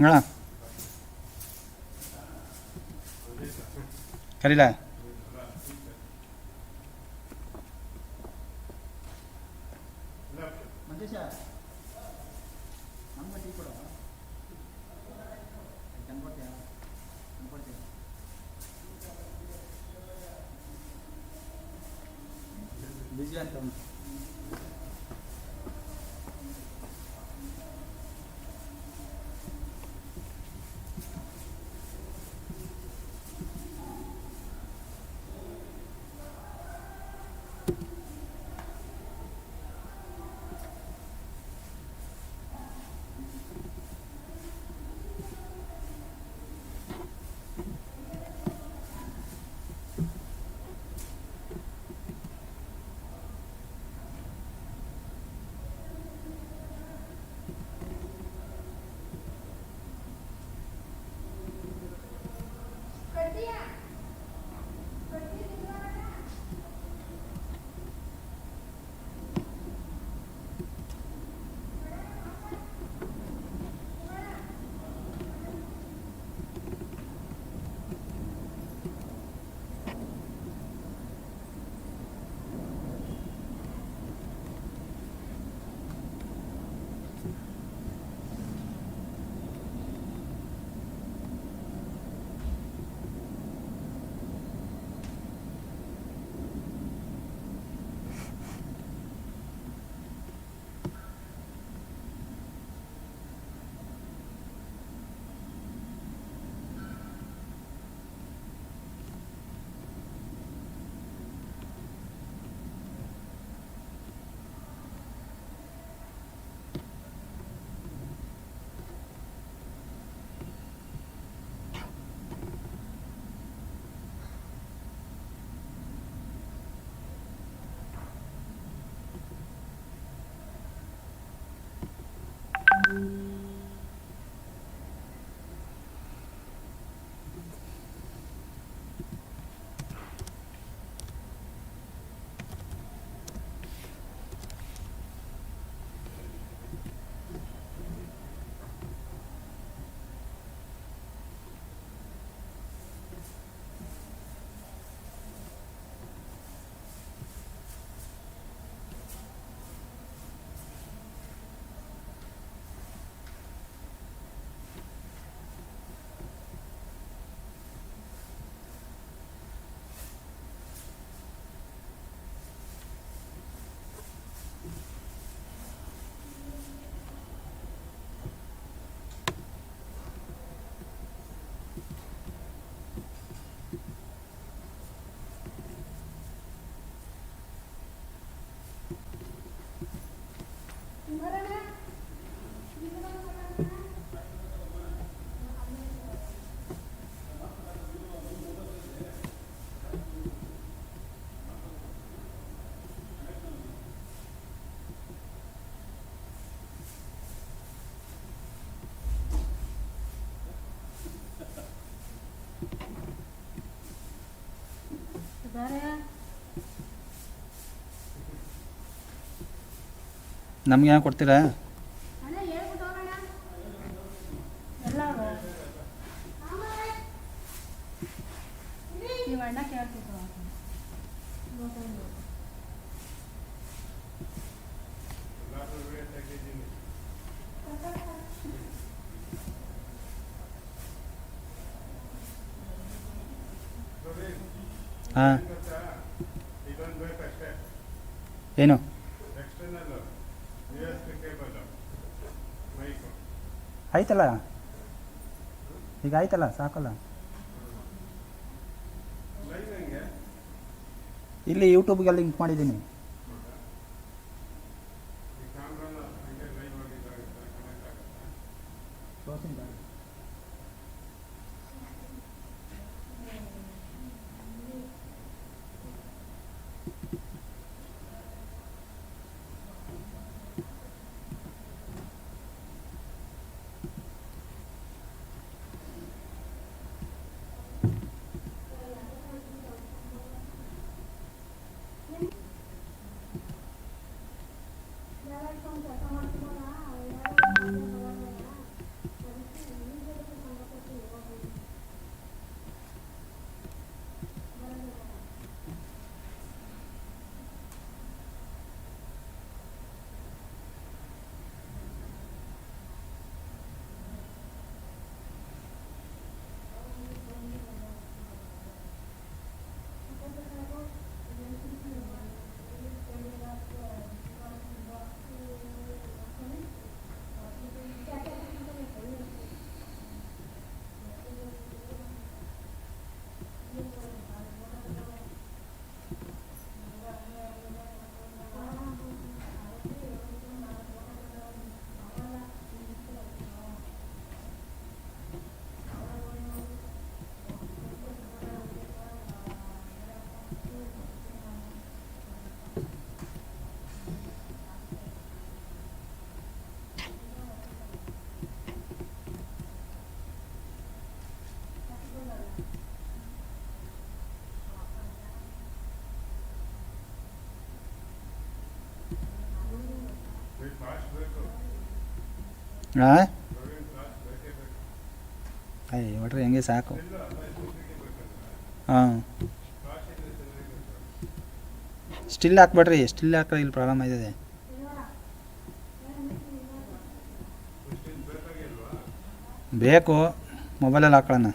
ಹೇಳ ಕರೀಲ ಬಿಜಿ ಅಂತ ನಮ್ಗೆ ಏನು ಕೊಡ್ತೀರಾ? ಹಾಂ ಏನು ಆಯ್ತಲ್ಲ, ಈಗ ಆಯ್ತಲ್ಲ, ಸಾಕಲ್ಲ. ಇಲ್ಲಿ ಯೂಟ್ಯೂಬ್ಗೆ ಲಿಂಕ್ ಮಾಡಿದ್ದೀನಿ. ಹಾಂ ಅಯ್ಯ ಒಟ್ರೆ ಹೆಂಗೆ ಸಾಕು. ಹಾಂ ಸ್ಟಿಲ್ ಹಾಕ್ಬೇಡ್ರಿ, ಸ್ಟಿಲ್ ಹಾಕ್ರೆ ಇಲ್ಲಿ ಪ್ರಾಬ್ಲಮ್ ಆಯ್ತದೆ. ಬೇಕು ಮೊಬೈಲಲ್ಲಿ ಹಾಕೊಳ್ಳೋಣ.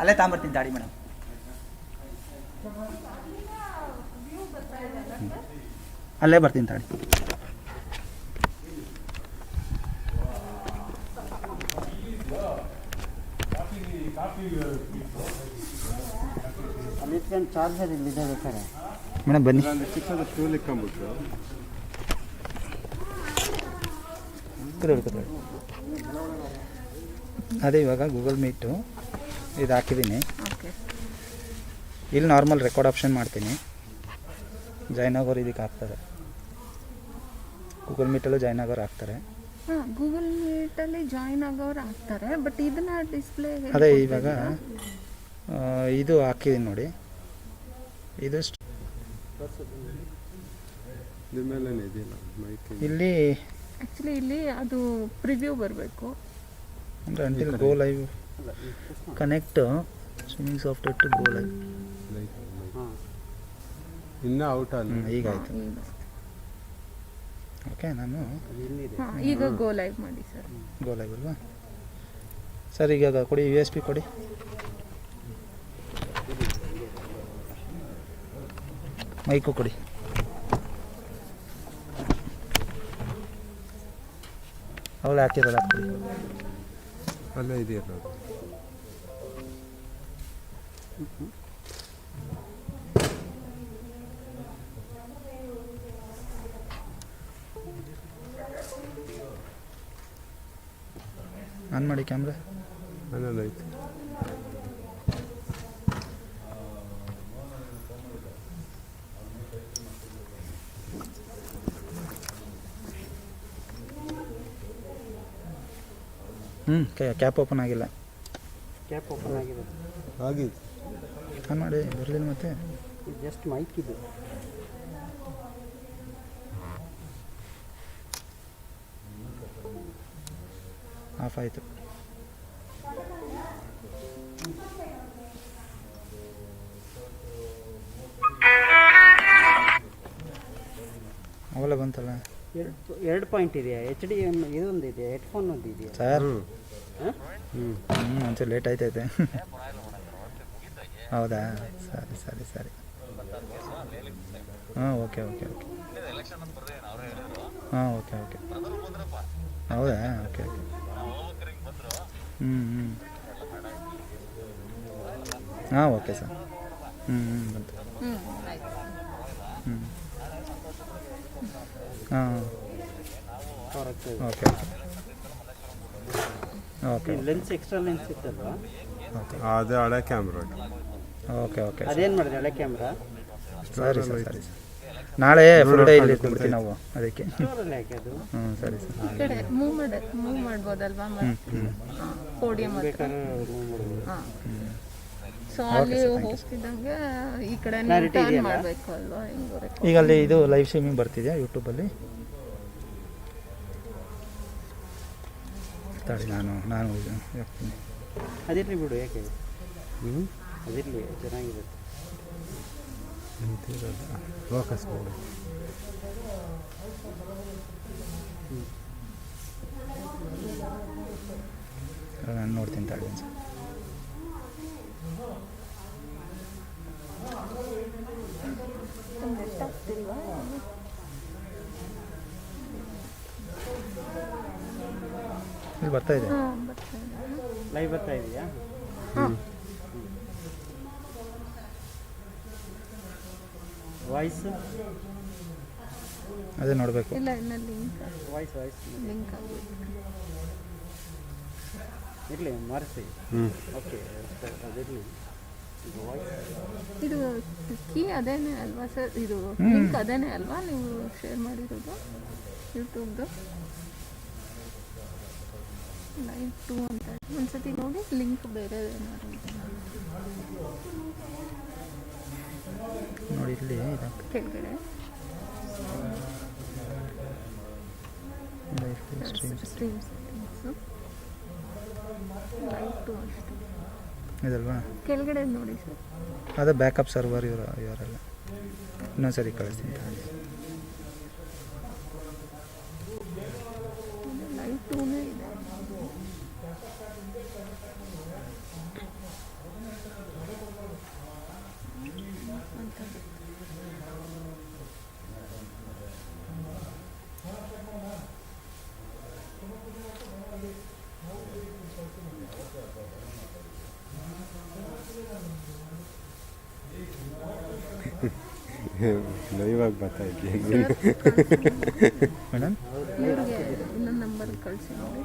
ಅಲ್ಲೇ ತಗೊಂಬರ್ತೀನಿ ತಾಡಿ ಮೇಡಮ್. ಅಲ್ಲೇ ಬರ್ತೀನಿ ತಾಡಿ. ಚಾರ್ಜರ್ ಇಲ್ಲಿದೆ ಬೇಕಾರೆ ಮೇಡಮ್ ಬನ್ನಿ. ಅದೇ ಇವಾಗ ಗೂಗಲ್ ಮೀಟು ಇದು ಹಾಕಿದ್ದೀನಿ. ಇಲ್ಲಿ ನಾರ್ಮಲ್ ರೆಕಾರ್ಡ್ ಆಪ್ಷನ್ ಮಾಡ್ತೀನಿ. ಜಾಯ್ನ್ ಆಗೋರು ಇದಕ್ಕೆ ಹಾಕ್ತಾರೆ. ಗೂಗಲ್ ಮೀಟಲ್ಲೂ ಜಾಯ್ನ್ ಆಗೋರು ಹಾಕ್ತಾರೆ. ಗೂಗಲ್ ಮೀಟಲ್ಲಿ ಜಾಯ್ನ್ ಆಗೋರು ಆಗ್ತಾರೆ. ಬಟ್ ಇದನ್ನ ಡಿಸ್ಪ್ಲೇ ಅದೇ ಇವಾಗ ಇದು ಹಾಕಿದ್ದೀನಿ ನೋಡಿ. ಇದು ಇಲ್ಲಿ ಆ್ಯಕ್ಚುಲಿ ಇಲ್ಲಿ ಅದು ಪ್ರಿವ್ಯೂ ಬರಬೇಕು. ಅಂದರೆ until go live connect swimming software to go live. ಇನ್ನೂ ಔಟ್ ಈಗ ಆಯಿತು. ಓಕೆ ನಾನು ಈಗ ಗೋ ಲೈವ್ ಮಾಡಿ ಸರ್. ಗೋ ಲೈವ್ ಅಲ್ವಾ ಸರ್? ಈಗ ಕೊಡಿ USB ಕೊಡಿ. ಮೈಕು ಕೊಡಿ. ಅವಳು ಹಾಕಿರಲ್ಲ ಕೊಡಿ. ಅಲ್ಲೇ ಇದೆಯಲ್ಲ ಆನ್ ಮಾಡಿ ಕ್ಯಾಮ್ರಾ. ಅನ್ನೋದು ಐತೆ. ಕ್ಯಾಪ್ ಓಪನ್ ಆಗಿಲ್ಲ. ಕ್ಯಾಪ್ ಓಪನ್ ಆಗಿದೆ. ಆಗಿದೆ. ಆನ್ ಮಾಡಿ ಬರಲಿಲ್ಲ ಮತ್ತೆ. ಇದು ಜಸ್ಟ್ ಮೈಕ್ ಇದು. ಆಫ್ ಆಯಿತು. ಅವೆಲ್ಲ ಬಂತಲ್ಲ. ಎರಡು ಪಾಯಿಂಟ್ ಇದೆಯಾ? ಎಚ್ ಡಿ ಇದೊಂದು ಇದೆಯಾ? ಹೆಡ್ಫೋನ್ ಒಂದು ಇದೆಯಾ ಸರ್? ಹಾಂ ಒಂಚೂರು ಲೇಟ್ ಆಯ್ತೈತೆ. ಹೌದಾ? ಸರಿ ಸರಿ ಸರಿ. ಹಾಂ ಓಕೆ ಓಕೆ ಓಕೆ. ಹಾಂ ಓಕೆ ಓಕೆ. ಹೌದಾ? Okay okay. ಹಾಂ ಓಕೆ ಸರ್. ಬಂತು. ಹಾಂ okay okay okay. Lens extra lens ಇತ್ತಲ್ವಾ? ಓಕೆ ಅದು ಹಳೆ ಕ್ಯಾಮ್ರಾ. Okay okay. ಅದೇನು ಮಾಡಿದೆ ಹಳೆ ಕ್ಯಾಮ್ರಾ? ಸರಿ ಸರ್ ಸರಿ ಸರ್. ನಾಳೆ ಫುಲ್ ಡೇ ಇಲ್ಲಿ ಕೊಡ್ತೀವಿ ನಾವು ಅದಕ್ಕೆ. ಸ್ಟೋರಲ್ಲಿ ಯಾಕೆ ಅದು? ಸರಿ ಸರ್. ಈ ಕಡೆ ಮೂವ್ ಮಾಡ್ಬೋದಲ್ವಾ? ಪೋಡಿಯಂ ಹತ್ರ. ಬೇಕಾದ್ರೆ move ಮಾಡ್ಬೋದು. ಹಾಂ. ಸೊ ಅಲ್ಲಿ ಹೋಗ್ತಿದ್ದಂಗೆ ಈ ಕಡೆ ಟರ್ನ್ ಮಾಡಬೇಕು ಅಲ್ವಾ? ಹಿಂಗೆ ಈಗ ಅಲ್ಲಿ ಇದು ಲೈವ್ ಸ್ಟ್ರೀಮಿಂಗ್ ಬರ್ತಿದೆಯಾ ಯೂಟ್ಯೂಬಲ್ಲಿ? ತಡಿ ನಾನು ಹೋಗ್ತೀನಿ. ಅದಿರಲಿ ಬಿಡು, ಯಾಕೆ ಅದಿರಲಿ, ಚೆನ್ನಾಗಿರುತ್ತೆ. ಫೋಕಸ್ ಮಾಡಿ. ನಾನು ನೋಡ್ತೀನಿ ತಡಿ ಒಂದು. ಇಲ್ಲಿ ಬರ್ತಾ ಇದೆ. ಲೈವ್ ಬರ್ತಾ ಇದೆಯಾ? ವಾಯ್ಸ್ ಅದೇ ನೋಡಬೇಕು. ಇಲ್ಲ ಲಿಂಕ್ ವಾಯ್ಸ್ ಲಿಂಕ್ ಇರಲಿ, ಮಾರಿಸಿ. ಓಕೆ, ಅದಿರಲಿ. ಇದು ಕೀ ಅದೇನೇ ಅಲ್ವಾ ಸರ್? ಇದು ಲಿಂಕ್ ಅದೇನೇ ಅಲ್ವಾ ನೀವು ಶೇರ್ ಮಾಡಿರೋದು ಯೂಟ್ಯೂಬ್ದು? ಲೈವ್ 2 ಅಂತ ಒಂದ್ಸತಿ ನೋಡಿ. ಲಿಂಕ್ ಬೇರೆ ಏನಾದ್ರು ನೋಡಿ ಇಲ್ಲಿ ಇದೆ ಕೆಳಗಡೆ ಲೈವ್ ಸ್ಟ್ರೀಮ್ ಸ್ಟ್ರೀಮ್ಸ್ ಲೈವ್ 2 ಅಷ್ಟೇ ಇದಲ್ವಾ? ಕೆಳಗಡೆ ನೋಡಿ ಸರ್. ಅದೇ ಬ್ಯಾಕಪ್ ಸರ್ವರ್ ಇವರೆಲ್ಲ. ಇನ್ನೊಂದ್ಸರಿ ಕಳಿಸ್ತೀನಿ. ಲೈವ್ 2ನೇ ಇದೆ. ಲೈವ್ ಆಗಿ ಬರ್ತಾ ಇದ್ದೀನಿ ಮೇಡಮ್. ಇವ್ರಿಗೆ ಇನ್ನೊಂದು ನಂಬರ್ ಕಳಿಸಿ ನೋಡಿ.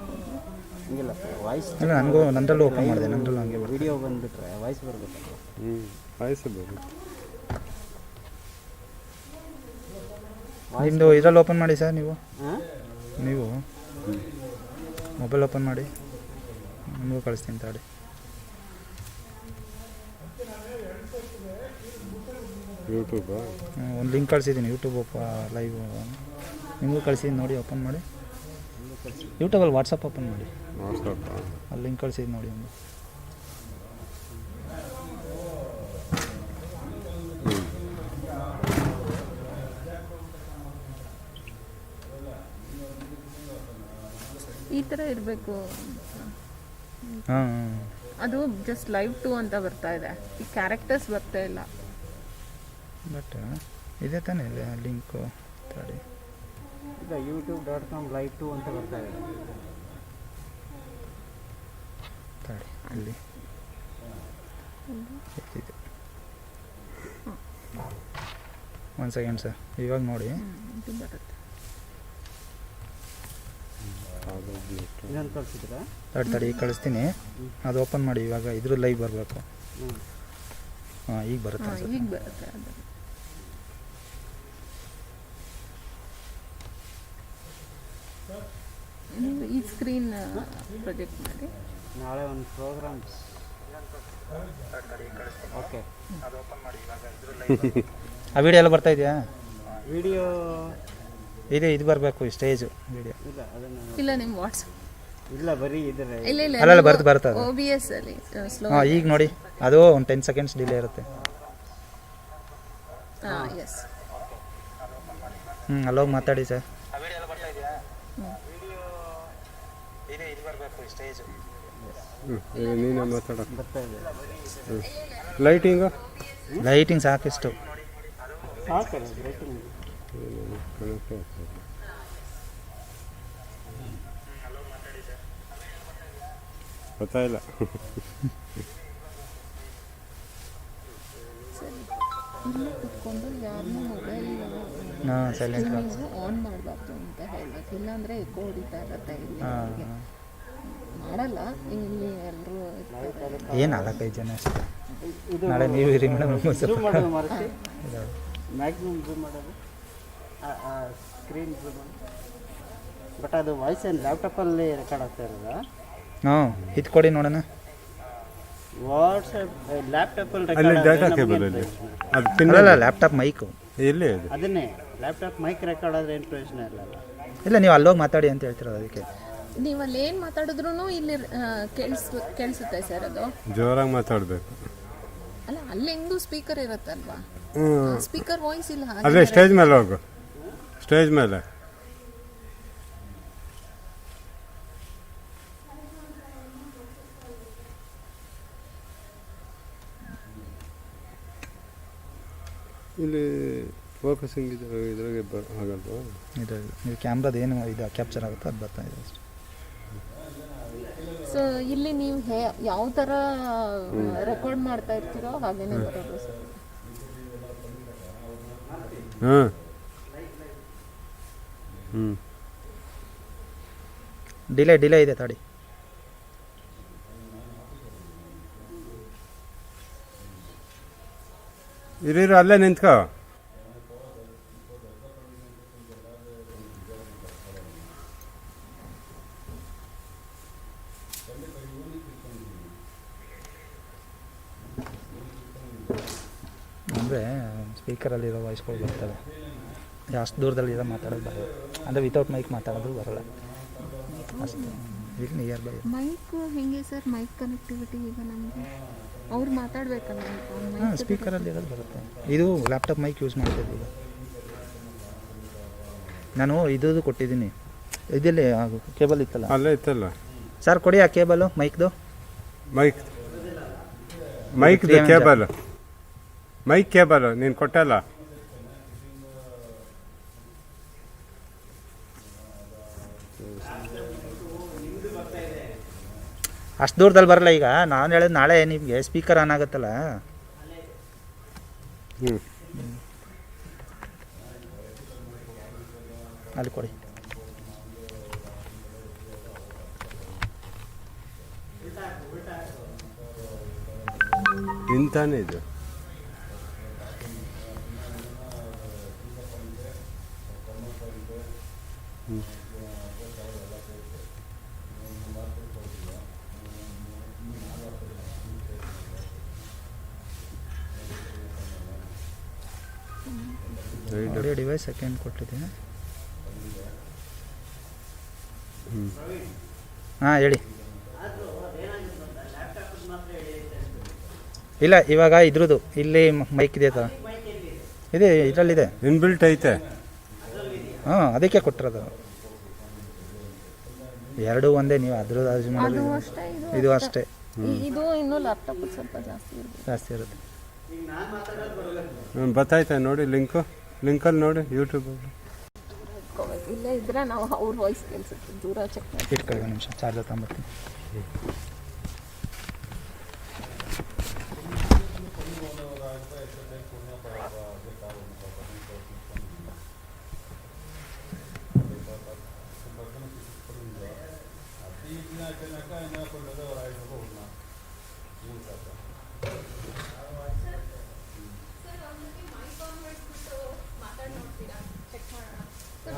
ಹಂಗಿಲ್ಲ ವಾಯ್ಸ್. ಇಲ್ಲ ನನಗೂ ನನ್ನಲ್ಲೂ ಓಪನ್ ಮಾಡಿದೆ. ನನ್ನಲ್ಲೂ ಹಂಗೆ ವಿಡಿಯೋ ಬಂದುಬಿಟ್ರೆ ವಾಯ್ಸ್ ಬರಬೇಕಲ್ಲ. ವಾಯ್ಸ್ ಬರುತ್ತೆ. ನಿಮ್ಮದು ಇದರಲ್ಲಿ ಓಪನ್ ಮಾಡಿ ಸರ್. ಹಾಂ, ನೀವು ಮೊಬೈಲ್ ಓಪನ್ ಮಾಡಿ, ನಿಮಗೂ ಕಳಿಸ್ತೀನಿ ತಾಡಿ. ಯೂಟ್ಯೂಬಾ? ಒಂದು ಲಿಂಕ್ ಕಳಿಸಿದ್ದೀನಿ ಯೂಟ್ಯೂಬ್ ಲೈವ್. ನಿಮಗೂ ಕಳಿಸಿದ್ದೀನಿ ನೋಡಿ, ಓಪನ್ ಮಾಡಿ. ಯೂಟ್ಯೂಬಲ್ಲಿ ವಾಟ್ಸಪ್ ಓಪನ್ ಮಾಡಿ. ವಾಟ್ಸಪ್ ಅಲ್ಲಿ ಲಿಂಕ್ ಕಳಿಸಿದ್ದೀನಿ ನೋಡಿ ಒಂದು. ಈ ಥರ ಇರಬೇಕು. ಹಾಂ ಅದು ಜಸ್ಟ್ ಲೈವ್ 2 ಅಂತ ಬರ್ತಾ ಇದೆ. ಈ ಕ್ಯಾರೆಕ್ಟರ್ಸ್ ಬರ್ತಾ ಇಲ್ಲ. ಬಟ್ ಇದೇ ತಾನೇ ಇಲ್ಲ ಲಿಂಕು. ತಡಿ, ಈಗ youtube.com live 2 ಅಂತ ಬರ್ತಾ ಇದೆ. ತಡಿ ಅಲ್ಲಿ ಇದೆ. ಒಂದು ಸೆಕೆಂಡ್ ಸರ್, ಇವಾಗ ನೋಡಿ. ಇದು ಬರುತ್ತೆ. ಇನ್ನೊಂದು ಕಳಿಸಿದ್ರಾ? ತಡಿ ಈಗ ಕಳಿಸ್ತೀನಿ. ಅದು ಓಪನ್ ಮಾಡಿ. ಇವಾಗ ಇದ್ರ ಲೈವ್ ಬರಬೇಕು. ಹ್ಞೂ ಹಾಂ ಈಗ ಬರುತ್ತೆ ಹಾಂ ಅನ್ಸುತ್ತೆ. ಈಗ ಬರುತ್ತೆ ಅದು. ನೀವು ಈ ಸ್ಕ್ರೀನ್ ಪ್ರೊಜೆಕ್ಟ್ ಮಾಡಿ. ನಾಳೆ ಒಂದು ಪ್ರೋಗ್ರಾಮ್ಸ್. ಓಕೆ. ಆ ವಿಡಿಯೋ ಎಲ್ಲ ಬರ್ತಾ ಇದೆಯಾ? ವಿಡಿಯೋ ಇದು ಬರಬೇಕು ಸ್ಟೇಜು ವಿಡಿಯೋ. ಇಲ್ಲ ಅದನ್ನು ಇಲ್ಲ ನಿಮ್ಮ ವಾಟ್ಸಪ್. ಇಲ್ಲ ಬರೀ ಇದ್ರೆ ಇಲ್ಲ ಇಲ್ಲ ಅಲ್ಲಲ್ಲ ಬರ್ತದೆ. OBS ಅಲ್ಲಿ ಸ್ಲೋ. ಹಾಂ ಈಗ ನೋಡಿ, ಅದು ಒಂದು 10 ಸೆಕೆಂಡ್ಸ್ ಡಿಲೇ ಇರುತ್ತೆ. ಹಾಂ ಎಸ್. ಅಲ್ಲೋಗಿ ಮಾತಾಡಿ ಸರ್. ನೀನೇ ಮಾತಾಡೋದು. ಬರ್ತಾ ಇದೆ. ಲೈಟಿಂಗ್ ಸಾಕಿಷ್ಟು. ಸಾಕಲ್ಲ ರೇಟಿಂಗ್. ಗೊತ್ತಾಯಿಲ್ಲ. ಇಲ್ಲೇ ಕುತ್ಕೊಂಡು ಯಾರನ್ನೂ ಮೊಬೈಲ್ ಹಾಂ ಸೈಲೆಂಟ್. ಆನ್ ಮಾಡಬಾರ್ದು ಅಂತ ಹೇಳೋದು. ಇಲ್ಲಾಂದರೆ ಎಕೋ ಹೊಡಿತಾ ಇರುತ್ತೆ ಇಲ್ಲಿ ಅವ್ರಿಗೆ. ಮಾಡಲ್ಲ ಇಲ್ಲಿ ಎಲ್ಲರೂ ಏನು 4-5 ಜನ ಅಷ್ಟೇ. ಇದು ನಾಳೆ ನೀವು ಇರಿ ಮೇಡಮ್. ಝೂಮ್ ಮಾಡೋದು ಮರೆಸಿ ಮ್ಯಾಕ್ಸಿಮಮ್ ಝೂಮ್ ಮಾಡೋದು ಸ್ಕ್ರೀನ್ ಝೂಮ್ ಮಾಡಿ. ಬಟ್ ಅದು ವಾಯ್ಸ್ ಏನು ಲ್ಯಾಪ್ಟಾಪಲ್ಲಿ ರೆಕಾರ್ಡ್ ಆಗ್ತಾ ಇರೋದಾ? ಹಾಂ ಇದು ಕೊಡಿ ನೋಡೋಣ. ವಾಟ್ಸಪ್ ಲ್ಯಾಪ್ಟಾಪಲ್ಲಿ ಅಲ್ಲಿ ರೆಕಾರ್ಡ್ ಡಾಟಾ ಕೇಬಲ್ ಅಲ್ಲಿ ಅದು ಪಿನ್ ಅಲ್ಲಲ್ಲ ಲ್ಯಾಪ್ಟಾಪ್ ಮೈಕು. ಎಲ್ಲಿ ಅದು? ಅದನ್ನೇ ಲ್ಯಾಪ್ಟಾಪ್ ಮೈಕ್ ರೆಕಾರ್ಡ್ ಆದರೆ ಏನು ಪ್ರಯೋಜನ ಇಲ್ಲಲ್ಲ. ಇಲ್ಲ ನೀವು ಅಲ್ಲೋಗಿ ಮಾತಾಡಿ ಅಂತ ಹೇಳ್ತಿರೋದು ಅದಕ್ಕೆ. ನೀವು ಅಲ್ಲಿ ಏನು ಮಾತಾಡಿದ್ರು ಇಲ್ಲಿ ಕೇಳಿಸುತ್ತೆ ಸರ್ ಅದು. ಜೋರಾಗಿ ಮಾತಾಡಬೇಕು. ಅಲ್ಲ ಅಲ್ಲಿ ಹೆಂಗೂ ಸ್ಪೀಕರ್ ಇರುತ್ತಲ್ವಾ, ಸ್ಪೀಕರ್ ವಾಯ್ಸ್ ಇಲ್ಲ. ಅಲ್ಲೇ ಸ್ಟೇಜ್ ಮೇಲೆ ಹೋಗು, ಸ್ಟೇಜ್ ಮೇಲೆ. ಇಲ್ಲಿ ಫೋಕಸಿಂಗ್ ಇದ್ರಾಗೆ ಆಗಲ್ವಾ? ಇದು ನೀವು ಕ್ಯಾಮ್ರಾದ ಏನು ಇದು ಕ್ಯಾಪ್ಚರ್ ಆಗುತ್ತೋ ಅದು ಬರ್ತಾ ಇದೆ ಅಷ್ಟೇ. ಸೊ ಇಲ್ಲಿ ನೀವು ಯಾವ ಥರ ರೆಕಾರ್ಡ್ ಮಾಡ್ತಾ ಇರ್ತೀರೋ ಹಾಗೇನೆ ಬರೋದು ಸರ್. ಹಾಂ ಡಿಲೇ ಇದೆ ತಡಿ. ಇರು ಅಲ್ಲೇ ನಿಂತ್ಕೋ. ಅಂದರೆ ಸ್ಪೀಕರಲ್ಲಿರೋ ವಾಯ್ಸ್ಗಳು ಬರ್ತವೆ. ಅಷ್ಟು ದೂರದಲ್ಲಿರೋ ಮಾತಾಡೋದು ಬರಲ್ಲ. ಅಂದರೆ ವಿತೌಟ್ ಮೈಕ್ ಮಾತಾಡೋದು ಬರಲ್ಲ ಅಷ್ಟೇ. ಈಗ ನಿಯರ್ ಬೈ ಮೈಕ್ ಹೆಂಗೆ ಸರ್? ಮೈಕ್ ಕನೆಕ್ಟಿವಿಟಿ ಈಗ ನಮಗೆ ಅವ್ರು ಮಾತಾಡ್ಬೇಕಲ್ಲ. ಹಾಂ ಸ್ಪೀಕರಲ್ಲಿರೋದು ಬರುತ್ತೆ. ಇದು ಲ್ಯಾಪ್ಟಾಪ್ ಮೈಕ್ ಯೂಸ್ ಮಾಡ್ತಿದ್ದೆ ಈಗ ನಾನು. ಇದು ಕೊಟ್ಟಿದ್ದೀನಿ. ಇದರಲ್ಲಿ ಕೇಬಲ್ ಇತ್ತಲ್ಲ, ಅಲ್ಲೇ ಇತ್ತಲ್ಲ ಸರ್ ಕೊಡಿ ಆ ಕೇಬಲು ಮೈಕ್ದು. ಮೈಕ್ದು ಕೇಬಲ್, ಮೈಕ್ ಕೇಬಲ್ ನೀನು ಕೊಟ್ಟಲ್ಲ. ಅಷ್ಟು ದೂರದಲ್ಲಿ ಬರಲ್ಲ. ಈಗ ನಾನು ಹೇಳಿದ್ ನಾಳೆ ನಿಮಗೆ ಸ್ಪೀಕರ್ ಆನ್ ಆಗುತ್ತಲ್ಲ. ಅಲ್ಲಿ ಕೊಡಿ. ಇಂತಾನೆ ಇದು. ಆಡಿಯೋ ಡಿವೈಸ್ ಸೆಕೆಂಡ್ ಕೊಟ್ಟಿದ್ದೀನಿ. ಹಾಂ ಹೇಳಿ. ಇಲ್ಲ ಇವಾಗ ಇದ್ರದ್ದು ಇಲ್ಲಿ ಮೈಕ್ ಇದೆ ಇದೆ ಇದರಲ್ಲಿದೆ, ಇನ್ಬಿಲ್ಟ್ ಐತೆ. ಹಾಂ ಅದಕ್ಕೆ ಕೊಟ್ಟಿರೋದು. ಎರಡೂ ಒಂದೇ. ನೀವು ಅದ್ರದ್ದು ಅದು ಮಾಡೋದು ಅಷ್ಟೇ, ಇದು ಅಷ್ಟೇ. ಇದು ಇನ್ನೂ ಲ್ಯಾಪ್ಟಾಪ್ ಸ್ವಲ್ಪ ಜಾಸ್ತಿ ಇರುತ್ತೆ. ಬತ್ತಾಯ್ತಾ ನೋಡಿ ಲಿಂಕಲ್ಲಿ ನೋಡಿ ಯೂಟ್ಯೂಬ್. ಇಲ್ಲೇ ಇದ್ರೆ ನಾವು ಅವ್ರ ವಾಯ್ಸ್ ಕೇಳಿಸುತ್ತೆ. ದೂರ ಚೆಕ್ ಮಾಡಿ ಇಟ್ಕೊಳ್ಳಿ ಒಂದು ನಿಮಿಷ, ಚಾರ್ಜರ್ ತಗೊಂಬರ್ತೀನಿ.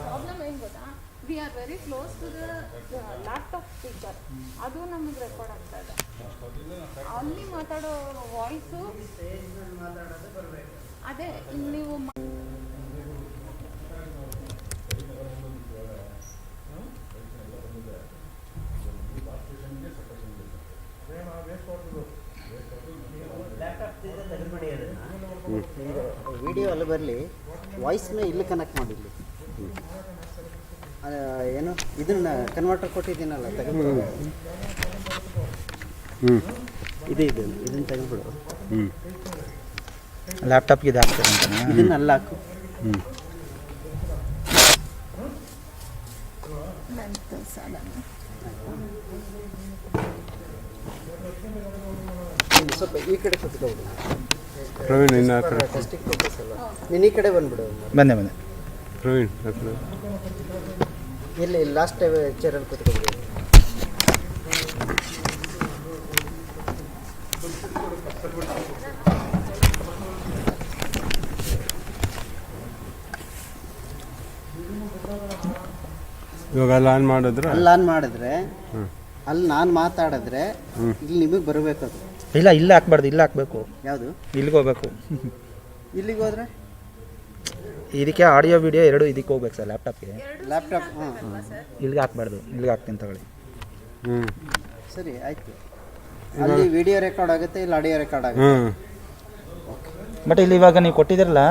ಪ್ರಾಬ್ಲಮ್ ಏನು ಗೊತ್ತಾ, we are very close to the laptop speaker, ಅದು ನಮಗೆ ರೆಕಾರ್ಡ್ ಆಗ್ತಾ ಇದೆ. ಅಲ್ಲಿ ಮಾತಾಡೋ ವಾಯ್ಸು ಅದೇ ಇಲ್ಲಿ ನೀವು ವಿಡಿಯೋ ಅಲ್ಲಿ ಬರಲಿ, ವಾಯ್ಸ್ನ ಇಲ್ಲಿ ಕನೆಕ್ಟ್ ಮಾಡಿರಲಿ. ಏನು ಇದನ್ನ ಕನ್ವರ್ಟರ್ ಕೊಟ್ಟಿದ್ದೀನಲ್ಲ, ತೆಗೆದುಬಿಡು. ಇದನ್ನ ತೆಗೆದುಬಿಡು. ಲ್ಯಾಪ್ಟಾಪ್ಗೆ ಇದು ಹಾಕ್ತಾರೆ ಅಂತ ಇದನ್ನ ಅಲ್ಲಿ ಹಾಕು. ಸ್ವಲ್ಪ ಈ ಕಡೆ ಕೂತ್ಕೊಬಿಡು ಪ್ರವೀಣ್. ಇನ್ನು ಆ ಕಡೆ ಟೆಸ್ಟಿಂಗ್ ಪರ್ಪಸ್ ಅಲ್ಲ, ನೀನು ಈ ಕಡೆ ಬಂದ್ಬಿಡು. ಬಂದೆ ಪ್ರವೀಣ್ ಆ ಕಡೆ. ಇಲ್ಲಿ ಲಾಸ್ಟ್ ಚೇರಲ್ಲಿ ಕೂತ್ಕೊಬಿಡು. ಇವಾಗ ಅಲ್ಲಿ ಆನ್ ಮಾಡಿದ್ರೆ ಅಲ್ಲಿ ನಾನು ಮಾತಾಡಿದ್ರೆ ಇಲ್ಲಿ ನಿಮಗೆ ಬರಬೇಕು. ಅದು ಇಲ್ಲ, ಇಲ್ಲಿ ಹಾಕ್ಬಾರ್ದು, ಇಲ್ಲಿ ಹಾಕ್ಬೇಕು. ಯಾವುದು? ಇಲ್ಲಿಗೆ ಹೋಗ್ಬೇಕು. ಇಲ್ಲಿಗೆ ಹೋದ್ರೆ ಇದಕ್ಕೆ ಆಡಿಯೋ ವಿಡಿಯೋ ಎರಡು ಇದಕ್ಕೆ ಹೋಗ್ಬೇಕು ಸರ್, ಲ್ಯಾಪ್ಟಾಪ್ಗೆ. ಲ್ಯಾಪ್ಟಾಪ್ ಇಲ್ಲಿಗೆ ಹಾಕ್ಬಾರ್ದು, ಇಲ್ಲಿಗೆ ಹಾಕ್ತೀನಿ ತಗೊಳ್ಳಿ. ಸರಿ ಆಯಿತು. ಅಲ್ಲಿ ವಿಡಿಯೋ ರೆಕಾರ್ಡ್ ಆಗುತ್ತೆ, ಇಲ್ಲಿ ಆಡಿಯೋ ರೆಕಾರ್ಡ್ ಆಗುತ್ತೆ. ಬಟ್ ಇಲ್ಲಿ ಇವಾಗ ನೀವು ಕೊಟ್ಟಿದ್ದೀರಲ್ಲ,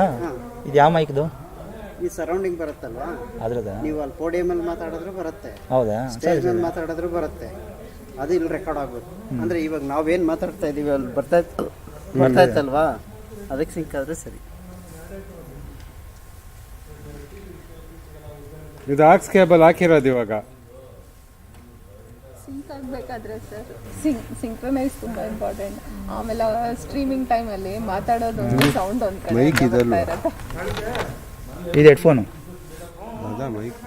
ಇದು ಯಾವ ಮೈಕ್ದು? ಈ ಸರೌಂಡಿಂಗ್ ಬರುತ್ತಲ್ವಾ, ಅದ್ರದ ನೀವು ಅಲ್ಲಿ ಪೋಡಿಯಮಲ್ಲಿ ಮಾತಾಡಿದ್ರು ಬರುತ್ತೆ, ಹೌದಾ? ಸ್ಟೇಜ್ ಮೇಲೆ ಮಾತಾಡಿದ್ರು ಬರುತ್ತೆ. ಅದು ಇಲ್ಲಿ ರೆಕಾರ್ಡ್ ಆಗಬೇಕು. ಅಂದರೆ ಇವಾಗ ನಾವೇನು ಮಾತಾಡ್ತಾ ಇದ್ದೀವಿ ಅಲ್ಲಿ ಬರ್ತಾ ಇತ್ತಲ್ವಾ, ಅದಕ್ಕೆ ಸಿಂಕ್ ಆದರೆ ಸರಿ. ಇದು ಆಕ್ಸ್ ಕೇಬಲ್ ಹಾಕಿರೋದು ಇವಾಗ. ಸಿಂಕ್ ಆಗಬೇಕಾದ್ರೆ ಸರ್ ಸಿಂಕ್ರನೈಸ್ ತುಂಬ ಇಂಪಾರ್ಟೆಂಟ್. ಆಮೇಲೆ ಸ್ಟ್ರೀಮಿಂಗ್ ಟೈಮಲ್ಲಿ ಮಾತಾಡೋದು ಸೌಂಡ್ ಒಂದು ಕಡೆ ಮೈಕ್ ಇದಲ್ವಾ? ಇದು ಹೆಡ್ಫೋನು, ಅದಾ ಮೈಕ್.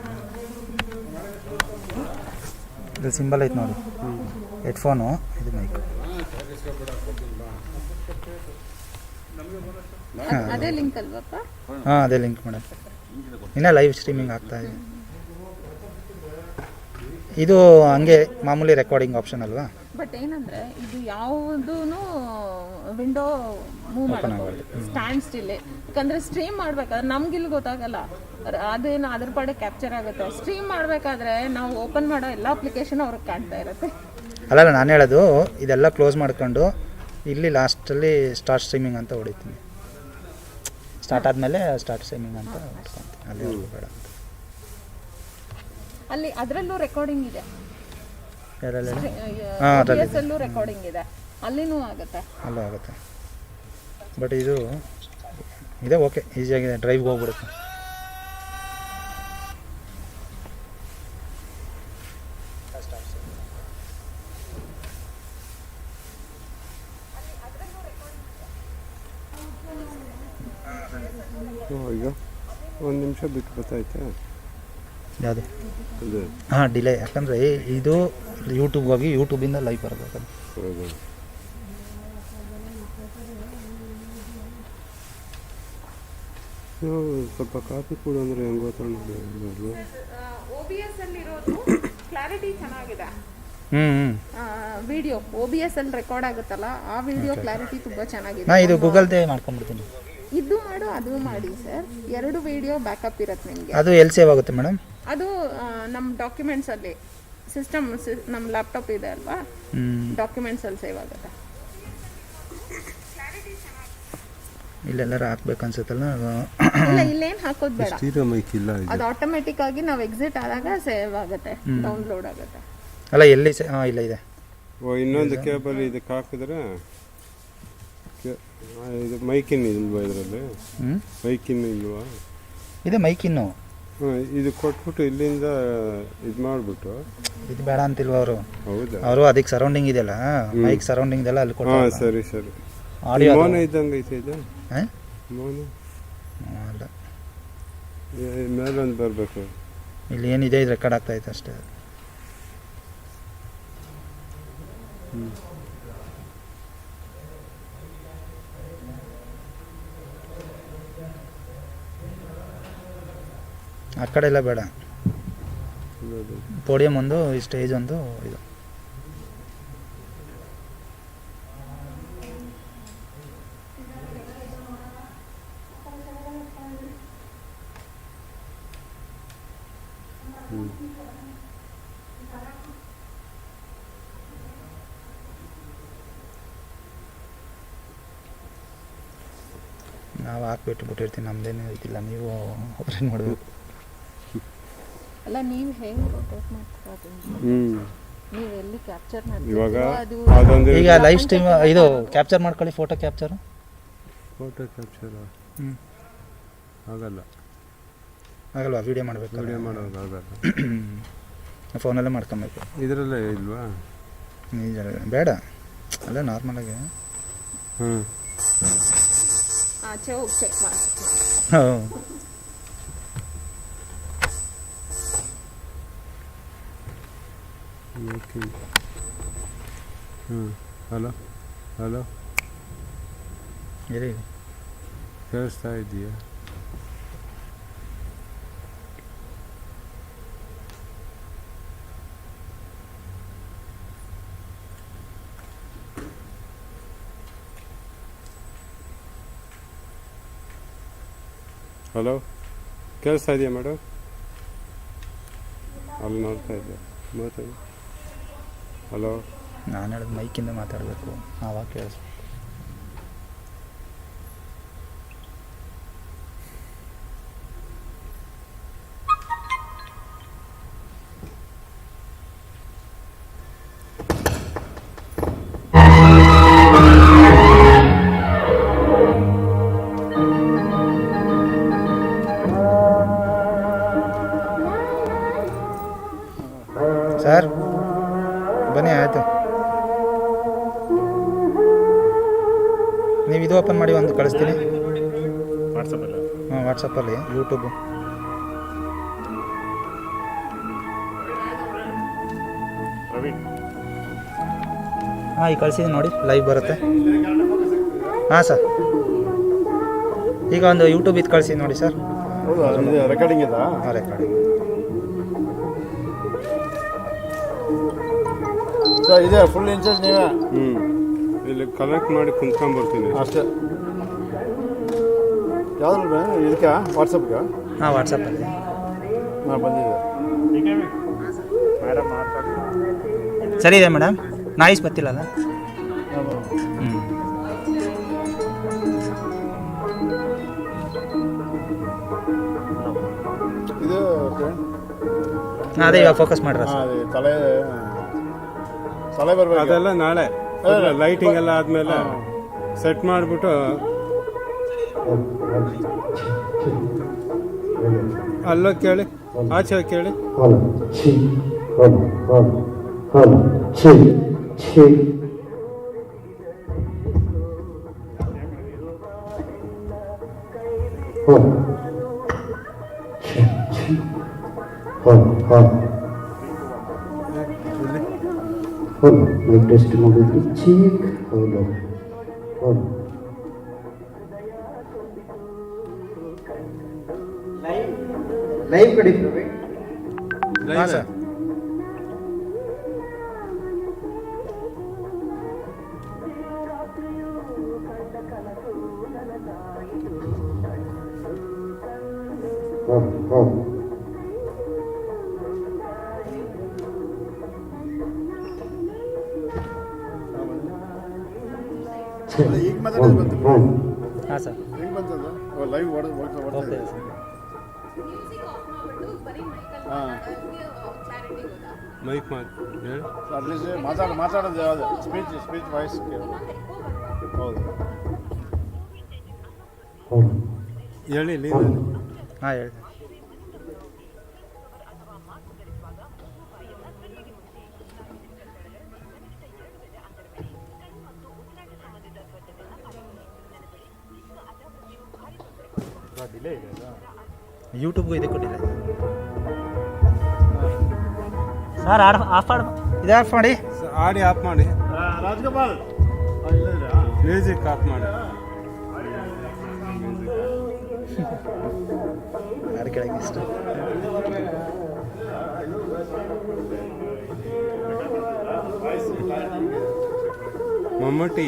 ಇದು ಸಿಂಬಲ್ ಐತೆ ನೋಡಿ, ಹೆಡ್ಫೋನು, ಇದು ಮೈಕ್. ಅದೇ ಲಿಂಕ್ ಅಲ್ವಪ್ಪ? ಹಾಂ, ಅದೇ ಲಿಂಕ್ ಮೇಡಮ್. ಇನ್ನೂ ಲೈವ್ ಸ್ಟ್ರೀಮಿಂಗ್ ಆಗ್ತಾ ಇದೆ. ಇದು ಹಂಗೆ ಮಾಮೂಲಿ ರೆಕಾರ್ಡಿಂಗ್ ಆಪ್ಷನ್ ಅಲ್ವಾ? ಬಟ್ ಏನಂದ್ರೆ ಇದು ಯಾವುದೂ ವಿಂಡೋ ಮೂವ್ ಮಾಡೋದು, ಸ್ಟ್ಯಾಂಡ್ ಸ್ಟಿಲ್. ಯಾಕಂದ್ರೆ ಸ್ಟ್ರೀಮ್ ಮಾಡ್ಬೇಕಾದ್ರೆ ನಮ್ಗೆ ಇಲ್ಲಿ ಗೊತ್ತಾಗಲ್ಲ, ಅದೇನು ಅದ್ರ ಪಾಡೆ ಕ್ಯಾಪ್ಚರ್ ಆಗುತ್ತೆ. ಸ್ಟ್ರೀಮ್ ಮಾಡಬೇಕಾದ್ರೆ ನಾವು ಓಪನ್ ಮಾಡೋ ಎಲ್ಲ ಅಪ್ಲಿಕೇಶನ್ ಅವ್ರಿಗೆ ಕಾಣ್ತಾ ಇರುತ್ತೆ. ಅಲ್ಲ, ನಾನು ಹೇಳೋದು ಇದೆಲ್ಲ ಕ್ಲೋಸ್ ಮಾಡ್ಕೊಂಡು ಇಲ್ಲಿ ಲಾಸ್ಟಲ್ಲಿ ಸ್ಟಾರ್ಟ್ ಸ್ಟ್ರೀಮಿಂಗ್ ಅಂತ ಹೊಡಿತೀನಿ. ಸ್ಟಾರ್ಟ್ ಆದಮೇಲೆ ಸ್ಟಾರ್ಟ್ ಸ್ಟ್ರೀಮಿಂಗ್ ಅಂತ ಹೊಡ್ಕೊಂತೀನಿ, ಅಲ್ಲಿ ಬೇಡ ಅಂತ. ಅಲ್ಲಿ ಅದರಲ್ಲೂ ರೆಕಾರ್ಡಿಂಗ್ ಇದೆ, ಅದರಲ್ಲಿ ಅಲ್ಲೂ ರೆಕಾರ್ಡಿಂಗ್ ಇದೆ, ಅಲ್ಲಿನೂ ಆಗುತ್ತೆ, ಅಲ್ಲೂ ಆಗುತ್ತೆ. ಬಟ್ ಇದು ಇದೆ ಓಕೆ, ಈಸಿಯಾಗಿದೆ, ಡ್ರೈವ್ಗೆ ಹೋಗ್ಬಿಡುತ್ತೆ. ಈಗ ಒಂದು ನಿಮಿಷ ಬಿಟ್ಟು ಗೊತ್ತಾಯ್ತಾ? ಯಾವುದು? ಅದು ಹಾಂ, ಡಿಲೇ. ಯಾಕಂದರೆ ಇದು ಯೂಟ್ಯೂಬ್ಗೆ ಹೋಗಿ ಯೂಟ್ಯೂಬಿಂದ ಲೈವ್ ಬರಬೇಕು. ಸ್ವಲ್ಪ ಕಾಪಿ ಕೂಡ ಅಂದರೆ ಹೆಂಗೆ ಗೊತ್ತಾಗ OBS ಅಲ್ಲಿ ಇರೋದು ಕ್ಲಾರಿಟಿ ಚೆನ್ನಾಗಿದೆ. ವಿಡಿಯೋ OBS ಅಲ್ಲಿ ರೆಕಾರ್ಡ್ ಆಗುತ್ತಲ್ಲ, ಆ ವಿಡಿಯೋ ಕ್ಲಾರಿಟಿ ತುಂಬ ಚೆನ್ನಾಗಿದೆ. ನಾನು ಇದು ಗೂಗಲ್ದೇ ಮಾಡ್ಕೊಂಡ್ಬಿಡ್ತೀನಿ. ಇದು ಮಾಡು, ಅದು ಮಾಡಿ ಸರ್, ಎರಡು ವಿಡಿಯೋ ಬ್ಯಾಕಪ್ ಇರುತ್ತೆ ನಿಮಗೆ. ಅದು ಎಲ್ಲಿ ಸೇವ್ ಆಗುತ್ತೆ ಮೇಡಮ್? ಅದು ನಮ್ಮ ಡಾಕ್ಯುಮೆಂಟ್ಸ್ ಅಲ್ಲಿ ಸಿಸ್ಟಮ್, ನಮ್ಮ ಲ್ಯಾಪ್ಟಾಪ್ ಇದೆ ಅಲ್ವಾ, ಡಾಕ್ಯುಮೆಂಟ್ಸ್ ಅಲ್ಲಿ ಸೇವ್ ಆಗುತ್ತೆ. ಇಲ್ಲೆಲ್ಲರೂ ಹಾಕ್ಬೇಕು ಅನ್ಸುತ್ತಲ್ಲ. ಇಲ್ಲ, ಇಲ್ಲೇನು ಹಾಕೋದು ಬೇಡ, ಸ್ಟೀರಿಯೋ ಮೈಕ್ ಇಲ್ಲ, ಅದು ಆಟೋಮೆಟಿಕ್ ಆಗಿ ನಾವು ಎಕ್ಸಿಟ್ ಆದಾಗ ಸೇವ್ ಆಗುತ್ತೆ, ಡೌನ್ಲೋಡ್ ಆಗುತ್ತೆ. ಅಲ್ಲ, ಎಲ್ಲಿ ಇಲ್ಲ ಇದೆ. ಓ, ಇನ್ನೊಂದು ಕೇಬಲ್ ಇದಕ್ಕೆ ಹಾಕಿದ್ರೆ ಇದು ಮೈಕಿನ್ ಇಲ್ವಾ? ಇದರಲ್ಲಿ ಮೈಕಿನ್ ಇಲ್ವಾ? ಇದೆ ಮೈಕಿನ್ನು. ಇದು ಕೊಟ್ಬಿಟ್ಟು ಇಲ್ಲಿಂದ ಇದು ಮಾಡಿಬಿಟ್ಟು ಇದು ಬೇಡ ಅಂತಿಲ್ವ ಅವರು? ಹೌದಾ? ಅವರು ಅದಕ್ಕೆ ಸರೌಂಡಿಂಗ್ ಇದೆಯಲ್ಲ, ಮೈಕ್ ಸರೌಂಡಿಂಗ್ ಇದೆಲ್ಲ ಅಲ್ಲಿ ಕೊಟ್ಟು. ಹಾಂ, ಸರಿ ಸರಿ. ಆಡಿಯೋ ಮೋನ ಇದ್ದಂಗೆ ಐತೆ ಇದು. ಮೋನ ಅಲ್ಲ, ಮೇಲೊಂದು ಬರಬೇಕು. ಇಲ್ಲಿ ಏನಿದೆ ಇದು ರೆಕಾರ್ಡ್ ಆಗ್ತಾ ಐತೆ ಅಷ್ಟೇ. ಆ ಕಡೆ ಎಲ್ಲ ಬೇಡ, ಅದು ಪೋಡಿಯಂ ಒಂದು, ಈ ಸ್ಟೇಜ್ ಒಂದು, ಇದು ನಾವು ಹಾಕ್ಬಿಟ್ಟಿರ್ತೀವಿ, ನಮ್ಮದೇನು ಇದಿಲ್ಲ, ನೀವು ಆಪ್ರೇಟ್ ಮಾಡಬೇಕು. ಅಲ್ಲ ನೀವು ಹೇಗೆ ರೊಟೇಟ್ ಮಾಡ್ತೀರಾ ಅದನ್ನ? ನೀವು ಎಲ್ಲಿ ಕ್ಯಾಪ್ಚರ್ ಇವಾಗ ಮಾಡ್ತೀರಾ ಅದು ಅದೊಂದು ಈಗ ಲೈವ್ ಸ್ಟ್ರೀಮ್ ಇದು ಕ್ಯಾಪ್ಚರ್ ಮಾಡ್ಕೊಳ್ಳಿ, ಫೋಟೋ ಕ್ಯಾಪ್ಚರು. ಫೋಟೋ ಕ್ಯಾಪ್ಚರ್ ಆಗಲ್ಲ, ಆಗಲ್ವಾ? ವೀಡಿಯೋ ಮಾಡಬೇಕು, ವಿಡಿಯೋ ಮಾಡೋದು ಆಗಲ್ಲ. ಫೋನಲ್ಲೇ ಮಾಡ್ಕೊಬೇಕು. ಇದರಲ್ಲೇ ಇಲ್ವಾ? ನಿಜ ಬೇಡ, ಅಲ್ಲ ನಾರ್ಮಲಾಗಿ. ಆಚೆ ಹೋಗಿ ಚೆಕ್ ಮಾಡಿ. ಹಾಂ, ಓಕೆ. ಹಲೋ ಹಲೋ, ಇರಿ ಕೇಳಿಸ್ತಾ ಇದೆಯಾ? ಹಲೋ, ಕೇಳಿಸ್ತಾ ಇದೆಯಾ ಮೇಡಮ್? ಅಲ್ಲಿ ನೋಡ್ತಾ ಇದ್ದೆ, ಮಾತಾಡಿ. ಹಲೋ, ನಾನು ಹೇಳಿದ ಮೈಕಿಂದ ಮಾತಾಡಬೇಕು, ಆವಾಗ ಕೇಳಿಸ್ಬೇಕು. ಸರ್ ಬನ್ನಿ, ಆಯಿತು. ನೀವು ಇದು ಓಪನ್ ಮಾಡಿ, ಒಂದು ಕಳಿಸ್ತೀನಿ. ಹಾಂ, ವಾಟ್ಸಪ್ಪಲ್ಲಿ ಯೂಟ್ಯೂಬು. ಹಾಂ, ಈಗ ಕಳಿಸಿದ್ದೀನಿ ನೋಡಿ, ಲೈವ್ ಬರುತ್ತೆ. ಹಾಂ ಸರ್, ಈಗ ಒಂದು ಯೂಟ್ಯೂಬ್ ಇದು ಕಳಿಸಿ ನೋಡಿ ಸರ್. ರೆಕಾರ್ಡಿಂಗ್ ಇದಾ? ಹಾಂ, ರೆಕಾರ್ಡಿಂಗ್. ಸರ್ ಇದೆ, ಫುಲ್ ಇನ್ಚಾರ್ಜ್ ನೀವೇ. ಇಲ್ಲಿ ಕಲೆಕ್ಟ್ ಮಾಡಿ ಕುಂತ್ಕೊಂಡ್ಬರ್ತೀನಿ ಅಷ್ಟೇ. ಯಾವ್ದು ಇದಕ್ಕೆ ವಾಟ್ಸಪ್ಗೆ? ಹಾಂ, ವಾಟ್ಸಪ್ಪಲ್ಲಿ. ಹಾಂ, ಬಂದಿದೆ. ಸರಿ ಇದೆ ಮೇಡಮ್, ನಾಯಿಸ್ ಬರ್ತಿಲ್ಲಲ್ಲ? ಹ್ಞೂ, ಇದು ಅದೇ ಇವಾಗ ಫೋಕಸ್ ಮಾಡ್ರ ಹಾಂ, ಅದೇ ತಲೆ ಬರ್ಬೇಕು. ಅದೆಲ್ಲ ನಾಳೆ ಲೈಟಿಂಗ್ ಎಲ್ಲ ಆದ್ಮೇಲೆ ಸೆಟ್ ಮಾಡಿಬಿಟ್ಟು ಅಲ್ಲೋ ಕೇಳಿ, ಆಚೆ ಕೇಳಿ. ಟೆಸ್ಟ್ ಮಾಡಿದ್ವಿ, ಚೀಕ್. ಹೌದು ಹೌದು. ಲೈವ್ ಕಡೆ ಹಾಂ ಸರ್. ಈಗ ಮಾತಾಡೋದು ಬಂತು. ಹಾಂ ಸರ್, ಹೆಂಗೆ ಬಂತದು? ಲೈವ್ ಓಡ್ತಾ ಓಕೆ ಇದೆ. ಸರ್. ಹಾಂ, ಮೈಕ್ ಮಾಡಿ ಹೇಳಿ. ಅಟ್ಲೀಸ್ಟ್ ಮಾತಾಡೋದು ಯಾವುದು? Speech voice. ಹೌದು, ಹೇಳಿ ಇಲ್ಲಿ. ಹಾಂ, ಹೇಳಿ. ಯೂಟ್ಯೂಬ್ಗೂ ಇದೆ ಕೊಟ್ಟಿಲ್ಲ ಸರ್. ಆಫ್ ಮಾಡಿ, ಇದು ಆಫ್ ಮಾಡಿ. ಆಡಿ ಆಫ್ ಮಾಡಿ. ರಾಜ್ಗೋಪಾಲ್ ಇಲ್ಲಿದ್ದೀರಾ? ಮ್ಯೂಸಿಕ್ ಆಫ್ ಮಾಡಿ. ಯಾರು ಕೆಳಗೆ ಇಷ್ಟ ಮಮ್ಮೂಟಿ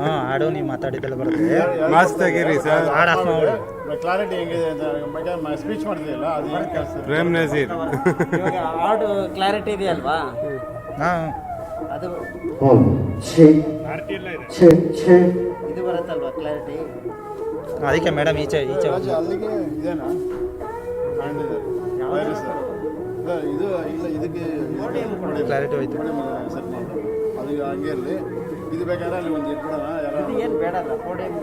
ಹಾಂ ಹಾಡು ನೀವು ಮಾತಾಡಿದ್ದೆಲ್ಲ ಬರುತ್ತೆ. ಮಸ್ತ್ ಆಗಿರಿ ಸರ್. ಹಾಡು ಆಫ್ ಮಾಡಿ. ಕ್ಲಾರಿಟಿ ಹೆಂಗಿದೆ ಅಂತ ಸ್ಪೀಚ್ ಮಾಡ್ತಿದ್ದಿಲ್ಲ ಅದು ಏನು ಕೆಲಸ? ಪ್ರೇಮ್ ನಜೀರ್ ಇವಾಗ ಹಾಡು ಕ್ಲಾರಿಟಿ ಇದೆಯಲ್ವಾ, ಹಾಂ ಅದು Hold. Check. Check. Check. ಇದು ಬರುತ್ತಲ್ವಾ ಕ್ಲಾರಿಟಿ. ಅದಕ್ಕೆ ಮೇಡಮ್ ಈಚೆ ರಾಜು ಅಲ್ಲಿಗೆ ಇದೇನಾ ವೈರಸ್ ಇದು ಇಲ್ಲ ಇದಕ್ಕೆ ಕ್ಲಾರಿಟಿ ಹೋಯ್ತು. ಸೆಟ್ ಮಾಡಿ ಅದು ಹಂಗೆ ಇರಲಿ. ಇದು ಬೇಕಾದ್ರೆ ಅಲ್ಲಿ ಒಂದು ಇಟ್ಬಿಡೋಣ ಯಾರು ಇದು ಏನು ಬೇಡ ಅಲ್ಲ, ಪೋಡಿಯಂ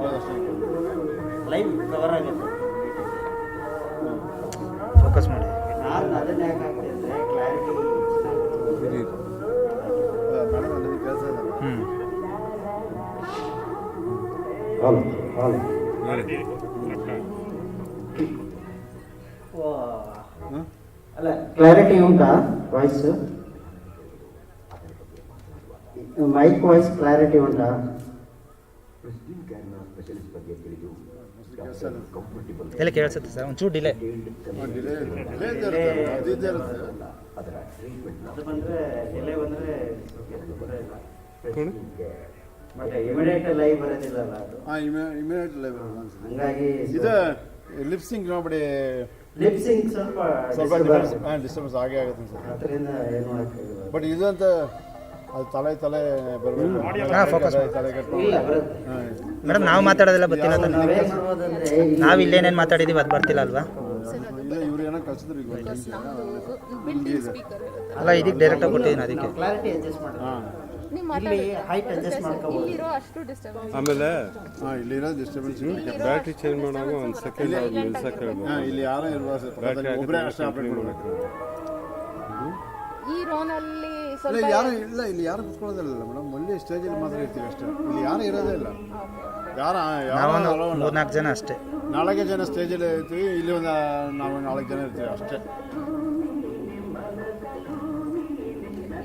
ಹೌದಷ್ಟೇ. ಲೈವ್ ಕವರ್ ಆಗುತ್ತೆ. ಫೋಕಸ್ ಮಾಡಿ. ನಾನು ಅದನ್ನ ಯಾಕೆ ಹಾಕ್ತೀನಿ ಅಂದರೆ ಕ್ಲಾರಿಟಿ ಮೇಡಮ್ ಅಲ್ಲಿ ಕೆಲಸ ಇದೆ. Hold. Hold. ಅಲ್ಲ ಕ್ಲಾರಿಟಿ ಉಂಟಾ ವಾಯ್ಸ್? ಮೈಕ್ ವಾಯ್ಸ್ ಕ್ಲಾರಿಟಿ ಉಂಟಾ? ಎಲ್ಲಿ ಕೇಳಿಸುತ್ತೆ ಸರ್? ಒಂಚೂರು ಡಿಲೇ. ಡಿಲೇ ಇರುತ್ತೆ, ಅದು ಇದ್ದೇ ಇರುತ್ತೆ. ಅದು ಬಂದರೆ ಡಿಲೇ ಬಂದರೆ ಬಟ್ ಇಮಿಡಿಯೇಟ್ ಲೈವ್ ಬರೋದಿಲ್ಲಲ್ಲ ಅದು. ಹಾಂ ಇಮಿಡಿಯೇಟ್ ಲೈವ್ ಅನ್ಸುತ್ತೆ. ಹಂಗಾಗಿ ಇದು ಲಿಪ್ಸಿಂಗ್ ನೋಡಿ ಲಿಪ್ಸಿಂಗ್ ಸ್ವಲ್ಪ ಡಿಸ್ಟರ್ಬೆನ್ಸ್ ಆಗೇ ಆಗುತ್ತೆ ಅನ್ಸುತ್ತೆ. ಅದರಿಂದ ಏನು ಮಾಡೋಕ್ಕಾಗಲ್ಲ. ಬಟ್ ಇದು ಅಂತ ಅದು ತಲೆ ಬರಬೇಕು. ಹಾಂ ಫೋಕಸ್ ತಲೆ ಕಟ್ ಇಲ್ಲ ಬರುತ್ತೆ. ಮೇಡಮ್ ನಾವು ಮಾತಾಡೋದೆಲ್ಲ ಗೊತ್ತಿಲ್ಲ ತಾನೆ? ನಾವೇನು ಮಾಡ್ಬೋದಂದ್ರೆ ನಾವು ಇಲ್ಲೇನೇನು ಮಾತಾಡಿದ್ದೀವಿ ಅದು ಬರ್ತಿಲ್ಲ ಅಲ್ವಾ? ಇಲ್ಲ ಇವ್ರು ಏನೋ ಕಳ್ಸಿದ್ರು ಈಗ ಬಿಲ್ಡಿಂಗ್ ಸ್ಪೀಕರ್ ಇರುತ್ತೆ. ಅಲ್ಲ ಇದಕ್ಕೆ ಡೈರೆಕ್ಟಾಗಿ ಕೊಟ್ಟಿದ್ದೀನಿ ಅದಕ್ಕೆ. ಕ್ಲಾರಿಟಿ ಅಡ್ಜಸ್ಟ್ ಮಾಡಿ. ಹಾಂ ನೀವು ಇಲ್ಲಿ ಹೈಟ್ ಅಡ್ಜಸ್ಟ್ ಮಾಡ್ಕೋಬಹುದು. ಇಲ್ಲಿರೋ ಅಷ್ಟು ಡಿಸ್ಟರ್ಬೆನ್ಸ್. ಆಮೇಲೆ ಹಾಂ ಇಲ್ಲಿರೋ ಡಿಸ್ಟರ್ಬೆನ್ಸ್ ಬ್ಯಾಟ್ರಿ ಚೇಂಜ್ ಮಾಡುವಾಗ ಒಂದು ಸೆಕೆಂಡ್ ಅವ್ರು ನಿಲ್ಸಕ್ಕೆ ಹೇಳ್ಬೇಕು. ಹಾಂ ಇಲ್ಲಿ ಯಾರೋ ಇರ್ಬಾರ್ದು, ಒಬ್ಬರೇ ಅಷ್ಟೇ ಆಪ್ರೇಟ್ ಮಾಡಬೇಕು. ಈ ರೋನಲ್ಲಿ ಇಲ್ಲ ಸ್ವಲ್ಪ ಯಾರು ಇಲ್ಲ, ಇಲ್ಲಿ ಯಾರು ಕುತ್ಕೊಳ್ಳೋದಿಲ್ಲ ಮೇಡಮ್. ಒಳ್ಳೆ ಸ್ಟೇಜಲ್ಲಿ ಮಾತ್ರ ಇರ್ತೀವಿ ಅಷ್ಟೇ. ಇಲ್ಲಿ ಯಾರು ಇರೋದೇ ಇಲ್ಲ. ನಾವೊಂದು 3-4 ಜನ ಅಷ್ಟೇ. 4 ಜನ ಸ್ಟೇಜಲ್ಲಿ ಇರ್ತೀವಿ. ಇಲ್ಲಿ ಒಂದು ನಾವು 4 ಜನ ಇರ್ತೀವಿ ಅಷ್ಟೇ.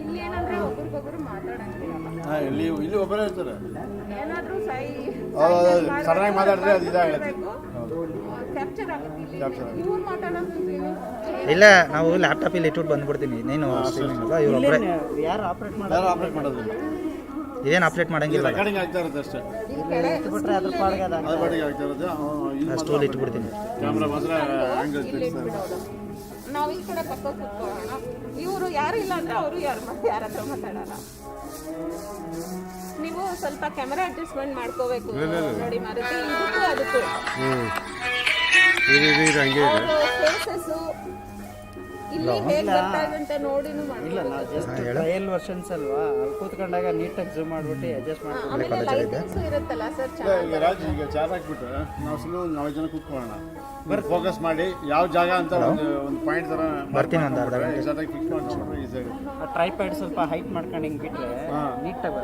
ಇಲ್ಲಿ ಏನಂದ್ರೆ ಒಬ್ರಿಗೊಬ್ರು ಮಾತಾಡಂಗಿಲ್ಲ. ಹಾಂ ಇಲ್ಲಿ ಒಬ್ಬರೇ ಇರ್ತಾರೆ. ಏನಾದ್ರೂ ಸಡನ್ನಾಗಿ ಮಾತಾಡಿದ್ರೆ ಅದು ಇದಾಗುತ್ತೆ. ಕ್ಯಾಪ್ಚರ್ ಆಗುತ್ತೆ. Capture ಆಗುತ್ತೆ. ಇವ್ರು ಮಾತಾಡೋದು ಇಲ್ಲ ನಾವು ಲ್ಯಾಪ್ಟಾಪಲ್ಲಿ ಇಟ್ಬಿಟ್ಟು ಬಂದ್ಬಿಡ್ತೀನಿ. ನೀನು ಸ್ಟ್ರೀಮಿಂಗ್ ಅಲ್ಲ ಇವರೊಬ್ಬರೇ. ಯಾರು ಆಪರೇಟ್ ಯಾರು ಆಪ್ರೇಟ್ ಮಾಡೋದಿಲ್ಲ. ಇದೇನು ಅಪ್ಡೇಟ್ ಮಾಡಂಗಿಲ್ಲ. ರೆಕಾರ್ಡಿಂಗ್ ಆಗ್ತಾ ಇರುತ್ತೆ ಅಷ್ಟೇ. ಬಿಟ್ರೆ ಅದ್ರ ಪಾಡ್ಗೆ ಅದು ಅದ್ರ ಪಾಟಿಗೆ ಆಗ್ತಾ ಇರುತ್ತೆ. ಸ್ಟೂಲ್ ಇಟ್ಬಿಡ್ತೀನಿ. ಕ್ಯಾಮ್ರಾ ಮಾತ್ರ ಆ್ಯಂಗಲ್ ಇಲ್ಲಿ ಇಟ್ಬಿಡೋದು. ನಾವು ಈ ಕಡೆ ಪಕ್ಕ ಕೂತ್ಕೊಳ್ಳೋಣ. ಇವರು ಯಾರು ಇಲ್ಲ ಅಂದ್ರೆ ಅವರು ಯಾರ ಹತ್ರ ಮಾತಾಡಲ್ಲ. ನೀವು ಸ್ವಲ್ಪ ಕ್ಯಾಮೆರಾ ಅಡ್ಜಸ್ಟ್ಮೆಂಟ್ ಮಾಡ್ಕೋಬೇಕು ನೋಡಿ ಮಾರುತಿ. ಇದಕ್ಕೂ ಅದಕ್ಕೂ ಹಂಗೆ ಇದೆ. ಫೇಸಸ್ಸು ಇಲ್ಲಿ ಹೇಗೆ ಬರ್ತಾ ಇದೆ ಅಂತ ನೋಡಿನೂ ಇಲ್ಲ. ಮಾಡ್ಬೇಕು. ನಾವು ಜಸ್ಟ್ ಟ್ರಯಲ್ ವರ್ಷನ್ಸ್ ಅಲ್ವಾ, ಅಲ್ಲಿ ಕೂತ್ಕೊಂಡಾಗ ನೀಟಾಗಿ ಝೂಮ್ ಮಾಡ್ಬಿಟ್ಟು ಅಡ್ಜಸ್ಟ್ ಮಾಡ್ಕೊಂಡು ಆಮೇಲೆ ಲೈಟಿಂಗ್ಸ್ ಇರುತ್ತಲ್ಲ ಸರ್ ಈಗ ಚೆನ್ನಾಗಿ. ರಾಜ್ ಈಗ ಚಾರ್ಜ್ ಹಾಕ್ಬಿಟ್ರೆ ನಾವು ಸುಮ್ಮನೆ 4 ಜನ ಕೂತ್ಕೊಳ್ಳೋಣ. ಫೋಕಸ್ ಮಾಡಿ ಯಾವ ಜಾಗ ಅಂತ ಒಂದು ಪಾಯಿಂಟ್ ಥರ ಬರ್ತೀನಿ ಒಂದು ಅರ್ಧ ಗಂಟೆ. ಎಕ್ಸಾಕ್ಟಾಗಿ ಫಿಕ್ಸ್ ಮಾಡ್ಕೊಂಡ್ರೆ ಈಸಿ ಆಗುತ್ತೆ. ಆ ಟ್ರೈಪ್ಯಾಡ್ ಸ್ವಲ್ಪ ಹೈಟ್ ಮಾಡ್ಕೊಂಡು ಹಿಂಗೆ ಬಿಟ್ರೆ ನೀಟಾಗಿ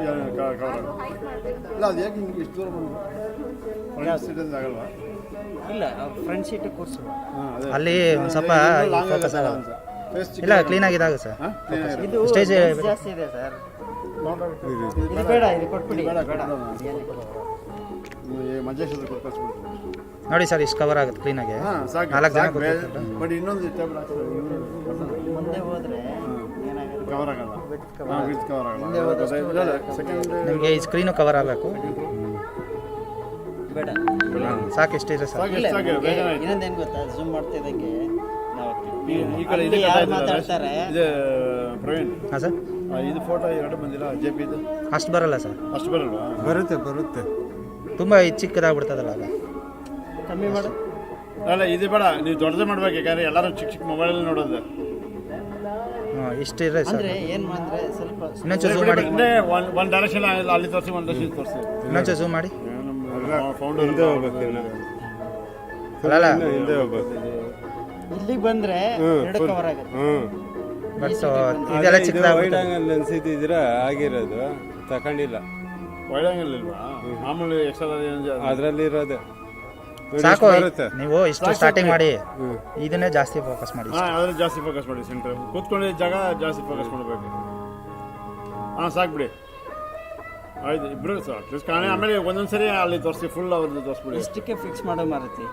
ಹೈಟ್ ಮಾಡಬೇಕು. ಇಲ್ಲ ಅದು ಯಾಕೆ ಹಿಂಗೆ ಇಷ್ಟು ದೂರ ಬಂದು ಸೀಟಲ್ಲಿ ಆಗಲ್ವಾ? ಇಲ್ಲ ಫ್ರಂಟ್ ಸೀಟ್ ಕೂರಿಸು. ಹಾಂ ಅದೇ ಅಲ್ಲಿ ಒಂದು ಸ್ವಲ್ಪ ಫೋಕಸ್ ಆಗಲ್ಲ. ಫೇಸ್ ಇಲ್ಲ ಕ್ಲೀನಾಗಿ ಇದಾಗುತ್ತೆ ಸರ್. ಇದು ಸ್ಟೇಜ್ ಜಾಸ್ತಿ ಇದೆ ಸರ್. ಇದು ಬೇಡ, ಇದು ಕೊಟ್ಬಿಡಿ. ಬೇಡ, ಬೇಡ ಮಂಜೇಶ್ ಹತ್ರ ಕೊಟ್ಟು ಕಳ್ಸ್ಬಿಡ್ತೀನಿ. ನೋಡಿ ಸರ್ ಇಷ್ಟು ಕವರ್ ಆಗುತ್ತೆ ಕ್ಲೀನಾಗಿ. ಹಾಂ ಸಾಕು 4 ಜನ ಸಾಕು. ಕೂತ್ಕೊಳ್ತಾರೆ. ಬಟ್ ಇನ್ನೊಂದು ಟೇಬಲ್ ಹಾಕ್ತಾರೆ ಇವರು ಮುಂದೆ ಹೋದ್ರೆ ಏನಾಗುತ್ತೆ? ಕವರ್ ಆಗಲ್ಲ. ಹಾಂ ವಿತ್ ಕವರ್ ಹಿಂದೆ ಹೋದಷ್ಟು ಆಗಲ್ಲ. ಸೆಕೆಂಡ್ ನಿಮಗೆ ಈ ಸ್ಕ್ರೀನು ಕವರ್ ಆಗಬೇಕು. ಬೇಡ. ಸಾಕು ಇಷ್ಟಿದೆ ಸರ್. ಸಾಕು ಇಲ್ಲ, ಎಷ್ಟು ಸಾಕು ಬೇಗ ಆಯ್ತು. ಇನ್ನೊಂದೇನು ಗೊತ್ತಾ, ಝೂಮ್ ಮಾಡ್ತಿದ್ದಂಗೆ ನಾವು ಈ ಕಡೆ ಅಲ್ಲಿ ಇದು ಯಾರು ಮಾತಾಡ್ತಾರೆ? ಇದು ಪ್ರವೀಣ್ ಹಾಂ ಸರ್. ಇದು ಫೋಟೋ 2 ಬಂದಿಲ್ಲ ಜೆ ಪಿ ಇದು ಅಷ್ಟು ಬರಲ್ಲ ಸರ್. ಅಷ್ಟು ಬರಲ್ವಾ? ಬರುತ್ತೆ ತುಂಬ ಚಿಕ್ಕದಾಗ್ಬಿಡ್ತದಲ್ಲ ಅದು. ಕಮ್ಮಿ ಮಾಡು. ಅಲ್ಲ ಇದು ಬೇಡ, ನೀವು ದೊಡ್ಡದೇ ಮಾಡ್ಬೇಕು. ಯಾಕಂದ್ರೆ ಎಲ್ಲರೂ ಚಿಕ್ಕ ಮೊಬೈಲಲ್ಲಿ ನೋಡೋದು. ಹಾಂ ಇಷ್ಟಿದೆ ಸರ್. ಅಂದ್ರೆ ಏನು ಮಾಡಿದ್ರೆ ಸ್ವಲ್ಪ ಇನ್ನೊಂಚೂರು ಝೂಮ್ ಮಾಡಿ. ಅಂದ್ರೆ ಒಂದು ಡೈರೆಕ್ಷನ್ ಅಲ್ಲಿ ತೋರಿಸಿ, ಒಂದು ಡೈರೆಕ್ಷನ್ ತೋರಿಸಿ. ಇನ್ನೊಂಚೂರು ಝೂಮ್ ಮಾಡಿ. ನಮ್ಮ ಫೌಂಡರ್ ಹಿಂದೆ ಹೋಗ್ಬೇಕು ಇನ್ನು. ಅಲ್ಲ ಹಿಂದೆ ಹೋಗ್ಬೇಕು. ಇಲ್ಲಿಗೆ ಬಂದ್ರೆ ಎರಡು ಕವರ್ ಆಗುತ್ತೆ. ಬಟ್ ಇದೆಲ್ಲ ಚಿಕ್ಕದಾಗ್ಬಿಟ್ಟು. ವೈಡ್ ಆಂಗಲ್ ಲೆನ್ಸ್ ಇದ್ದಿದ್ರೆ ಆಗಿರೋದು ತಗೊಂಡಿಲ್ಲ. ವೈಡ್ ಆಂಗಲ್ ಇಲ್ವಾ? ಮಾಮೂಲಿ ಎಕ್ಸ್ಟ್ರಾ ಅದರಲ್ಲಿ ಇರೋದೆ ಸಾಕು. ಬರುತ್ತೆ. ನೀವು ಇಷ್ಟು ಸ್ಟಾರ್ಟಿಂಗ್ ಮಾಡಿ ಇದನ್ನೇ ಜಾಸ್ತಿ ಫೋಕಸ್ ಮಾಡಿ. ಹಾಂ ಅದನ್ನ ಜಾಸ್ತಿ ಫೋಕಸ್ ಮಾಡಿ. ಸೆಂಟರ್ ಕೂತ್ಕೊಂಡಿದ್ದ ಜಾಗ ಜಾಸ್ತಿ ಫೋಕಸ್ ಮಾಡಬೇಕು. ಹಾಂ ಸಾಕು ಬಿಡಿ. ಆಯ್ತು ಇಬ್ಬರು ಅಟ್ಲೀಸ್ಟ್ ಕಾಣೆ. ಆಮೇಲೆ ಒಂದೊಂದ್ಸರಿ ಅಲ್ಲಿ ತೋರಿಸಿ ಫುಲ್ ಅವ್ರದ್ದು ತೋರಿಸ್ಬಿಡಿ. ಇಷ್ಟಕ್ಕೆ ಫಿಕ್ಸ್ ಮಾಡೋ ಮಾರುತಿ.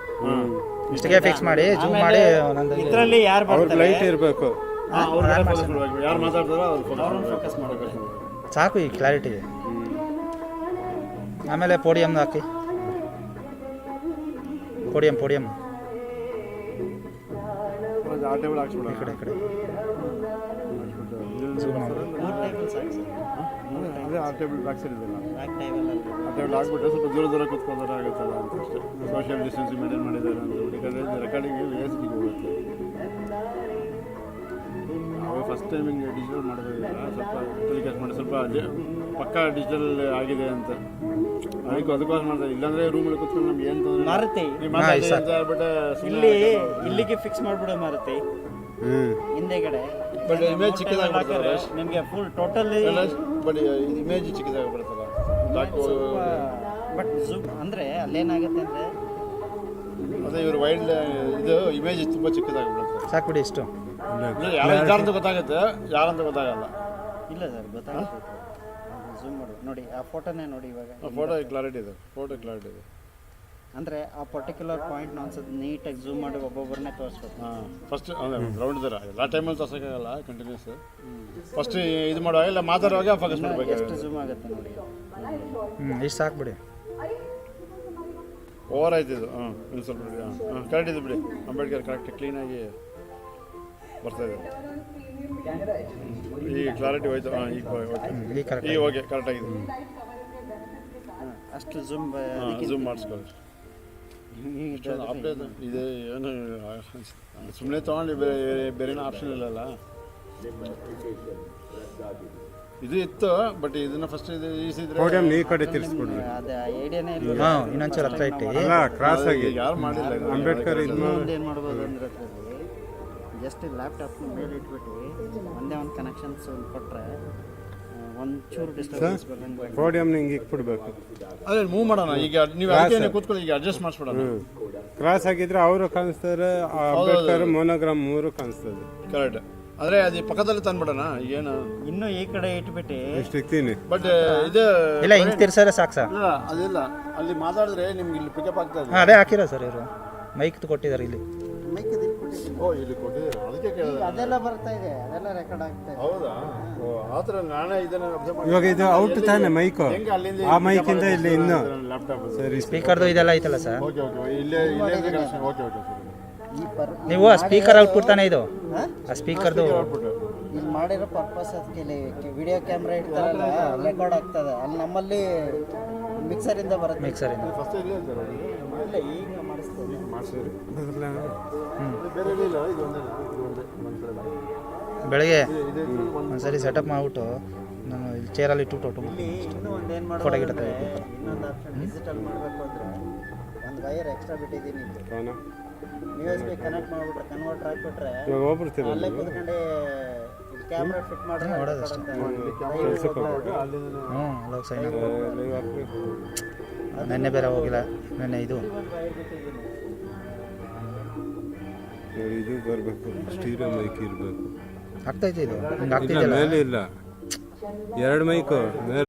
ಇಷ್ಟಿಗೆ ಫಿಕ್ಸ್ ಮಾಡಿ ಜೂಮ್ ಮಾಡಿ ಒಂದೊಂದು ಇದರಲ್ಲಿ ಯಾರು ಬರ್ತಾರೆ ಲೈಟ್ ಇರಬೇಕು. ಯಾರು ಮಾತಾಡ್ತಾರೋ ಅವ್ರು ಫೋಕಸ್ ಮಾಡಬೇಕು. ಸಾಕು ಈ ಕ್ಲಾರಿಟಿಗೆ. ಆಮೇಲೆ ಪೋಡಿಯಮ್ನ ಹಾಕಿ. ಪೋಡಿಯಂ ಆ ಟೇಬಲ್ ಹಾಕ್ಸ್ಬಿಡ. ಈ ಕಡೆ ಅದೇ ಆ ಟೇಬಲ್ ಬ್ಯಾಕ್ ಸೈಡ್ ಇದೆಯಲ್ಲ, ಬ್ಯಾಕ್ ಟೇಬಲ್ ಆ ಟೇಬಲ್ ಹಾಕ್ಬಿಟ್ಟು ಸ್ವಲ್ಪ ದೂರ ಕೂತ್ಕೊಂಡ್ರೆ ಆಗುತ್ತಲ್ಲ ಅಂತ ಅಷ್ಟೇ. ಸೋಷಿಯಲ್ ಡಿಸ್ಟೆನ್ಸ್ ಮೇಂಟೈನ್ ಮಾಡಿದ್ದಾರೆ ಅಂತ ಯಾಕಂದರೆ ರೆಕಾರ್ಡಿಂಗ್ ವೇಸ್ಟಿಗೆ ಹೋಗುತ್ತೆ. ನಾವು ಫಸ್ಟ್ ಟೈಮ್ ಹಿಂಗೆ ಡಿಜಿಟಲ್ ಮಾಡೋದಿಲ್ಲ, ಸ್ವಲ್ಪ ಟೆಲಿಕಾಸ್ಟ್ ಮಾಡಿ ಸ್ವಲ್ಪ ಪಕ್ಕಾ ಡಿಜಿಟಲ್ ಆಗಿದೆ ಅಂತ ಅದಕ್ಕೋಸ್ಕರ ಮಾಡ್ತಾರೆ. ಇಲ್ಲಾಂದರೆ ರೂಮಲ್ಲಿ ಕೂತ್ಕೊಂಡು ನಮ್ಗೆ ಏನು ತೊಂದರೆ ಮಾರುತಿ ಅಂತ ಹೇಳ್ಬಿಟ್ಟು ಇಲ್ಲಿಗೆ ಫಿಕ್ಸ್ ಮಾಡ್ಬಿಡೋ ಮಾರುತಿ. ಹಿಂದೆಗಡೆ ಬಟ್ ಇಮೇಜ್ ಚಿಕ್ಕದಾಗಿ ಬರ್ತದೆ ನಿಮಗೆ ಫುಲ್ ಟೋಟಲಿ. ಬಟ್ ಇಮೇಜ್ ಚಿಕ್ಕದಾಗಿ ಬರ್ತಲ್ಲ ಬಟ್ ಝೂಮ್ ಅಂದರೆ ಅಲ್ಲೇನಾಗುತ್ತೆ ಅಂದರೆ ಅದೇ ಇವರು ವೈಲ್ಡ್ ಇದು ಇಮೇಜ್ ತುಂಬ ಚಿಕ್ಕದಾಗಿ ಬರುತ್ತೆ. ಸಾಕು ಬಿಡಿ ಇಷ್ಟು. ಯಾರಂತ ಗೊತ್ತಾಗುತ್ತೆ, ಯಾರಂತ ಗೊತ್ತಾಗಲ್ಲ. ಇಲ್ಲ ಸರ್ ಗೊತ್ತಾಗುತ್ತೆ. ಝೂಮ್ ಮಾಡಿ ನೋಡಿ ಆ ಫೋಟೋನೇ ನೋಡಿ. ಇವಾಗ ಫೋಟೋ ಕ್ಲಾರಿಟಿ ಇದೆ, ಅಂದರೆ ಆ ಪರ್ಟಿಕ್ಯುಲರ್ ಪಾಯಿಂಟ್ನ ಒಂದ್ಸತಿ ನೀಟಾಗಿ ಝೂಮ್ ಮಾಡಿ ಒಬ್ಬೊಬ್ಬರನ್ನೇ ತೋರಿಸ್ಬೇಕು. ಹಾಂ ಫಸ್ಟ್ ಅಂದರೆ ರೌಂಡ್ ಇದ್ದಾರೆ, ಎಲ್ಲ ಟೈಮಲ್ಲಿ ತೋರ್ಸೋಕ್ಕಾಗಲ್ಲ ಕಂಟಿನ್ಯೂಸ್. ಫಸ್ಟ್ ಇದು ಮಾಡುವಾಗ ಇಲ್ಲ ಮಾತಾಡುವಾಗ ಫೋಕಸ್ ಮಾಡಬೇಕು. ಎಷ್ಟು ಝೂಮ್ ಆಗುತ್ತೆ ನೋಡಿ. ಇಷ್ಟು ಸಾಕು ಬಿಡಿ. ಓವರ್ ಆಯ್ತು ಇದು. ಇನ್ನು ಸ್ವಲ್ಪ ಬಿಡಿ. ಕರೆಕ್ಟ್ ಇದೆ ಬಿಡಿ. ಅಂಬೇಡ್ಕರ್ ಕರೆಕ್ಟ್ ಕ್ಲೀನಾಗಿ ಬರ್ತಾಯಿದೆ. ಈಗ ಕ್ಲಾರಿಟಿ ಹೋಯ್ತು. ಈಗ ಓಕೆ ಕರೆಕ್ಟಾಗಿದೆ. ಅಷ್ಟು ಝೂಮ್ ಝೂಮ್ ಮಾಡಿಸ್ಕೊಳ್ಳಿ. ಇದೆ ಏನು ಸುಮ್ಮನೆ ತೊಗೊಂಡು ಬೇರೆನೋ ಆಪ್ಷನ್ ಇಲ್ಲಲ್ಲ. ಇದು ಇತ್ತು ಬಟ್ ಇದನ್ನ ಫಸ್ಟ್ ಇದು ಈಸಿದ್ರೆ ಈ ಕಡೆ ತಿರ್ಸ್ಬಿಡ್ರಿ. ಅದು ಐಡಿಯಾನೇ ಇಲ್ಲ. ಇನ್ನೊಂಚೂರು ಹತ್ರ ಇಟ್ಟು ಕ್ರಾಸ್ ಆಗಿ ಯಾರು ಮಾಡಿಲ್ಲ. ಅಂಬೇಡ್ಕರ್ ಏನು ಮಾಡ್ಬೋದು ಅಂದ್ರೆ ಜಸ್ಟ್ ಲ್ಯಾಪ್ಟಾಪ್ ಮೇಲೆ ಇಟ್ಬಿಟ್ಟು ಒಂದೇ ಒಂದು ಕನೆಕ್ಷನ್ಸ್ ಕೊಟ್ಟರೆ ಒಂಚೂರು ಡಿಸ್ಟರ್ಬೆನ್ಸ್ ಬರಂಗೆ ಪೋಡಿಯಂ ಹಿಂಗೆ ಇಕ್ಬಿಡ್ಬೇಕು. ಅದೇ ಮೂವ್ ಮಾಡೋಣ. ಈಗ ನೀವು ಅದಕ್ಕೆ ಕೂತ್ಕೊಳ್ಳಿ, ಈಗ ಅಡ್ಜಸ್ಟ್ ಮಾಡಿಸ್ಬಿಡೋಣ. ಕ್ರಾಸ್ ಆಗಿದ್ರೆ ಅವರು ಕಾಣಿಸ್ತಾರೆ, ಅಂಬೇಡ್ಕರ್ ಮೋನೋಗ್ರಾಮ್ 3 ಕಾಣಿಸ್ತದೆ. ಕರೆಕ್ಟ್. ಆದರೆ ಅದು ಪಕ್ಕದಲ್ಲಿ ತಂದ್ಬಿಡೋಣ. ಏನು ಇನ್ನೂ ಈ ಕಡೆ ಇಟ್ಬಿಟ್ಟು ಎಷ್ಟು ಇಕ್ತೀನಿ. ಬಟ್ ಇದು ಇಲ್ಲ ಹಿಂಗೆ ತಿರ್ಸಾರೆ ಸಾಕು ಸರ್. ಇಲ್ಲ ಅದಿಲ್ಲ, ಅಲ್ಲಿ ಮಾತಾಡಿದ್ರೆ ನಿಮ್ಗೆ ಇಲ್ಲಿ ಪಿಕಪ್ ಆಗ್ತಾ ಇದೆ. ಅದೇ ಹಾಕಿರೋ ಸರ್ ಇವರು ಮೈಕ್ ಕೊಟ್ಟಿದ್ದಾರೆ ಇಲ್ಲಿ. ಮೈಕ್ ಓ ಇಲ್ಲಿ ಕೊಟ್ಟಿದ್ದಾರೆ, ಅದಕ್ಕೆ ಕೇಳಿದೆ. ಅದೆಲ್ಲ ಬರ್ತಾ ಇದೆ, ಅದೆಲ್ಲ ರೆಕಾರ್ಡ್ ಆಗ್ತಾ ಇದೆ. ಹೌದಾ? ಓ ಆ ಥರ ನಾನೇ ಇದನ್ನು ಅಬ್ಸರ್ವ್ ಮಾಡಿ. ಇವಾಗ ಇದು ಔಟ್ ತಾನೆ ಮೈಕು, ಆ ಮೈಕಿಂದ ಇಲ್ಲಿ ಇನ್ನು ಲ್ಯಾಪ್ಟಾಪ್ ಸರಿ. ಸ್ಪೀಕರ್ದು ಇದೆಲ್ಲ ಐತಲ್ಲ ಸರ್. ಓಕೆ ಇಲ್ಲೇ ಕನೆಕ್ಷನ್. ಓಕೆ ಸರಿ. ನೀವು ಆ ಸ್ಪೀಕರ್ ಔಟ್ಪುಟ್ ತಾನೇ ಇದು? ಆ ಸ್ಪೀಕರ್ದು ಇಲ್ಲಿ ಮಾಡಿರೋ ಪರ್ಪಸ್ ಅದಕ್ಕೆ ವಿಡಿಯೋ ಕ್ಯಾಮ್ರಾ ಇಡ್ತಾರಲ್ಲ ರೆಕಾರ್ಡ್ ಆಗ್ತದೆ. ಅಲ್ಲಿ ನಮ್ಮಲ್ಲಿ ಮಿಕ್ಸರಿಂದ ಬರುತ್ತೆ. ಮಿಕ್ಸರಿಂದ ಫಸ್ಟ್ ಇಲ್ಲೇ ಇರ್ತಾರೆ. ಇಲ್ಲ ಈಗ ಮಾಡಿಸ್ತಾರೆ. ಈಗ ಮಾಡಿಸಿರಿ ಬೇರೆ ಇಲ್ಲ. ಇದು ಒಂದೇ ಒಂದು ಕಡೆ ಬೆಳಗ್ಗೆ ಒಂದ್ಸರಿ ಸೆಟಪ್ ಮಾಡಿಬಿಟ್ಟು ನಾನು ಇಲ್ಲಿ ಚೇರಲ್ಲಿ ಇಟ್ಟು ಇಲ್ಲಿ ಇನ್ನೂ ಒಂದು ಏನು ಫೋಟೋ ಮಾಡೋದು ಗಿಡ ಅಂದರೆ ಇನ್ನೊಂದು ಆಪ್ಷನ್ ಡಿಜಿಟಲ್ ಮಾಡಬೇಕು ಅಂದರೆ ಒಂದು ವೈರ್ ಎಕ್ಸ್ಟ್ರಾ ಬಿಟ್ಟಿದ್ದೀನಿ. USB ಕನೆಕ್ಟ್ ಮಾಡಿಬಿಟ್ರೆ ಕನ್ವರ್ಟರ್ ಹಾಕ್ಬಿಟ್ರೆ ಇವಾಗ ಹೋಗ್ಬಿಡ್ತೀವಿ. ಅಲ್ಲೇ ಕೂತ್ಕೊಂಡೆ ಕ್ಯಾಮ್ರಾ ಫಿಟ್ ಮಾಡಿದ್ರೆ ಅಲ್ಲೋಗಿ ಸೈನ್ ನೆನ್ನೆ ಬೇರೆ ಹೋಗಿಲ್ಲ. ನೆನ್ನೆ ಇದು ಇದು ಬರಬೇಕು, ಸ್ಟೀರಿಯೋ ಮೈಕ್ ಇರಬೇಕು. ಆಗ್ತೈತೆ ಇದು ಹಿಂಗೆ ಇಲ್ಲ ಆಗ್ತಿದೆಯಲ್ಲ. ಮೇಲೆ ಇಲ್ಲ, 2 ಮೈಕು ಮೇಲೆ.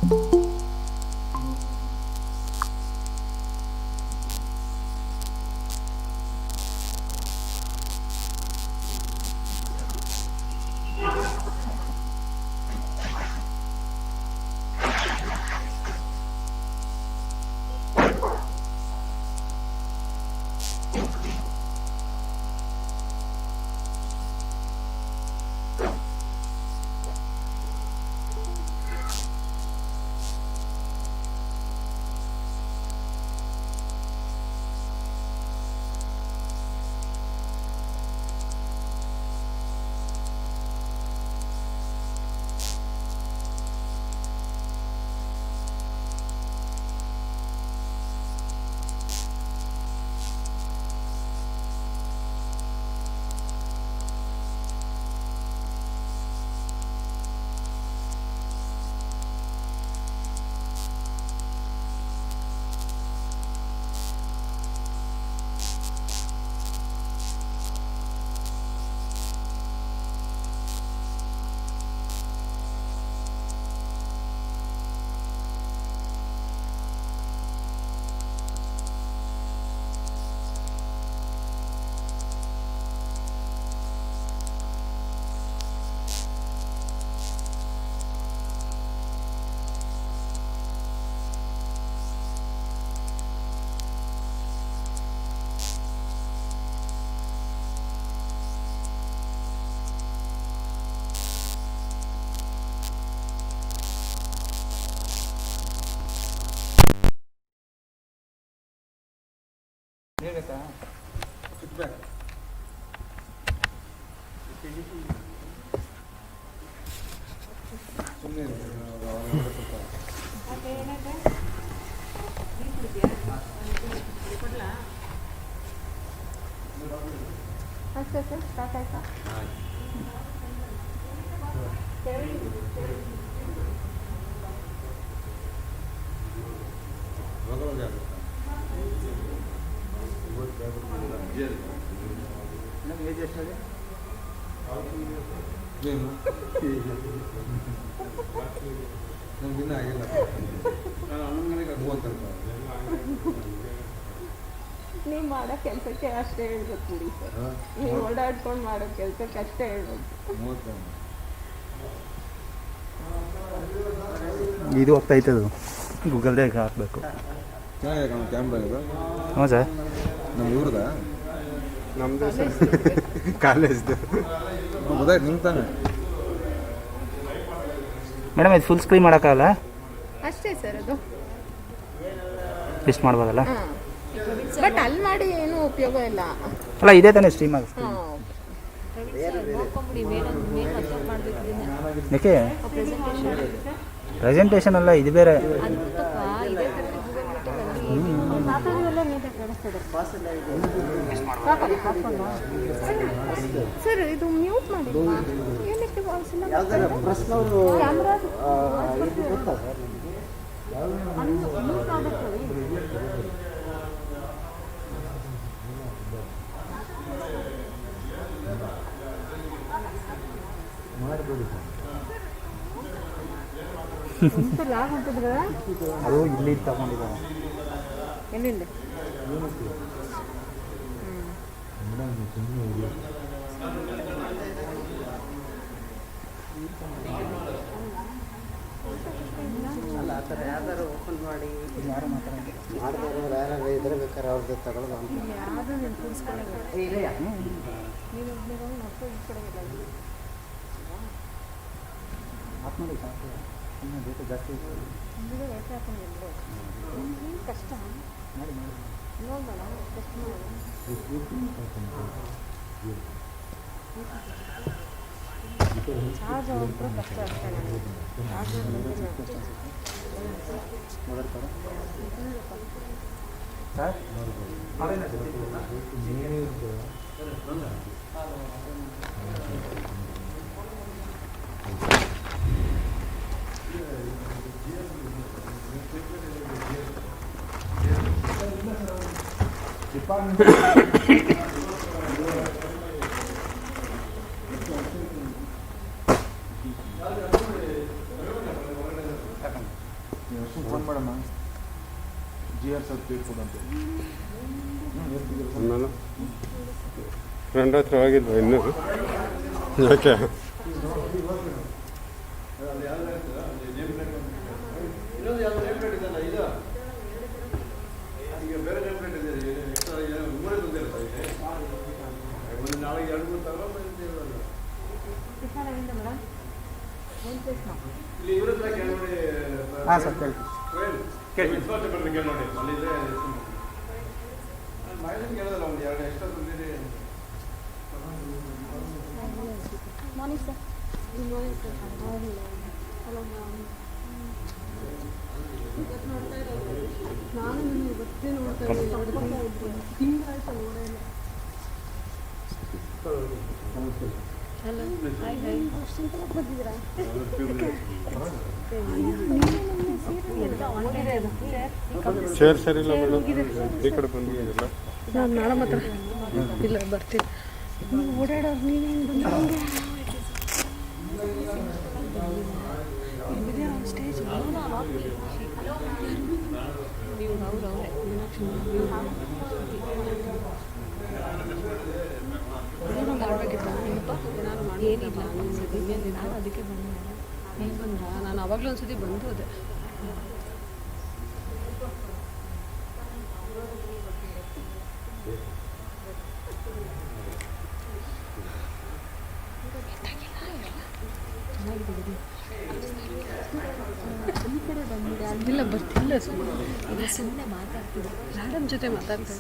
ಅಷ್ಟೇ ಸರ್ ಸ್ಟಾರ್ಟ್ ಆಯ್ತಾ? ಏಜ್ ಎಷ್ಟಿದೆ? ನಮ್ಗಿನ್ನ ಆಗಿಲ್ಲ. ನೀವು ಮಾಡೋ ಕೆಲಸಕ್ಕೆ ಅಷ್ಟೇ ಹೇಳ್ಬೇಕು ಬಿಡಿ ಸರ್. ನೀವು ಓಡಾಡ್ಕೊಂಡು ಮಾಡೋ ಕೆಲಸಕ್ಕೆ ಅಷ್ಟೇ ಹೇಳ್ಬೇಕು. ಇದು ಹೋಗ್ತೈತೆ ಅದು ಗೂಗಲ್ದಾಗ ಹಾಕಬೇಕು. ಚೆನ್ನಾಗಿದೆ ಕಣ ಕ್ಯಾಮ್ರಾ ಇದು. ಹ್ಞೂ ಸರ್. ನಮ್ಮ ಇವ್ರದ ನಮ್ಮದು ಕಾಲೇಜ್ದು ಗೊತ್ತಾಯ್ತು ನಿಮ್ಗೆ ತಾನೆ. ಮೇಡಮ್ ಇದು ಫುಲ್ ಸ್ಕ್ರೀನ್ ಮಾಡೋಕ್ಕಾಗಲ್ಲ? ಅಷ್ಟೇ ಸರ್ ಅದು. ಲಿಸ್ಟ್ ಮಾಡ್ಬೋದಲ್ಲ? ಹಾಂ, ಬಟ್ ಅಲ್ಲಿ ಮಾಡಿ ಏನೂ ಉಪಯೋಗ ಇಲ್ಲ. ಅಲ್ಲ ಇದೇ ತಾನೇ ಸ್ಟ್ರೀಮ್ ಆಗ. ಹಾಂ, ಯಾಕೆ ಪ್ರೆಸೆಂಟೇಷನ್ ಅಲ್ಲ, ಇದು ಬೇರೆ. ಸರ್ ಇದು ಮ್ಯೂಟ್ ಮಾಡಿ. ಏನಕ್ಕೆ ವಾಯ್ಸ್ ಇಲ್ಲ? ಪ್ರಶ್ನವರು ಕ್ಯಾಮ್ರಾ ಇದು ಗೊತ್ತಾ ಸರ್? ಮ್ಯೂಟ್ ಆಗುತ್ತೆ. ಅದು ಇಲ್ಲಿ ತಗೊಂಡಿದ್ದಾರೆ. ಎಲ್ಲಿಂದ? ಅಲ್ಲ ಆ ಥರ ಯಾವ್ದಾರು ಓಪನ್ ಮಾಡಿ ಯಾರು ಮಾತಾಡೋದು? ಮಾಡಿದವರು ಯಾರು ಇದ್ರೆ ಬೇಕಾದ್ರೆ ಅವ್ರದ್ದು ತಗೊಳ್ಳೋದು ಅಂತ. ಯಾವುದು ನೀನು ಕೂರಿಸ್ಕೊಳ್ಳೋದು? ಇದೆಯಾ? ನೀನು ಒಬ್ಬನಿಗೆ ಮತ್ತೆ ಈ ಕಡೆ ಆಫ್ ಮಾಡಿ ಸಾಕು. ಇನ್ನು ಬೇಕು ಜಾಸ್ತಿ ಮುಂದೆ ರೇಟ್ ಹಾಕೊಂಡಿದ್ರು. ನಿಮ್ಗೆ ಕಷ್ಟ ಮಾಡಿ ಮಾಡಿ ನೋಡೋಣ ಕಷ್ಟ ಮಾಡೋಣ. ಚಾರ್ಜ್ ಹೋಗ್ಬಿಟ್ರೆ ಕಷ್ಟ ಅಷ್ಟೇ ನನಗೆ. ಚಾರ್ಜರ್ ಮೊದಲು ಕಡೆ ಸರ್ ಸ್ವಲ್ಪ ತೀರ್ಕೊಡು ಅಂತ. ಆಮೇಲೆ ಫ್ರೆಂಡ್ ಹತ್ರ ಹೋಗಿಲ್ವ ಇನ್ನೂ? ಯಾಕೆ? ನಾಳೆಗೆ 2-3 ತಗೋ ಇಲ್ಲಿ ಇವ್ರ ಹತ್ರ ಕೇಳಿ ನೋಡಿ. ಹಾಂ ಸರ್ ಕೇಳಿ ವಿಶ್ವಾಸ ಬರ್ದು ಕೇಳಿ ನೋಡಿ. ಅಲ್ಲಿದ್ರೆ ಮಾಹಿತಿ ಕೇಳೋದಲ್ಲ, ಒಂದು 2 ಎಕ್ಸ್ಟ್ರಾ ತಂದಿರಿ. Morning sir. Good morning sir. Hello ma'am. ನಾನು ಇವತ್ತೇ ನೋಡ್ತಾ ಇದ್ದೀನಿ. ತಿಂಗಳಾಯ್ತು ನೋಡೇ ಇಲ್ಲ. Hello hi hi. ಸಿಂಪಲ್ ಬಂದಿದ್ದೀರಾ? ಚೇರ್ ಸರಿಯಿಲ್ಲ ಮೇಡಮ್, ಈ ಕಡೆ ಬಂದಿದ್ದೀರಲ್ಲ. ನಾನು ನಾಳೆ ಮಾತ್ರ ಇಲ್ಲ ಬರ್ತೀನಿ. ನೀವು ಓಡಾಡೋರು ನೀವೇನು ಬಂದಿರಂಗೆ ಸ್ಟೇಜ್ ನೀವು ಅವ್ರು ಅವರೇ ಮೀನಾಕ್ಷಿ ಏನೋ ಮಾಡಬೇಕಿತ್ತ ನಿಮ್ಮಪ್ಪ? ಏನಿಲ್ಲ ನಾನು ಅದಕ್ಕೆ ಬಂದೆ. ಹೇಗೆ ಬಂದ್ರ? ನಾನು ಅವಾಗಲೂ ಒಂದ್ಸತಿ ಬಂದು ಅದೇ ಇಲ್ಲ ಬರ್ತಿಲ್ಲ. ಸುಮ್ಮನೆ ಮಾತಾಡ್ತಿದ್ದೆ, ಮೇಡಮ್ ಜೊತೆ ಮಾತಾಡ್ತಾ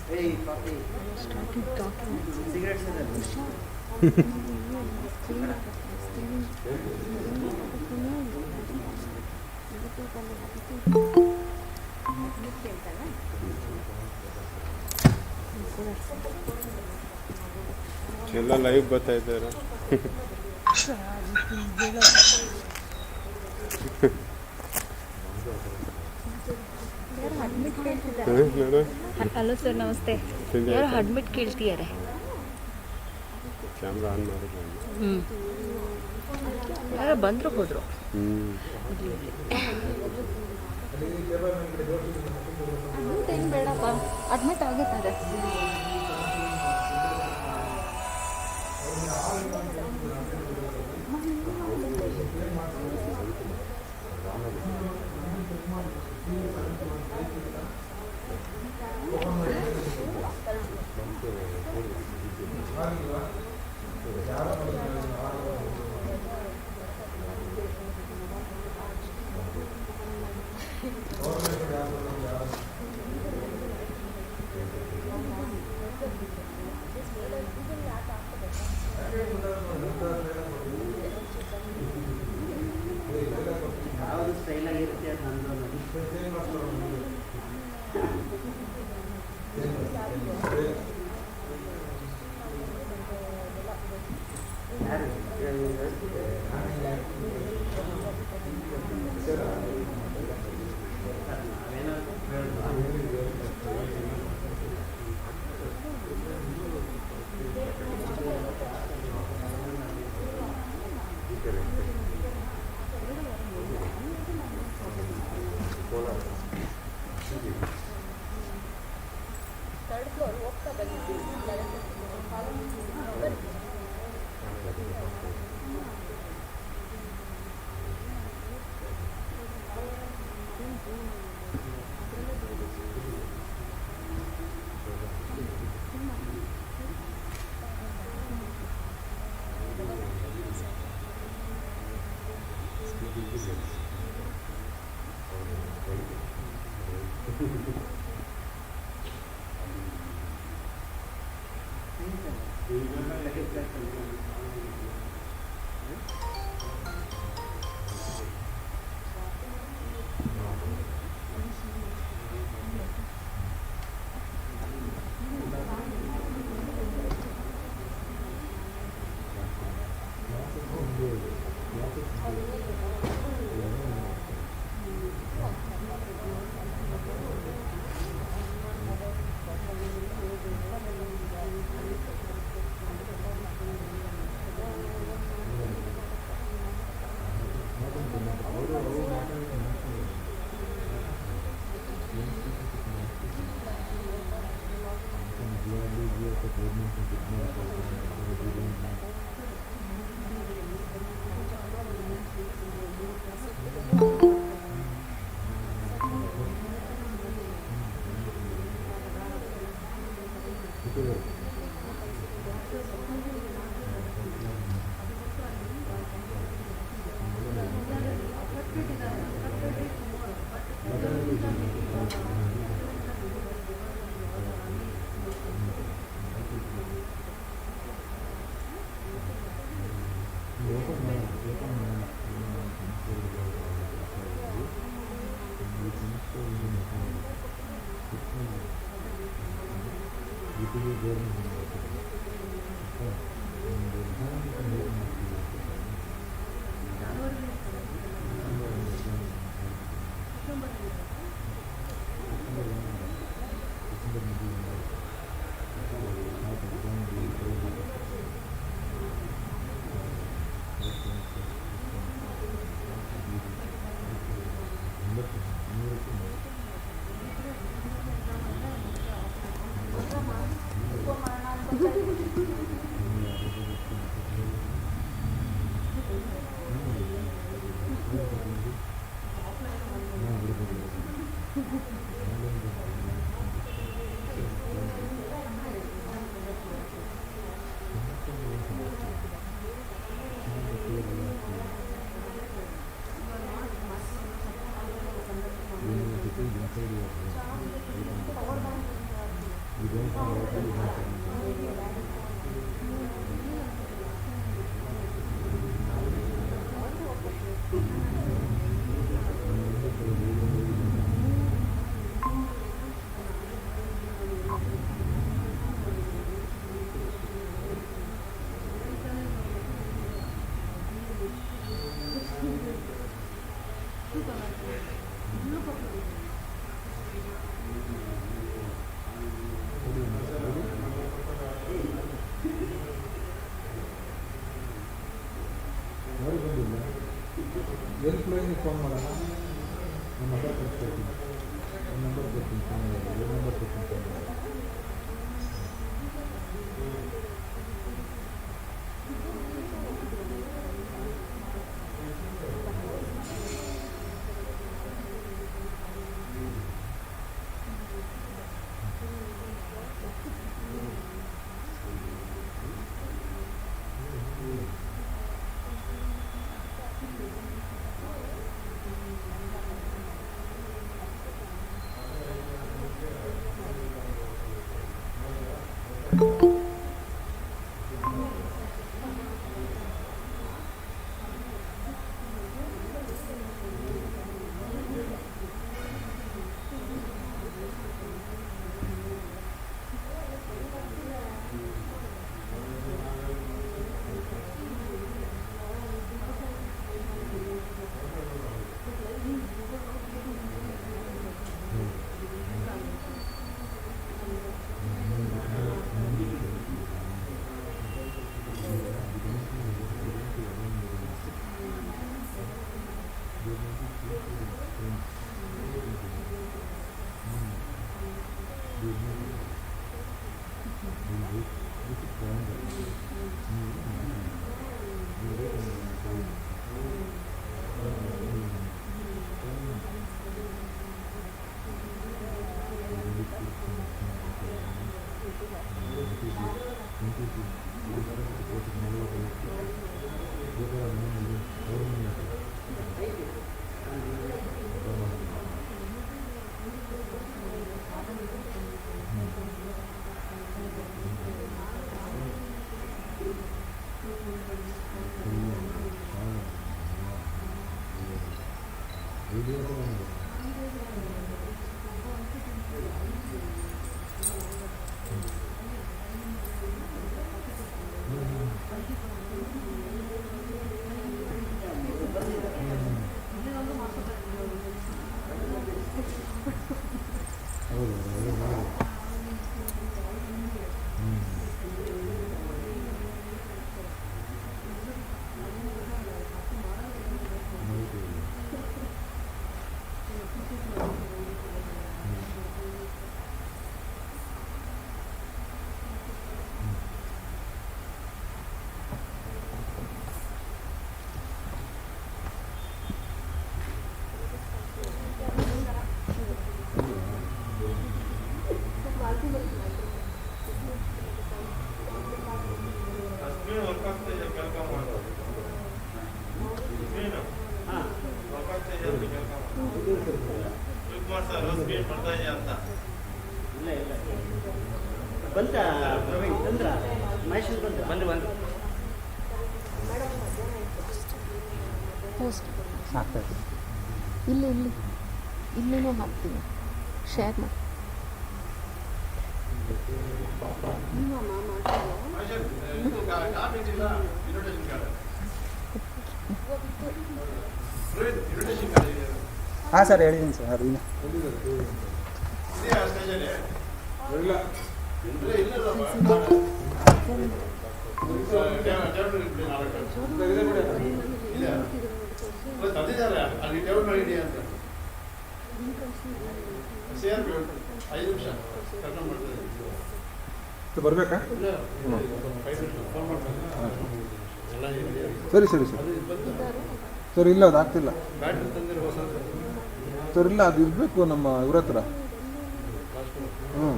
ಎಲ್ಲ ಲೈವ್ ಬರ್ತಾ ಇದ್ದಾರೆ. ಹಲೋ ಸರ್ ನಮಸ್ತೆ. ಯಾರು ಅಡ್ಮಿಟ್ ಕೇಳ್ತಿದ್ದಾರೆ? ಕ್ಯಾಮ್ರಾ ಆನ್ ಮಾಡಿದ್ರೆ ಯಾರೋ ಬಂದರು ಹೋದರು. ಏನು ಬೇಡಪ್ಪ, ಅಡ್ಮಿಟ್ ಆಗಿದ್ದಾರೆ. ಯಾವುದು ಸ್ಟೈಲ್ ಆಗಿರುತ್ತೆ ಅದು ನಂದು. ಏರ್ಪ್ಲೇನಿಗೆ ಫೋನ್ ಮಾಡೋಣ. ನಮ್ಮ ನಂಬರ್ ಕೊಡ್ತೀನಿ, ಒಂದು ನಂಬರ್ ಕೊಡ್ತೀನಿ, ಫೋನ್ ಮಾಡಿ, ಒಂದು ನಂಬರ್ ಕೊಡ್ತೀನಿ, ಫೋನ್ ಮಾಡಿ. ಇಲ್ಲ ಇಲ್ಲ ಬಂತ ಪ್ರವೀಣ್ ತಂದ್ರ ಮಹೇಶನ್ ಬಂದು ಪೋಸ್ಟ್ ಹಾಕ್ತಾಯಿದ್ದೀನಿ. ಇಲ್ಲಿನೂ ಹಾಕ್ತೀನಿ, ಶೇರ್ ಮಾಡಿ. ಹಾಂ ಸರ್ ಹೇಳಿದ್ದೀನಿ ಸರ್ ಅದು ಬರಬೇಕಾ? ಸರಿ ಸರಿ ಸರ್ ಸರ್ ಇಲ್ಲ ಅದು ಆಗ್ತಿಲ್ಲ ಸರ್ ಇಲ್ಲ ಅದು ಇರಬೇಕು ನಮ್ಮ ಇವ್ರ ಹತ್ರ ಹ್ಞೂ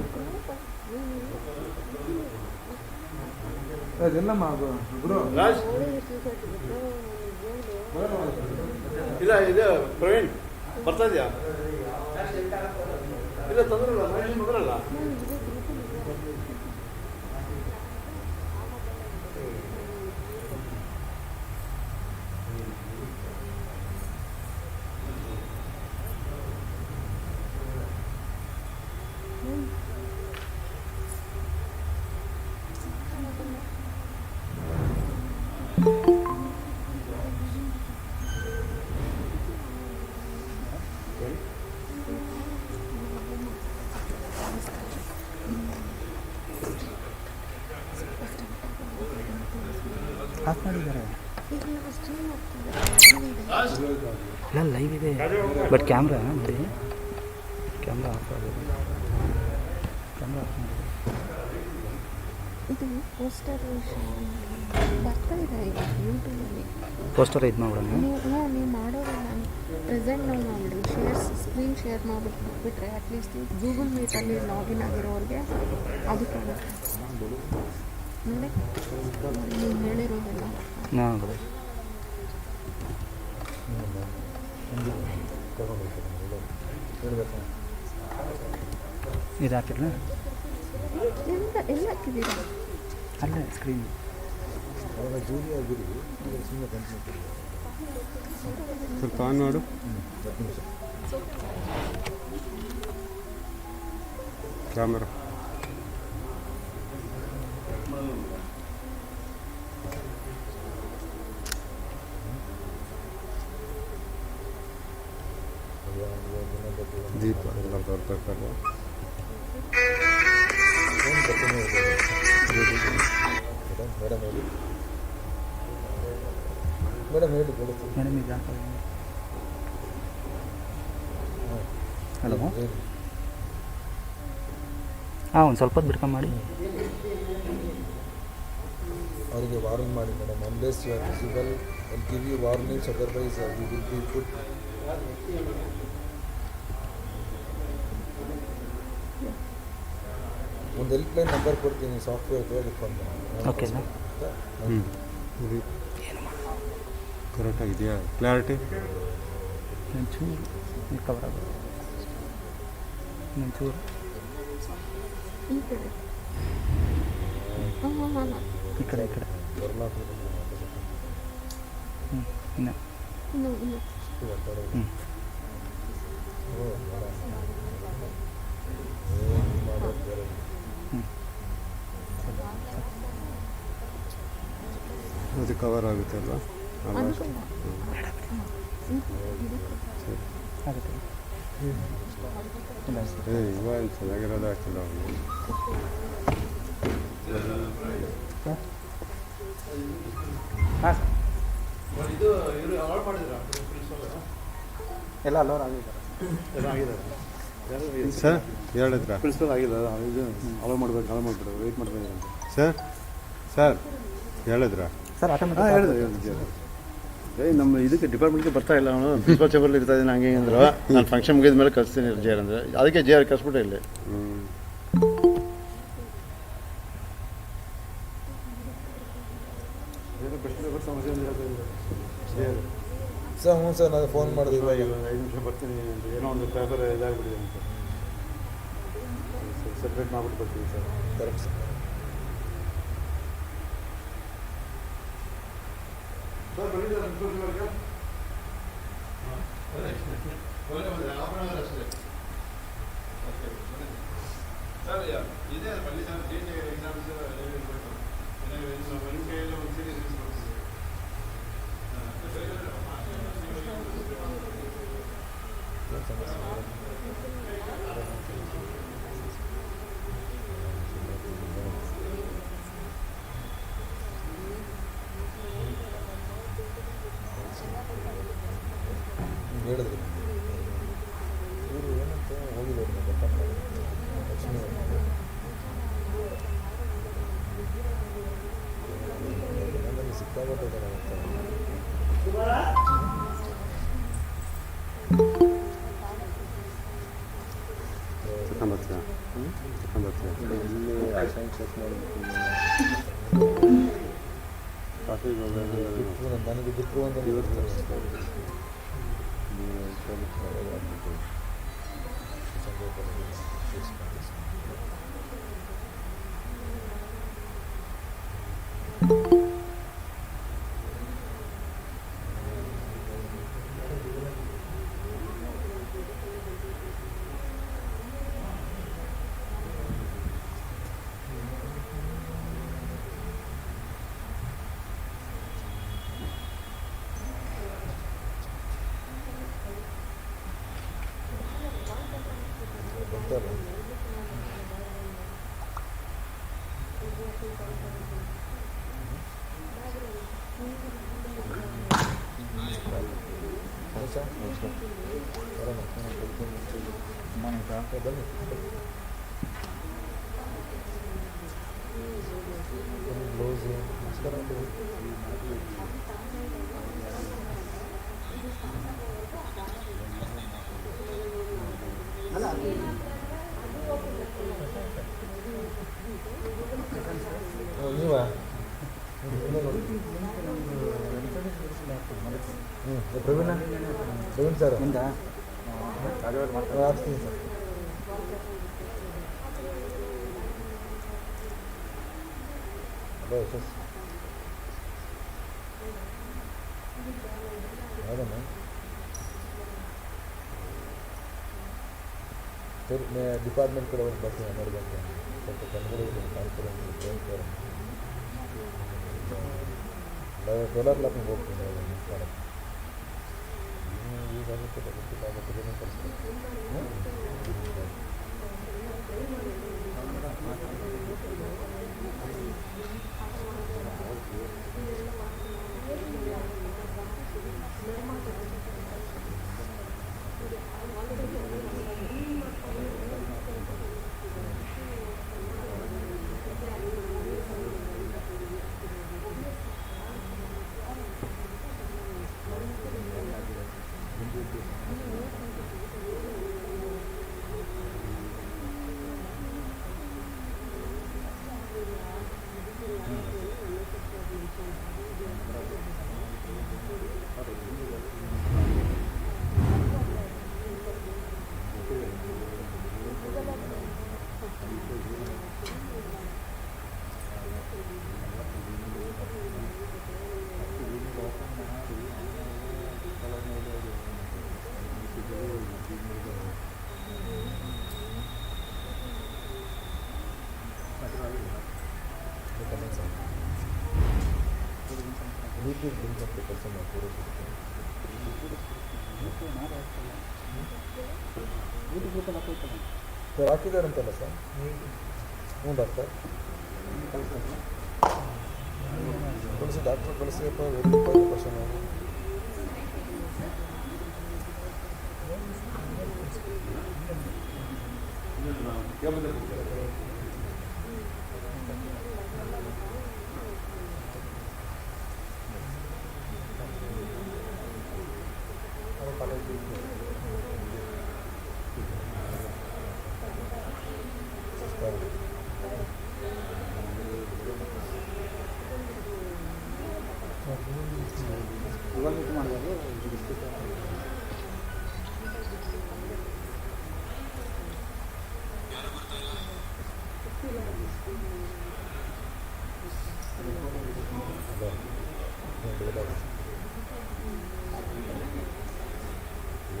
ಅದೆಲ್ಲಮ್ಮ ಗುರು ರಾಜ್ ಇಲ್ಲ ಇದು ಪ್ರವೀಣ್ ಬರ್ತಾ ಇದೆಯಾ? ಇಲ್ಲ ತೊಂದ್ರಲ್ಲ ಮಹೇಶ್ ಬರಲ್ಲ. ಆಫ್ ಮಾಡಿದ್ದಾರೆ ಇಲ್ಲ ಲೈವ್ ಇದೆ ಬಟ್ ಕ್ಯಾಮ್ರಾ ನೋಡಿ ಕ್ಯಾಮ್ರಾ ಆಫ್ ಆಗಿದೆ ಕ್ಯಾಮ್ರಾ ಆಫ್ ಮಾಡಿ ಇದು ಪೋಸ್ಟರ್ ಬರ್ತಾ ಇದೆ ಈಗ ಯೂಟ್ಯೂಬಲ್ಲಿ ಪೋಸ್ಟರ್ ಇದು ಮಾಡೋಣ ನೀವು ಮಾಡೋದಿಲ್ಲ ಪ್ರೆಸೆಂಟ್ ನಾವು ಮಾಡಿಬಿಡಿ ಸ್ಕ್ರೀನ್ ಶೇರ್ ಮಾಡಿಬಿಟ್ರೆ ಅಟ್ಲೀಸ್ಟ್ ಗೂಗಲ್ ಮೀಟಲ್ಲಿ ಲಾಗಿನ್ ಆಗಿರೋರಿಗೆ ಅದು ಕಾಣುತ್ತೆ ನೋಡಿ ನೀವು ಹೇಳಿರೋದೆಲ್ಲ ಹಾಂ ಇದು ಹಾಕಿರಲ್ಲ ಎಲ್ಲ ಹಾಕಿದ್ದೀರಾ ಅಲ್ಲೇ ಸ್ಕ್ರೀನ್ ಸ್ವಲ್ಪ ಆನ್ ಮಾಡು. ಕ್ಯಾಮರಾ ದೀಪ ಎಲ್ಲ ಬರ್ಬೇಕಲ್ಲ. ಮೇಡಮ್ ಹೇಳಿ ಮೇಡಮ್ ಈಗ ಹಲೋ ಹಾಂ ಒಂದು ಸ್ವಲ್ಪ ಹೊತ್ತು ಬಿಡ್ಕೊಂಡು ಮಾಡಿ ಅವರಿಗೆ ವಾರ್ನ್ ಮಾಡಿ madam unless you are visible and give you warnings otherwise we will be put ಒಂದು ಹೆಲ್ಪ್ಲೈನ್ ನಂಬರ್ ಕೊಡ್ತೀನಿ ಸಾಫ್ಟ್ವೇರ್ ಅದಕ್ಕೊಂದು ಓಕೆನಾ ಕರೆಕ್ಟಾಗಿದೆಯಾ ಕ್ಲಾರಿಟಿ? ಒಂಚೂರು ಕವರ್ ಆಗೋದು ಒಂಚೂರು ಈ ಕಡೆ ಹಾಂ ಈ ಕಡೆ ಈ ಕಡೆ ಇನ್ನು ಇನ್ನು ಅದು ಕವರ್ ಆಗುತ್ತೆ ಅಲ್ವಾ? ಆಗುತ್ತೆ ಇವಾಗ ಚೆನ್ನಾಗಿರೋದು ಆಗ್ತದೆ ಅವನು. ಹಾಂ ಇದು ಇವರು ಅವಾರ್ಡ್ ಮಾಡಿದ್ರ ಎಲ್ಲ ಅಲ್ಲೋರು ಆಗಿದ್ದಾರೆ ಎಲ್ಲ ಆಗಿದ್ದಾರೆ ಸರ್ ಹೇಳಿದ್ರ ಪ್ರಿನ್ಸಿಪಲ್ ಆಗಿಲ್ಲ ಇದು ಅವಾರ್ಡ್ ಮಾಡ್ಬೇಕು ಅವಾರ್ಡ್ ಮಾಡ್ಬಿಟ್ಟು ವೆಯ್ಟ್ ಮಾಡ್ಬೇಕು ಅಂತ ಸರ್ ಹೇಳಿದ್ರ ಸರ್ ಆಟೋಮೆಟಿಕ್ ಹೇಳಿದೆ ನಮ್ಮ ಇದಕ್ಕೆ ಡಿಪಾರ್ಟ್ಮೆಂಟ್ಗೆ ಬರ್ತಾ ಇಲ್ಲ ಅವನು ಪ್ರಿನ್ಸಿಪಲ್ ಚೇಂಬರ್ಲಿ ಇರ್ತಾ ಇದ್ದೀನಿ ಹಂಗೆ ಅಂದ್ರು ನಾನು ಫಂಕ್ಷನ್ ಮುಗಿದ ಮೇಲೆ ಕಳಿಸ್ತೀನಿ ಜೆ ಆರ್ ಅಂದರೆ ಅದಕ್ಕೆ ಜೆ ಆರ್ ಕಳಿಸ್ಬಿಟ್ಟೆ ಇಲ್ಲಿ ಸರ್ ಹ್ಞೂ ಸರ್ ನಾನು ಫೋನ್ ಮಾಡಿದೆ ಇವಾಗ 5 ನಿಮಿಷ ಬರ್ತೀನಿ ಅಂತ ಏನೋ ಒಂದು ಪೇಪರ್ ಇದಾಗ್ಬಿಟ್ಟಿದೆ ಅಂತ ಸೆಪ್ರೇಟ್ ಮಾಡ್ಬಿಟ್ಟು ಬರ್ತೀವಿ ಸರ್. Correct sir. ಸರ್ ಬಂದಿದ್ದಾರೆ ಸರ್ ಹೇಳಿದ್ರು ಇವರು ಏನಂತ ಹೋಗಿದ್ದಾರೆ ಗೊತ್ತಾಗಲ್ಲ ಲಕ್ಷ್ಮೀ ನನ್ನಲ್ಲಿ ಸಿಕ್ಕಾಪಟ್ಟಿದ್ದಾರೆ ಇಲ್ಲಿ ರಾಸಾಯನಿಕ ಚೆಕ್ ಮಾಡಿಬಿಟ್ಟು ನನಗೆ ಬಿಟ್ಟರು ಅಂತ ಬರ್ತಾರೆ ಬನ್ನಿ ಬ್ಲೌಸು ನಮಸ್ಕಾರ ನೀವಾ ಪ್ರವೀಣ ಸರ್ ಹಾಕ್ತೀನಿ ಸರ್ ಹಲೋ ಯಶಸ್ ಹೌದಮ್ಮ ಸರಿ ಡಿಪಾರ್ಟ್ಮೆಂಟ್ ಕಡೆ ಹೋಗಿ ಬರ್ತೀನಿ ನೋಡ್ಬೇಕು ಸ್ವಲ್ಪ ಕನ್ನಡ ಡಾಲರ್ ಲಾಕಿಂಗ್ ಹೋಗ್ತೀನಿ ನಮಸ್ಕಾರ ಈಗ ಗೊತ್ತಿಲ್ಲ ಗೊತ್ತಿಲ್ಲ ಕಳಿಸ್ತೀನಿ ಕೆಲಸ ಮಾಡ್ತೀವಿ ಸರ್ ಹಾಕಿದಾರಂತಲ್ಲ ಸರ್ ಹ್ಞೂ ಡಾಕ್ಟರ್ ಕಳಿಸಿ ಡಾಕ್ಟ್ರ್ ಕಳಿಸಿಯಪ್ಪ ಕ್ವಶನ್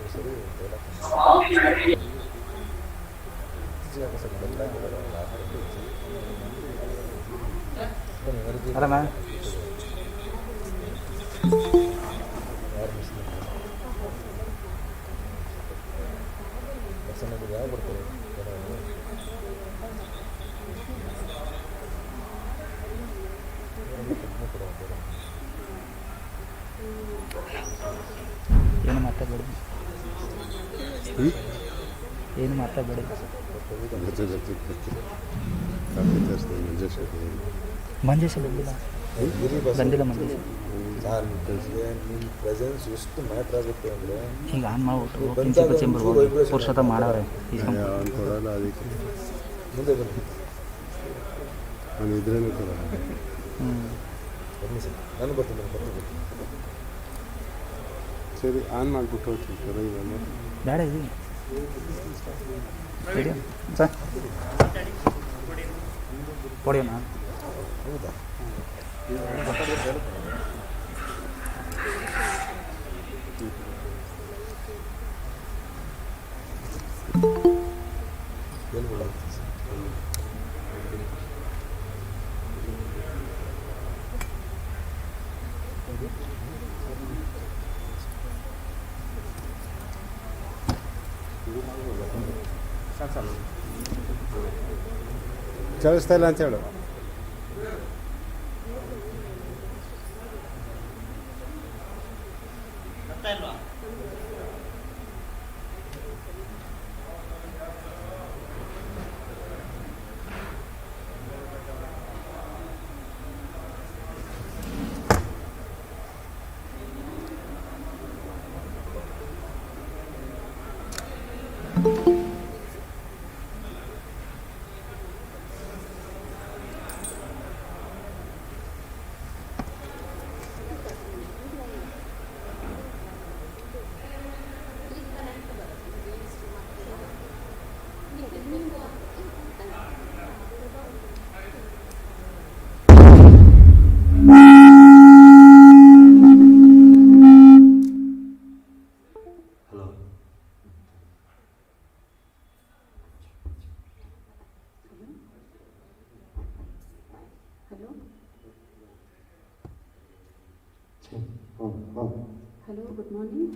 ಸರಿ ಅಲ್ಲ ಮ್ಯಾಮ್ ಏನು ಮಾತಾಡಬೇಡಿ, ಏನು ಮಾತಾಡಬೇಡಿ. ಮಂಜೇಶ ಬಂದಿಲ್ಲ, ಬಂದಿಲ್ಲ ಮಂಜೇಶ. ನಿಮ್ಮ ಪ್ರೆಸೆನ್ಸ್ ಎಷ್ಟು ಮ್ಯಾಟ್ರ್ ಆಗುತ್ತೆ ಅಂದರೆ ಈಗ ಆನ್ ಮಾಡ್ಬಿಟ್ಟು ಪ್ರಿನ್ಸಿಪಲ್ ಚೇಂಬರ್ ಹೋಗಿ ಪುರುಷೋತ್ತ ಮಾಡವ್ರೆ. ಕೊಡಲ್ಲ ಅದಕ್ಕೆ ಮುಂದೆ ಬನ್ನಿ. ನಾನು ಇದ್ರೇನು ಕೊಡಲ್ಲ. ಬನ್ನಿ ಸರ್, ನಾನು ಬರ್ತೀನಿ. ಸರಿ ಆನ್ ಮಾಡಿಬಿಟ್ಟು ಹೋಗ್ತೀನಿ ಸರ್. ಇವಾಗ ಬೇಡ ಇದು ರೆಡಿ ಸರ್, ಕೊಡಿಯೋಣ. ಹೌದಾ? ಕೇಳಿಸ್ತಾ ಇಲ್ಲ ಅಂತ ಹೇಳು. Hello, good morning.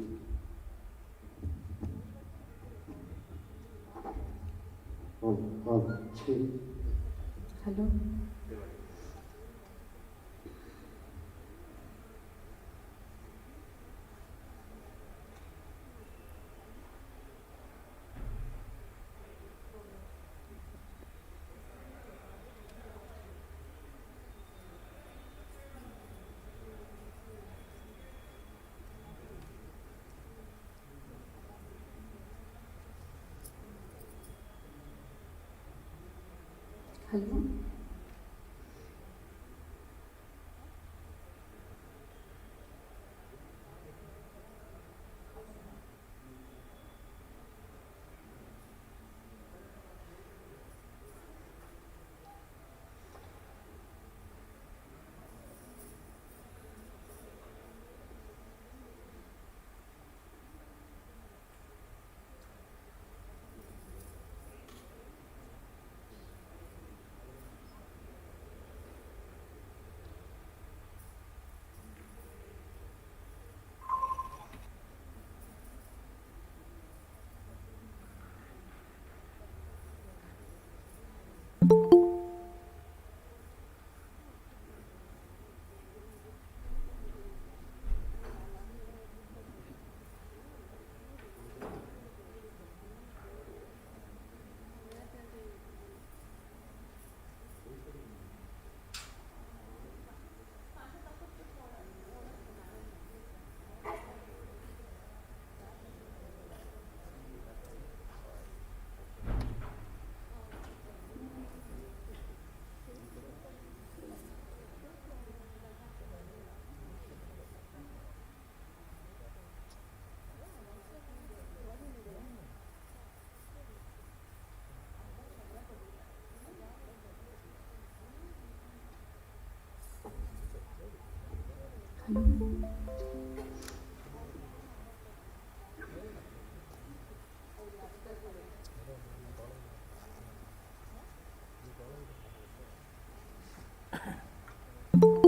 Hello. Hello. Hello.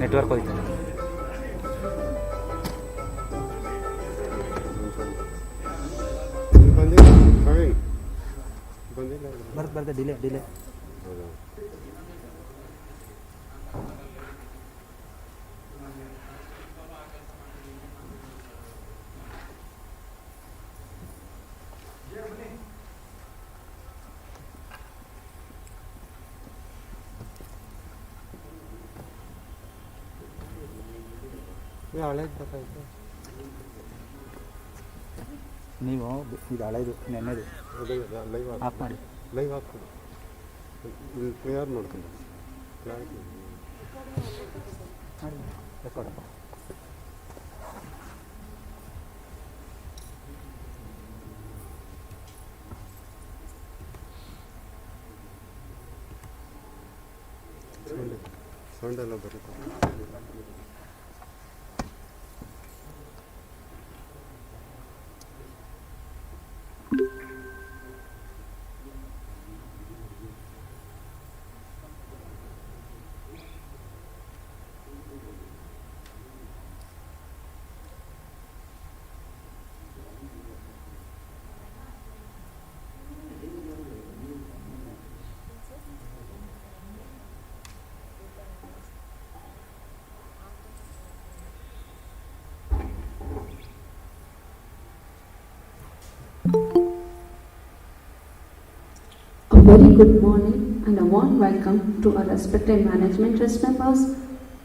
Network ಹೋಯ್ತು. ಬರ್ದೆ ಡಿಲೇ ಹಳೇದು ಗೊತ್ತಾಯ್ತು. ನೀವು ಇದು ಹಳೇದು ನೆನ್ನೆದು ಲೈವ್ ಆಫ್ ಮಾಡಿ. ಲೈವ್ ಹಾಕ್ತೀನಿ, ಕ್ಲಿಯರ್ ಮಾಡ್ತೀನಿ. ರೆಕಾರ್ಡ್ ಸೌಂಡ್ ಎಲ್ಲ ಬರುತ್ತೆ. A very good morning and a warm welcome to our respected management trust members,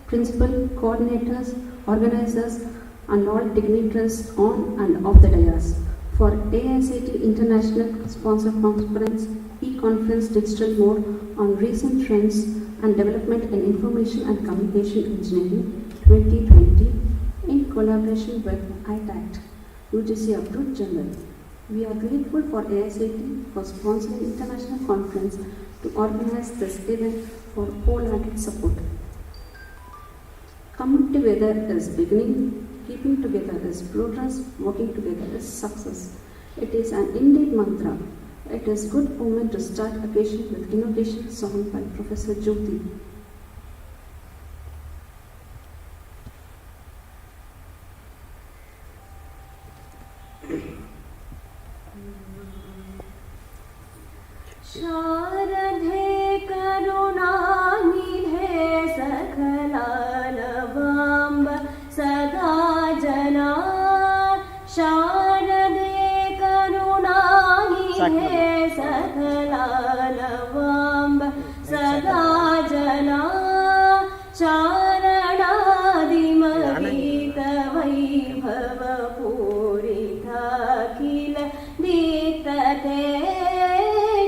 principal, coordinators, organizers and all dignitaries on and off the dais for AICT International Sponsor Conference e-conference digital mode on recent trends and development in information and communication engineering 2020 in collaboration with ITACT, UGC Approved Journal. We are grateful for AICT for sponsoring international conference to organize this event for wholehearted support. Coming together is beginning, keeping together is progress, working together is success. It is an indeed mantra. It is good moment to start occasion with innovation song by Professor Jyoti. शारदे करुणानिधे सकलालवाम्ब सदा जना शारदे करुणानिधे सकलालवाम्ब सदा जना चारणादिमगीत वैभव पूरिताखिल दीप्तते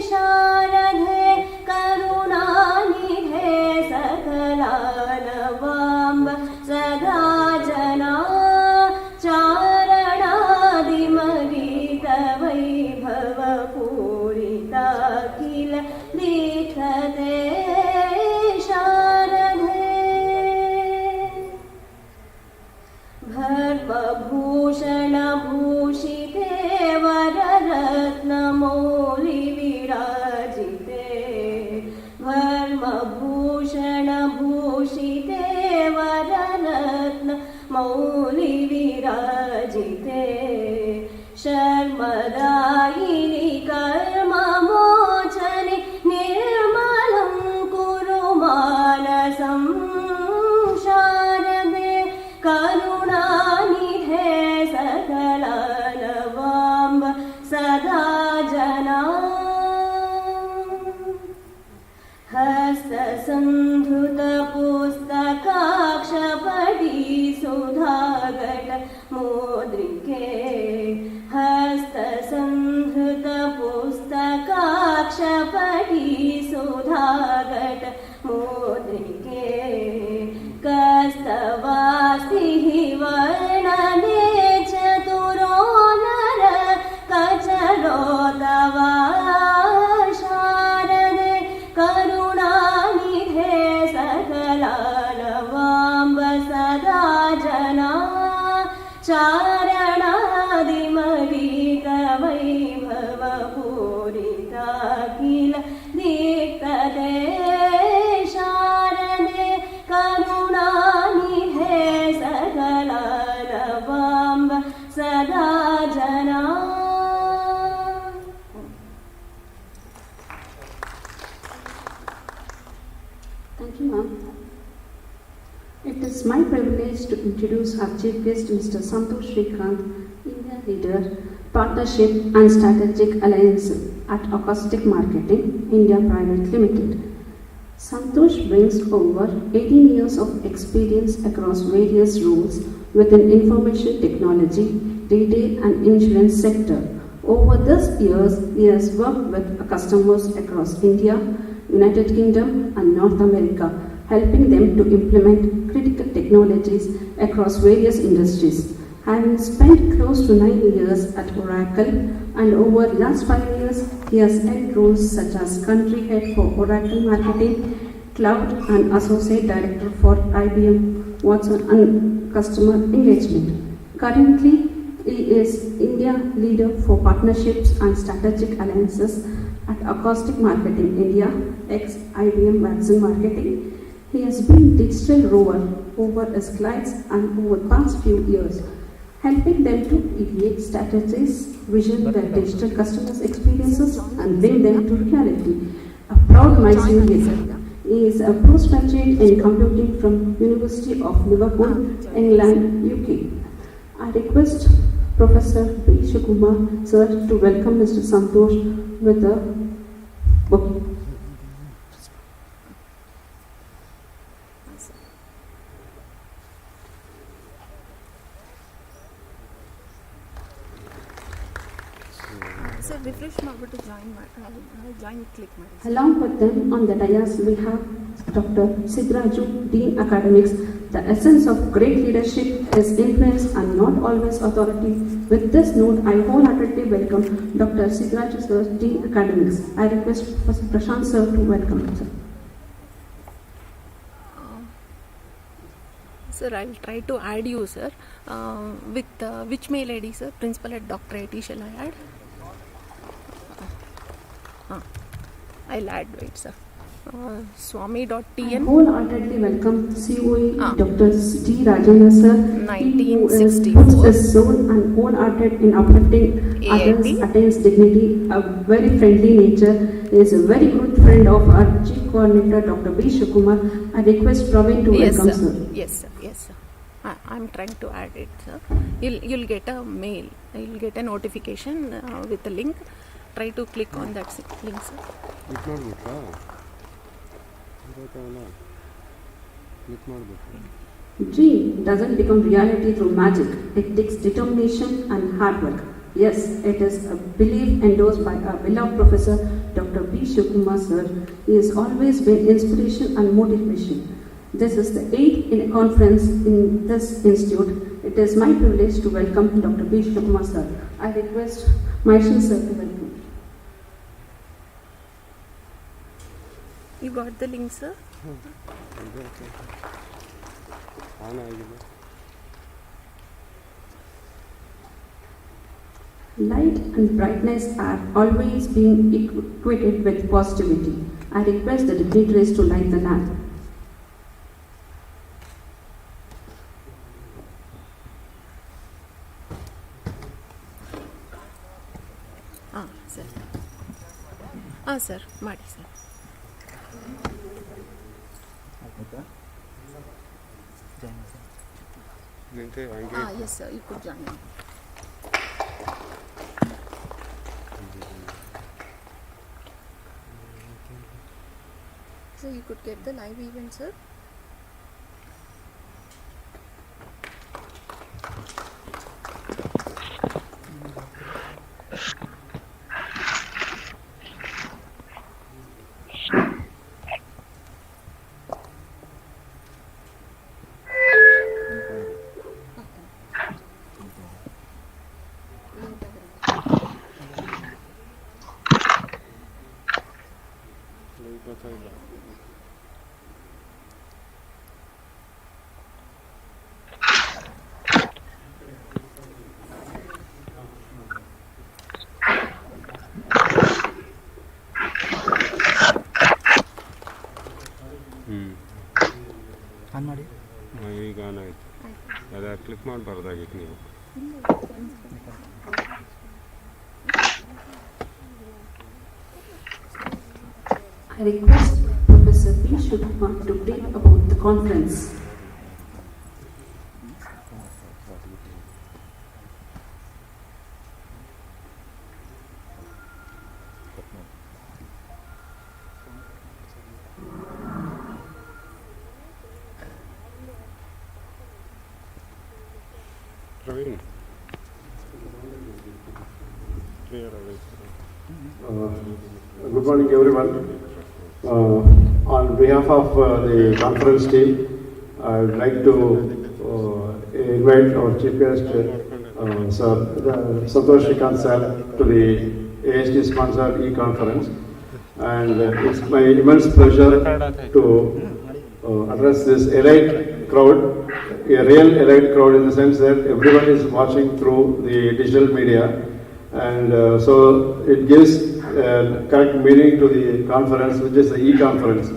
शारदे करुणानिधे सकलालवाम्ब सदा जना चारणादिमगीत वैभव पूरिताखिल दीक्षते शारदे भर्मभूषणभूषिते वररत्नमौलिविराजिते भर्मभूषणभूषिते वररत्नमौलिविराजिते शर्मदायिनि कर्ममोचने निर्मलं कुरु मानसं शारदे करुणानिधे सकलालवाम्ब सदा जना हस्तसन्धृतपुस्तकाक्षपटी सुधाघट मोद्रिके हस्तसन्धृतपुस्तकाक्षपटी सुधाघट मोद्रिके कस्तवास्तिः वर्णने चतुरो नर कचरो तव शारदे करुणानिधे सकलालवाम्ब सदा जना चारणादिमगीत pleased to introduce our chief guest, Mr. Santosh Srikanth, India Leader, Partnership and Strategic Alliance at Acoustic Marketing, India Private Limited. Santosh brings over 18 years of experience across various roles within information technology, retail and insurance sector. Over these years, he has worked with customers across India, United Kingdom and North America, helping them to implement critical technologies across various industries. Having spent close to 9 years at Oracle and over the last 5 years, he has held roles such as country head for Oracle Marketing, Cloud and Associate Director for IBM Watson and Customer Engagement. Currently, he is India Leader for Partnerships and Strategic Alliances at Acoustic Marketing India, ex-IBM Watson Marketing. He has been digital rover over his clients and over the past few years, helping them to ideate strategies, vision their digital customers' experiences and bring them to reality. A proud Mycenaean. He is a postgraduate in computing from University of Liverpool, England, UK. I request Professor B. Shikumar sir to welcome Mr. Santosh with a book. Sir, refresh ಮಾಡ್ಬಿಟ್ಟು join click ಮಾಡಿ. Along with them on the dais we have Dr. Sidraju, Dean Academics. The essence of great leadership is influence and not always authority. With this note, I wholeheartedly welcome Dr. Sidraju sir, Dean Academics. I request Professor Prashant sir to welcome him, sir. Sir, I will try to add you, sir. With which mail ID, sir? Principal at Dr. IT shall I add? I'll add, wait, sir. Swami.tn. I wholeheartedly welcome COE Dr. T. Rajendra sir, 1964. who puts his soul and wholehearted in uplifting others, attains dignity, a very friendly nature. He is a very good friend of our chief coordinator, Dr. B. Shikumar. I request Praveen to welcome sir. Yes, sir. Yes, sir. I'm trying to add it, sir. You'll get a mail. You'll get a notification with a link. Try to click on that link, sir. Dream doesn't become reality through magic. It takes determination and hard work. Yes, it is a belief endorsed by our beloved Professor Dr. B. Shikumar sir. He has always been inspiration and motivation. This is the 8th in a conference in this institute. It is my privilege to welcome Dr. B. Shikumar sir. I request Myshal sir to welcome. You got the link, sir? Light and brightness are always being equated with positivity. I request the dignitaries to light the lamp. Sir. Sir, ಮಾಡಿ sir. Yes, sir. You could join. So you could get the live event, sir. On ಮಾಡಿ ಈಗ on ಆಯಿತು. ಅದು click ಮಾಡಬಾರ್ದಾಗಿತ್ತು ನೀವು. I request Professor B. Shikumar to brief about the conference. Praveen Good morning, everyone. On behalf of the conference team, I would like to invite our chief guest, Sir Santosh Shrikant sir, to the AST sponsored e-conference. And it's my immense pleasure to address this elite crowd, a real elite crowd in the sense that everyone is watching through the digital media. And so it gives correct meaning to the conference, which is the e-conference.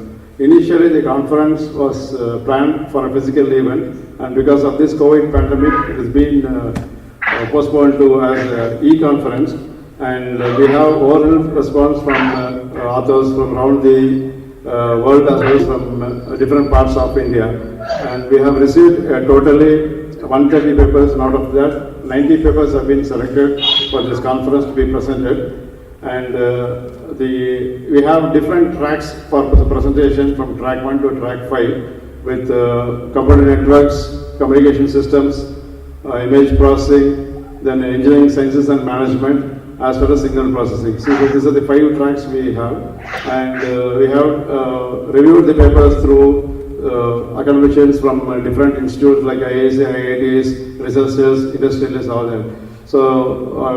Initially, the conference was planned for a physical event, and because of this COVID pandemic, it has been postponed to as e-conference. And we have oral response from authors from around the world as well as from different parts of India. And we have received totally 130 papers, and out of that, 90 papers have been selected for this conference to be presented. And we have different tracks for the presentation, from track 1 to track 5, with computer networks, communication systems, image processing, then engineering sciences and management, as well as signal processing. So these are the 5 tracks we have, and we have reviewed the papers through academicians from different institutes like IIS, IITs, researchers, industrialists, all that. So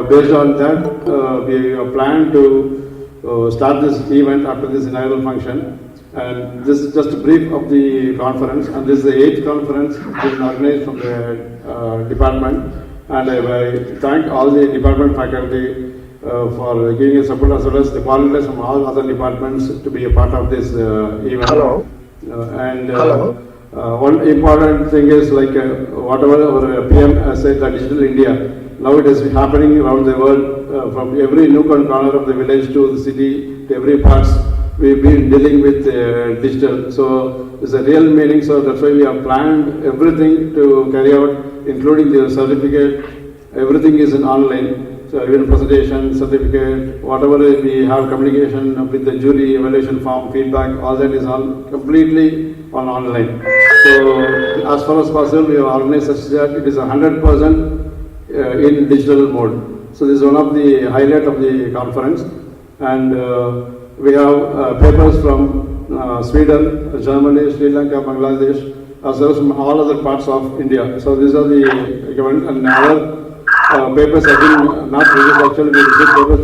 based on that, we plan to start this event after this inaugural function. And this is just a brief of the conference, and this is the 8th conference which is organized from the department. And I thank all the department faculty for giving us support, as well as the volunteers from all other departments to be a part of this event. Hello. One important thing is like whatever our PM has said, that Digital India, now it is happening around the world, from every nook and corner of the village to the city, to every part. We've been dealing with digital, so it's a real meaning. So that's why we have planned everything to carry out, including the certificate. Everything is in online. So even presentation, certificate, whatever we have, communication with the jury, evaluation form, feedback, all that is all completely on online. So as far as possible, we have organized such that it is 100% in digital mode. So this is one of the highlight of the conference. And we have papers from Sweden, Germany, Sri Lanka, Bangladesh, as well as from all other parts of India. So these are the equivalent, and other papers have been not released. Actually, we received papers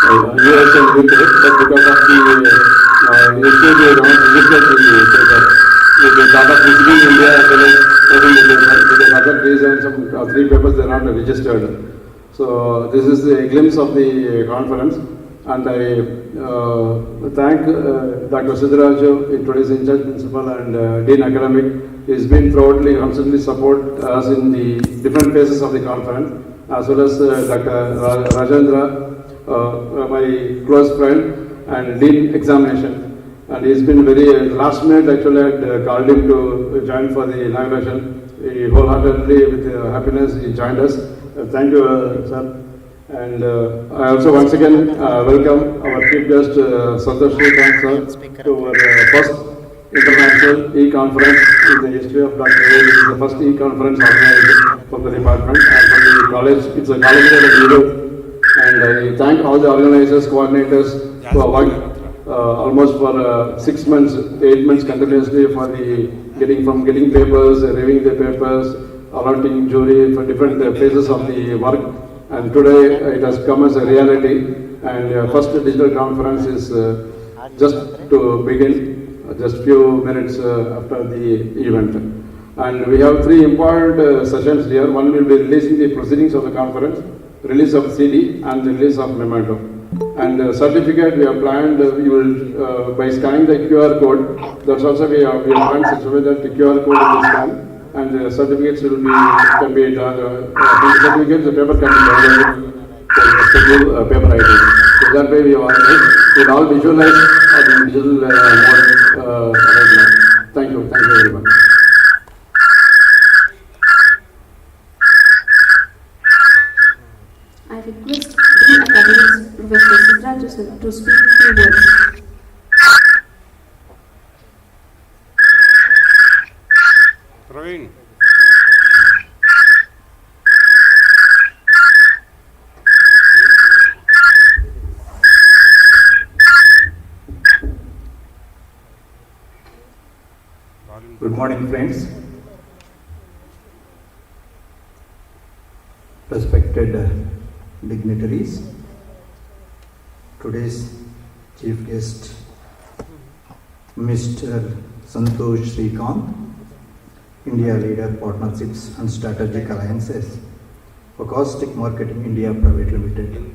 from US and UK, but because of the issue, they don't register the paper. They thought of visiting India as well as taking the paper. Because other reasons, some 3 papers they are not registered. So this is a glimpse of the conference, and I thank Dr. Siddharaju, today's in-charge principal, and Dean Academic. He's been proudly, constantly support us in the different phases of the conference, as well as Dr. Rajendra, my close friend, and Dean Examination. And he's been very, last minute actually I had called him to join for the inauguration. He wholeheartedly, with happiness, he joined us. Thank you, sir. And I also once again welcome our chief guest, Santosh Shrikant sir, to our first international e-conference in the history of Dr. A. This is the first e-conference organized from the department and from the college. It's a college of Europe. And I thank all the organizers, coordinators who have worked almost for 6 months, 8 months continuously for the getting papers, reviewing the papers, allotting jury for different phases of the work. And today it has come as a reality. And first digital conference is just to begin, just few minutes after the event. And we have 3 important sessions here. One will be releasing the proceedings of the conference, release of CD, and the release of memento. And certificate we have planned, we will by scanning the QR code. That's also we have planned such a way that the QR code will scan, and the certificates can be done. Certificates, the paper can be downloaded for respective paper items. So that way we have organized. We all visualize the digital mode right now. Thank you very much. I request Dean Academics Professor Siddharaju to speak 2 words. Praveen Good morning, friends. Respected dignitaries, today's chief guest, Mr. Santosh Srikanth, India Leader Partnerships and Strategic Alliances, Acoustic Marketing India Private Limited,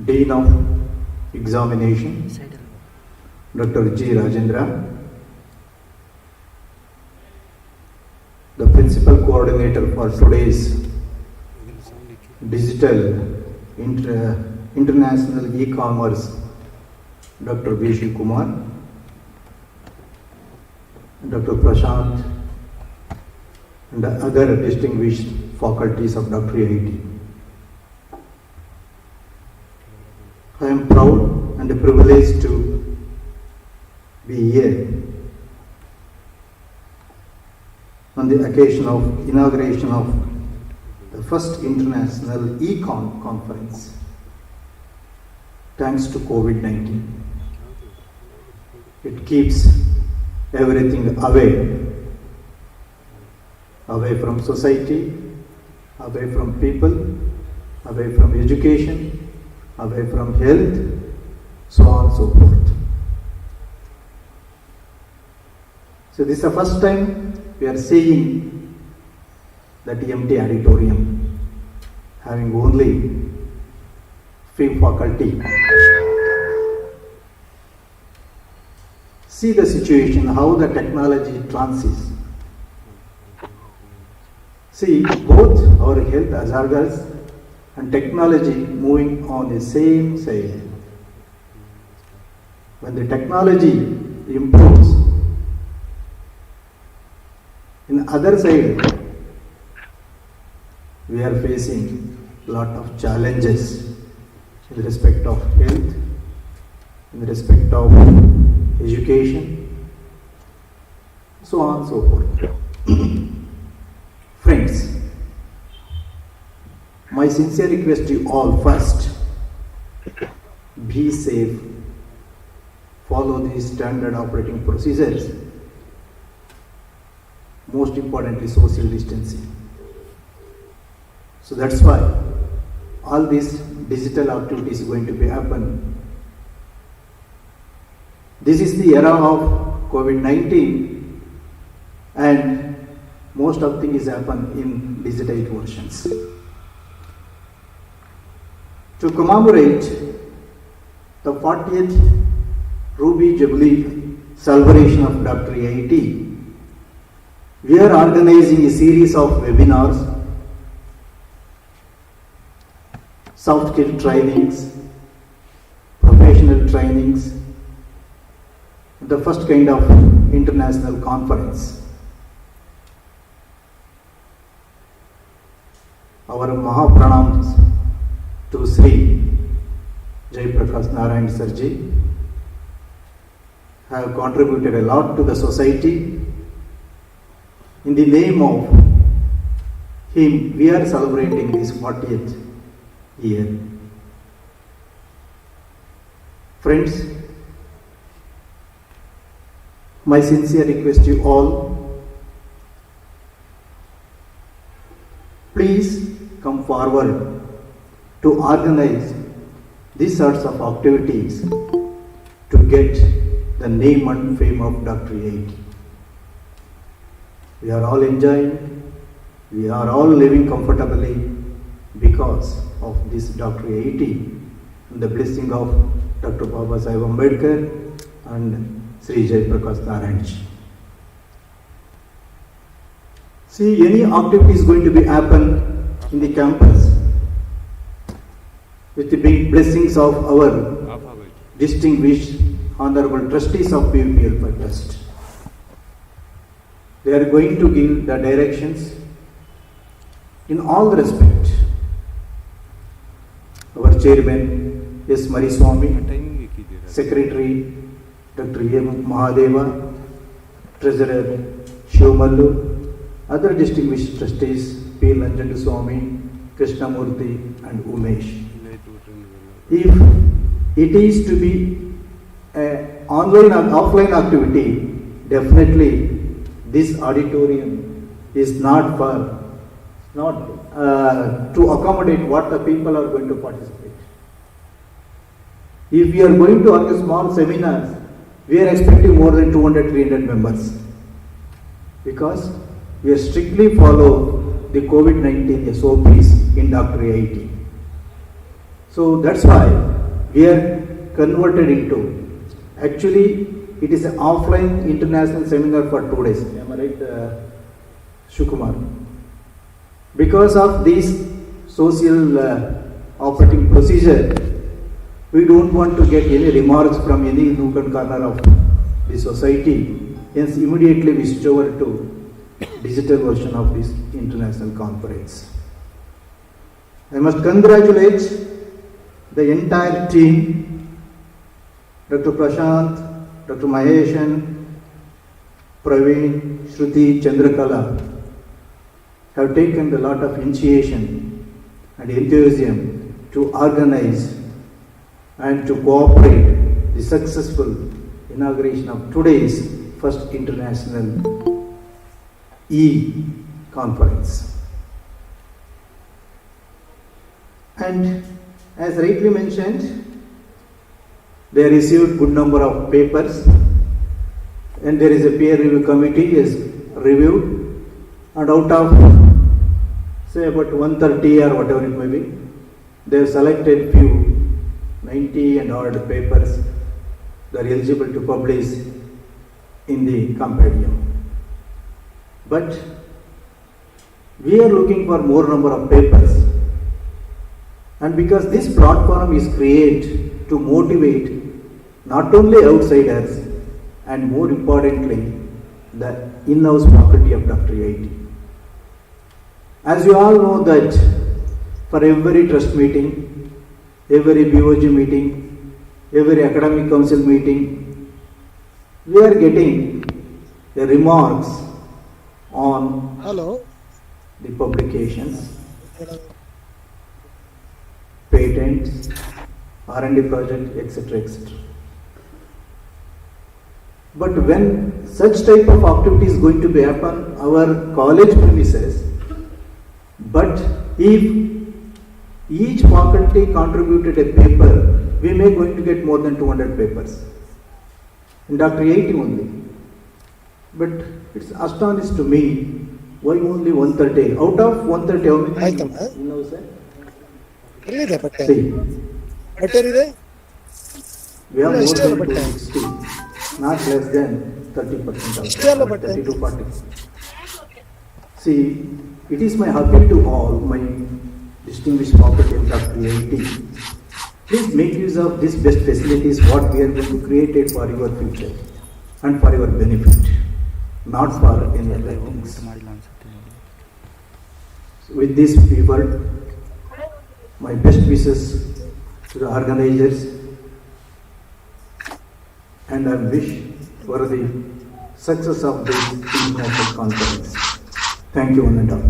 Dean of Examination, Dr. G. Rajendra, the Principal Coordinator for today's Digital International E-Commerce, Dr. V. Kumar, Dr. Prashant, and the other distinguished faculties of Dr. IIT. I am proud and privileged to be here on the occasion of inauguration of the first international Econ conference, thanks to COVID-19. It keeps everything away from society, away from people, away from education, away from health, so on and so forth. So this is the first time we are seeing that empty auditorium, having only few faculty. See the situation, how the technology transitions. See, both our health hazards and technology moving on the same side. When the technology improves, in other side, we are facing a lot of challenges in respect of health, in respect of education, so on and so forth. Friends, my sincere request to you all, first, be safe, follow the standard operating procedures, most importantly social distancing. So that's why all these digital activities are going to be happen. This is the era of COVID-19 and most of things happen in digitized versions. To commemorate the 40th Ruby Jubilee celebration of Dr. IIT, we are organizing a series of webinars, soft skill trainings, professional trainings, the first kind of international conference. Our Mahapranams to Sri Jai Prakash Narayan Sarji have contributed a lot to the society. In the name of him, we are celebrating this 40th year. Friends, my sincere request to you all, please come forward to organize these sorts of activities to get the name and fame of Dr. IIT. We are all enjoying, we are all living comfortably because of this Dr. IIT and the blessing of Dr. Baba Sahib Ambedkar and Sri Jai Prakash Narayan. See, any activity is going to be happen in the campus with the big blessings of our distinguished honorable trustees of PUPL Trust. They are going to give the directions in all respect. Our chairman S. Mariswamy, secretary Dr. M. Mahadeva, treasurer Shivamallu, other distinguished trustees P. Lanjandu Swami, Krishnamurthy and Umesh. If it is to be a online and offline activity, definitely this auditorium is not for, to accommodate what the people are going to participate. If we are going to organize small seminars, we are expecting more than 200-300 members, because we are strictly follow the COVID-19 SOPs in Dr. AIT. So that's why we are converted into, actually it is an offline international seminar for 2 days. Am I right, Shukumar? Because of this social operating procedure, we don't want to get any remarks from any nook and corner of the society. Hence, immediately we switch over to digital version of this international conference. I must congratulate the entire team, Dr. Prashant, Dr. Maheshan, Praveen, Shruti, Chandrakala, have taken a lot of initiation and enthusiasm to organize and to cooperate the successful inauguration of today's first international e-conference. And as rightly mentioned, they received good number of papers, and there is a peer review committee is reviewed, and out of say about 130 or whatever it may be, they have selected few 90 and odd papers that are eligible to publish in the compendium. But we are looking for more number of papers, and because this platform is created to motivate not only outsiders and more importantly the in-house faculty of Dr. AIT. As you all know that for every trust meeting, every BOG meeting, every academic council meeting, we are getting the remarks on the publications, patents, R&D project, etc., etc. But when such type of activity is going to be happen our college premises, but if each faculty contributed a paper, we may going to get more than 200 papers in Dr. AIT only. But it's astonishing to me why only 130. Out of 130, how many? You know, sir? See, we have more than 260, not less than 30%, 30 to 40. See, it is my appeal to all my distinguished faculty of Dr. AIT. Please make use of these best facilities what we are going to create it for your future and for your benefit, not for any other things. With this fever, my best wishes to the organizers, and I wish for the success of this international conference. Thank you, one and all.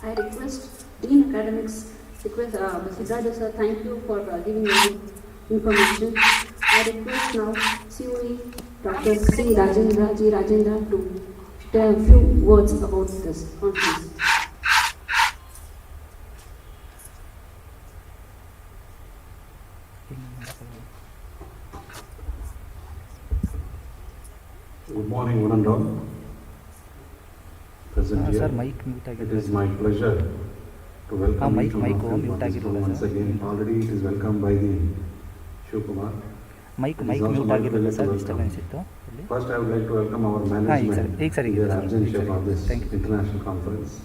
I request Dean Academics, Siddhartha sir, thank you for giving me information. I request now COE Dr. C. Rajendra to tell a few words about this conference. Good morning, one and all. Present here. It is my pleasure to welcome each one of you participants once again. Already it is welcomed by the Shukumar. It is also my pleasure to welcome. First, I would like to welcome our management, their absentia for this international conference,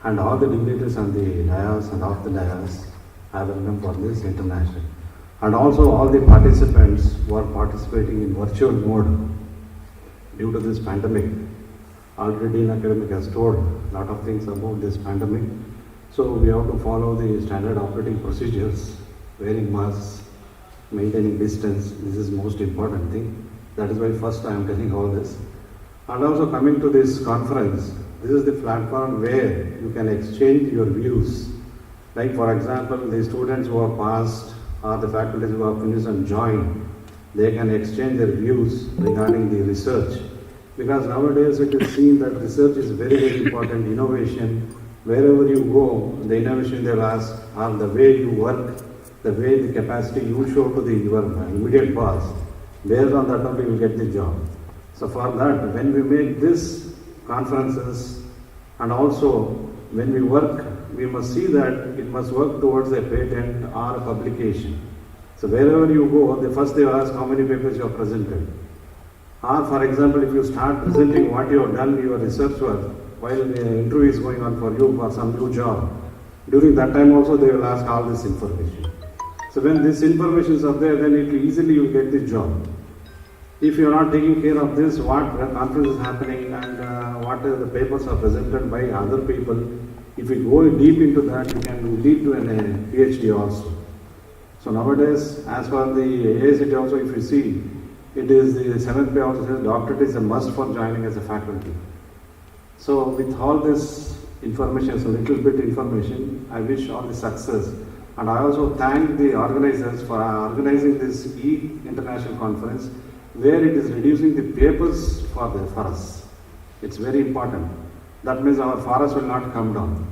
and all the dignitaries on the dais and off the dais. I welcome for this international, and also all the participants who are participating in virtual mode due to this pandemic. Already Dean Academic has told a lot of things about this pandemic. So we have to follow the standard operating procedures, wearing masks, maintaining distance. This is most important thing. That is why first I am telling all this. And also coming to this conference, This is the platform where you can exchange your views. Like for example, the students who have passed or the faculties who have finished and joined, they can exchange their views regarding the research. Because nowadays it is seen that research is very, very important, innovation. Wherever you go, the innovation they will ask, or the way you work, the way the capacity you show to your immediate boss. Based on that only you will get the job. So for that, when we make this conferences and also when we work, we must see that it must work towards a patent or a publication. So wherever you go, first they ask how many papers you have presented. Or for example, if you start presenting what you have done, your research work, while the interview is going on for you for some new job, during that time also they will ask all this information. So when this information is up there, then it easily you will get the job. If you are not taking care of this, what conference is happening and what the papers are presented by other people, if you go deep into that, you can lead to a PhD also. So nowadays, as for the AICT also, if you see, it is the 7th pay also says doctorate is a must for joining as a faculty. So with all this information, so little bit information, I wish all the success. And I also thank the organizers for organizing this international conference, where it is reducing the papers for us. It's very important. That means our forest will not come down.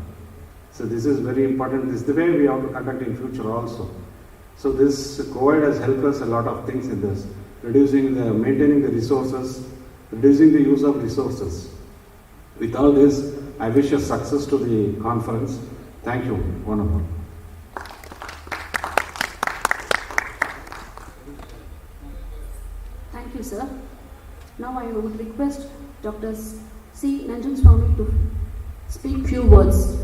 So this is very important. This is the way we have to conduct in future also. So this COVID has helped us a lot of things in this, maintaining the resources, reducing the use of resources. With all this, I wish a success to the conference. Thank you, one and all. Thank you, sir. Now I would request Dr. C. Nanjan Swami to speak few words.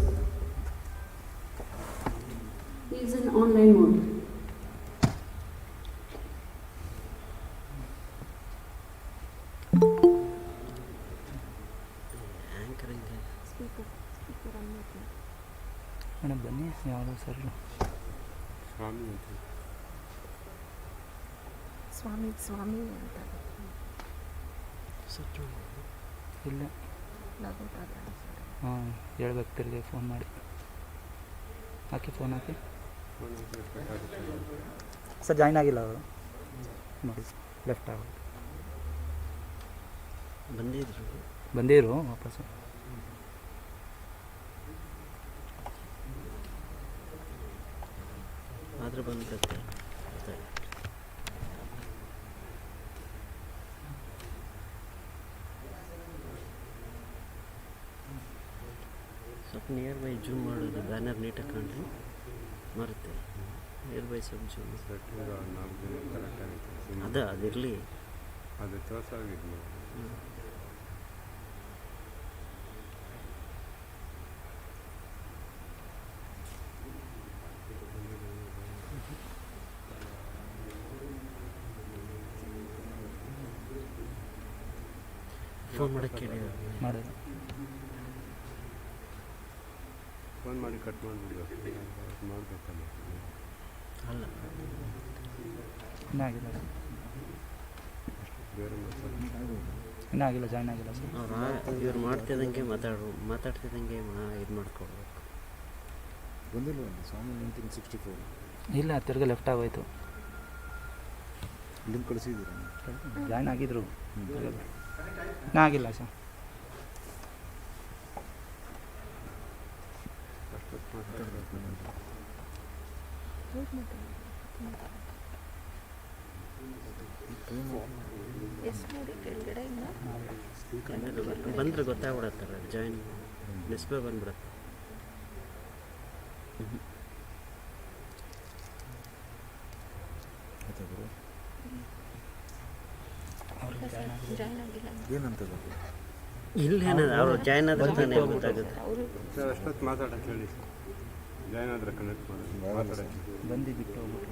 He is in online mode. Madam ಬನ್ನಿ ಯಾವುದೋ sir ಸ್ವಾಮಿ ಅಂತ ಸ್ವಾಮಿ ಅಂತ ಇಲ್ಲ ಹಾಂ ಹೇಳ್ಬೇಕು ತಿರ್ಗಿ phone ಮಾಡಿ ಹಾಕಿ phone ಹಾಕಿ sir join ಆಗಿಲ್ಲ ಅವರು ನೋಡಿ ಲೆಫ್ಟ್ ಆಗೋದು ಬಂದಿದ್ರು ವಾಪಸ್ಸು ಆದ್ರೆ ಬಂದ್ಬಿಡುತ್ತೆ ಸ್ವಲ್ಪ ನಿಯರ್ ಬೈ ಜೂಮ್ ಮಾಡೋದು ಬ್ಯಾನರ್ ನೀಟಾಗಿ ಕಾಣ್ರಿ ಬರುತ್ತೆ ನಿಯರ್ ಬೈ ಸ್ವಲ್ಪ ಜೂಮ್ ಅದಿರಲಿ ಅದು ತೋರ್ಸಾಗಿದ್ದು ಫೋನ್ ಮಾಡೋಕ್ಕೆ ಮಾಡೋದು ಫೋನ್ ಮಾಡಿ ಕಟ್ ಮಾಡಿಬಿಡ್ಬೇಕು ಮಾಡಬೇಕಲ್ಲ ಅಲ್ಲ ಇನ್ನಾಗಿಲ್ಲ ಬೇರೆ ಇನ್ನಾಗಿಲ್ಲ ಜಾಯ್ನ್ ಆಗಿಲ್ಲ ಸರ್ ಅವ್ರು ಇವ್ರು ಮಾಡ್ತಿದ್ದಂಗೆ ಮಾತಾಡ್ತಿದ್ದಂಗೆ ಇದು ಮಾಡ್ಕೊಡ್ಬೇಕು ಬಂದಿಲ್ಲ ಸ್ವಾಮಿ 1964 ಇಲ್ಲ ತಿರ್ಗಿ ಲೆಫ್ಟ್ ಆಗೋಯ್ತು ಲಿಂಕ್ ಕಳಿಸಿದ್ದೀರಾ ಜಾಯ್ನ್ ಆಗಿದ್ರು ಇನ್ನೂ ಆಗಿಲ್ಲ ಸರ್ ಬಂದರೆ ಗೊತ್ತಾಗ್ಬಿಡತ್ತಾರೆ ಜಾಯಿನ್ ಡಿಸ್ಪ್ಲೇ ಬಂದ್ಬಿಡತ್ತೆ ಏನಂತದ ಇಲ್ಲ ಅವರು ಜಾಯಿನ್ ಆದ್ರೆ ತಾನೇ ಗೊತ್ತಾಗುತ್ತೆ ಸರ್ ಅಷ್ಟೊತ್ತು ಮಾತಾಡಕ್ಕೆ ಹೇಳಿ ಜಾಯಿನ್ ಆದ್ರೆ ಕನೆಕ್ಟ್ ಮಾಡೋದು ಮಾತಾಡೋಕ್ಕೆ ಬಂದು ಬಿಟ್ಟು ಹೋಗ್ಬಿಟ್ಟು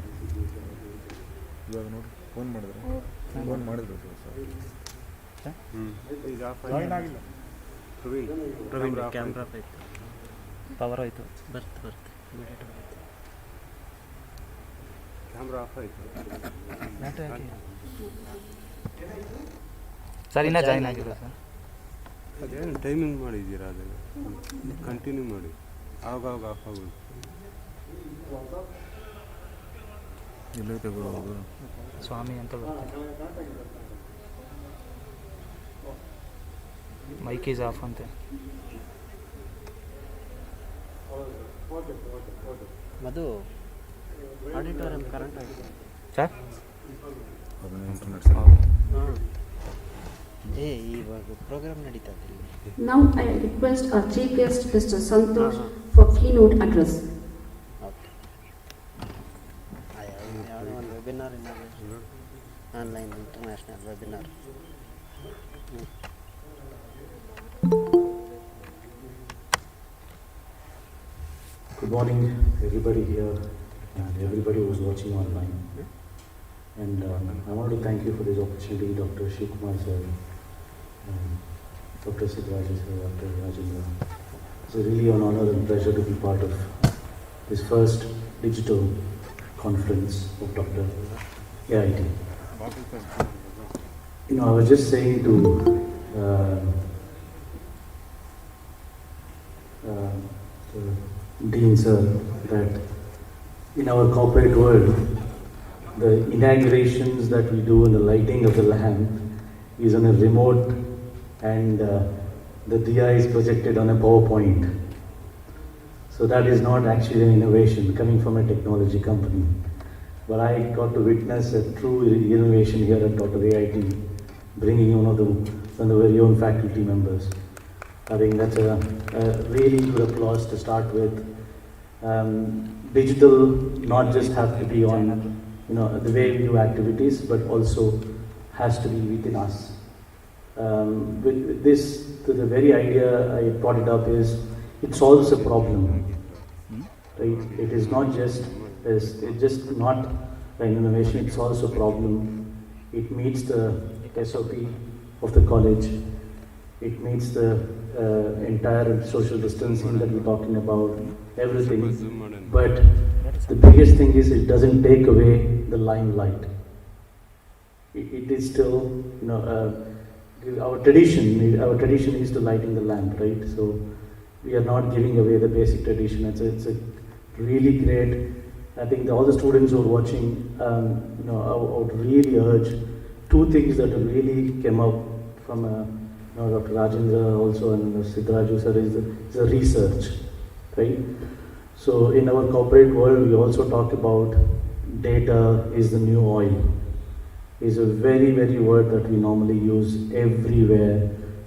ಇವಾಗ ನೋಡಿ ಫೋನ್ ಮಾಡಿದ್ರು ಸರ್ ಈಗ ಆಫ್ ಜಾಯ್ನ್ ಆಗಿಲ್ಲ ಪ್ರವೀಣ್ ಕ್ಯಾಮ್ರಾ ಆಯ್ತು ಪವರ್ ಹೋಯ್ತು ಬರ್ತೆ ಇಮಿಡಿಯೇಟ್ ಬರುತ್ತೆ ಕ್ಯಾಮ್ರಾ ಆಫ್ ಆಯಿತು ಸರ್ ಇನ್ನೂ ಜಾಯ್ನ್ ಆಗಿಲ್ಲ ಸರ್ ಅದೇನು ಟೈಮಿಂಗ್ ಮಾಡಿದ್ದೀರಾ ಅದನ್ನು ಕಂಟಿನ್ಯೂ ಮಾಡಿ ಆವಾಗ ಆಫ್ ಆಗೋದು. ಎಲ್ಲ ತಗೊಳ್ಳೋದು ಸ್ವಾಮಿ ಅಂತ ಬರ್ತದೆ. ಮೈಕ್ ಈಸ್ ಆಫ್ ಅಂತೆ. ಮಧು ಆಡಿಟೋರಿಯಂ ಕರೆಂಟ್ ಆಗಿದೆ ಸರ್. ಅದನ್ನ ಇಂಟರ್ನೆಟ್ ಹಾಂ ಇವಾಗ ಪ್ರೋಗ್ರಾಮ್ ನಡೀತಾ ಇದೆ. Now I request our chief guest, Mr. Santosh, for keynote address. Okay. ಯಾವುದೋ ಒಂದು webinar online international webinar. Good morning, everybody here and everybody who's watching online. And I want to thank you for this opportunity, Dr. Shivkumar sir, Dr. Siddharaj sir, Dr. Rajendra. It's really an honor and pleasure to be part of this first digital conference of Dr. AIT. You know, I was just saying to Dean sir that in our corporate world, the inaugurations that we do and the lighting of the lamp is on a remote, and the diya is projected on a PowerPoint. So that is not actually an innovation coming from a technology company. But I got to witness a true innovation here at Dr. AIT, bringing one of the very own faculty members. I think that's a really good applause to start with. Digital not just have to be on, you know, the way we do activities, but also has to be within us. With this, the very idea I brought it up is it solves a problem, right? It is not just it's just not an innovation. It solves a problem. It meets the SOP of the college. It meets the entire social distancing that we're talking about, everything. But the biggest thing is it doesn't take away the limelight. It is still, you know, our tradition is to lighting the lamp, right? So we are not giving away the basic tradition. It's a really great. I think all the students who are watching, you know, I would really urge two things that really came up from Dr. Rajendra also and Siddharaj sir is the research, right? So in our corporate world, we also talk about data is the new oil. Is a very, very word that we normally use everywhere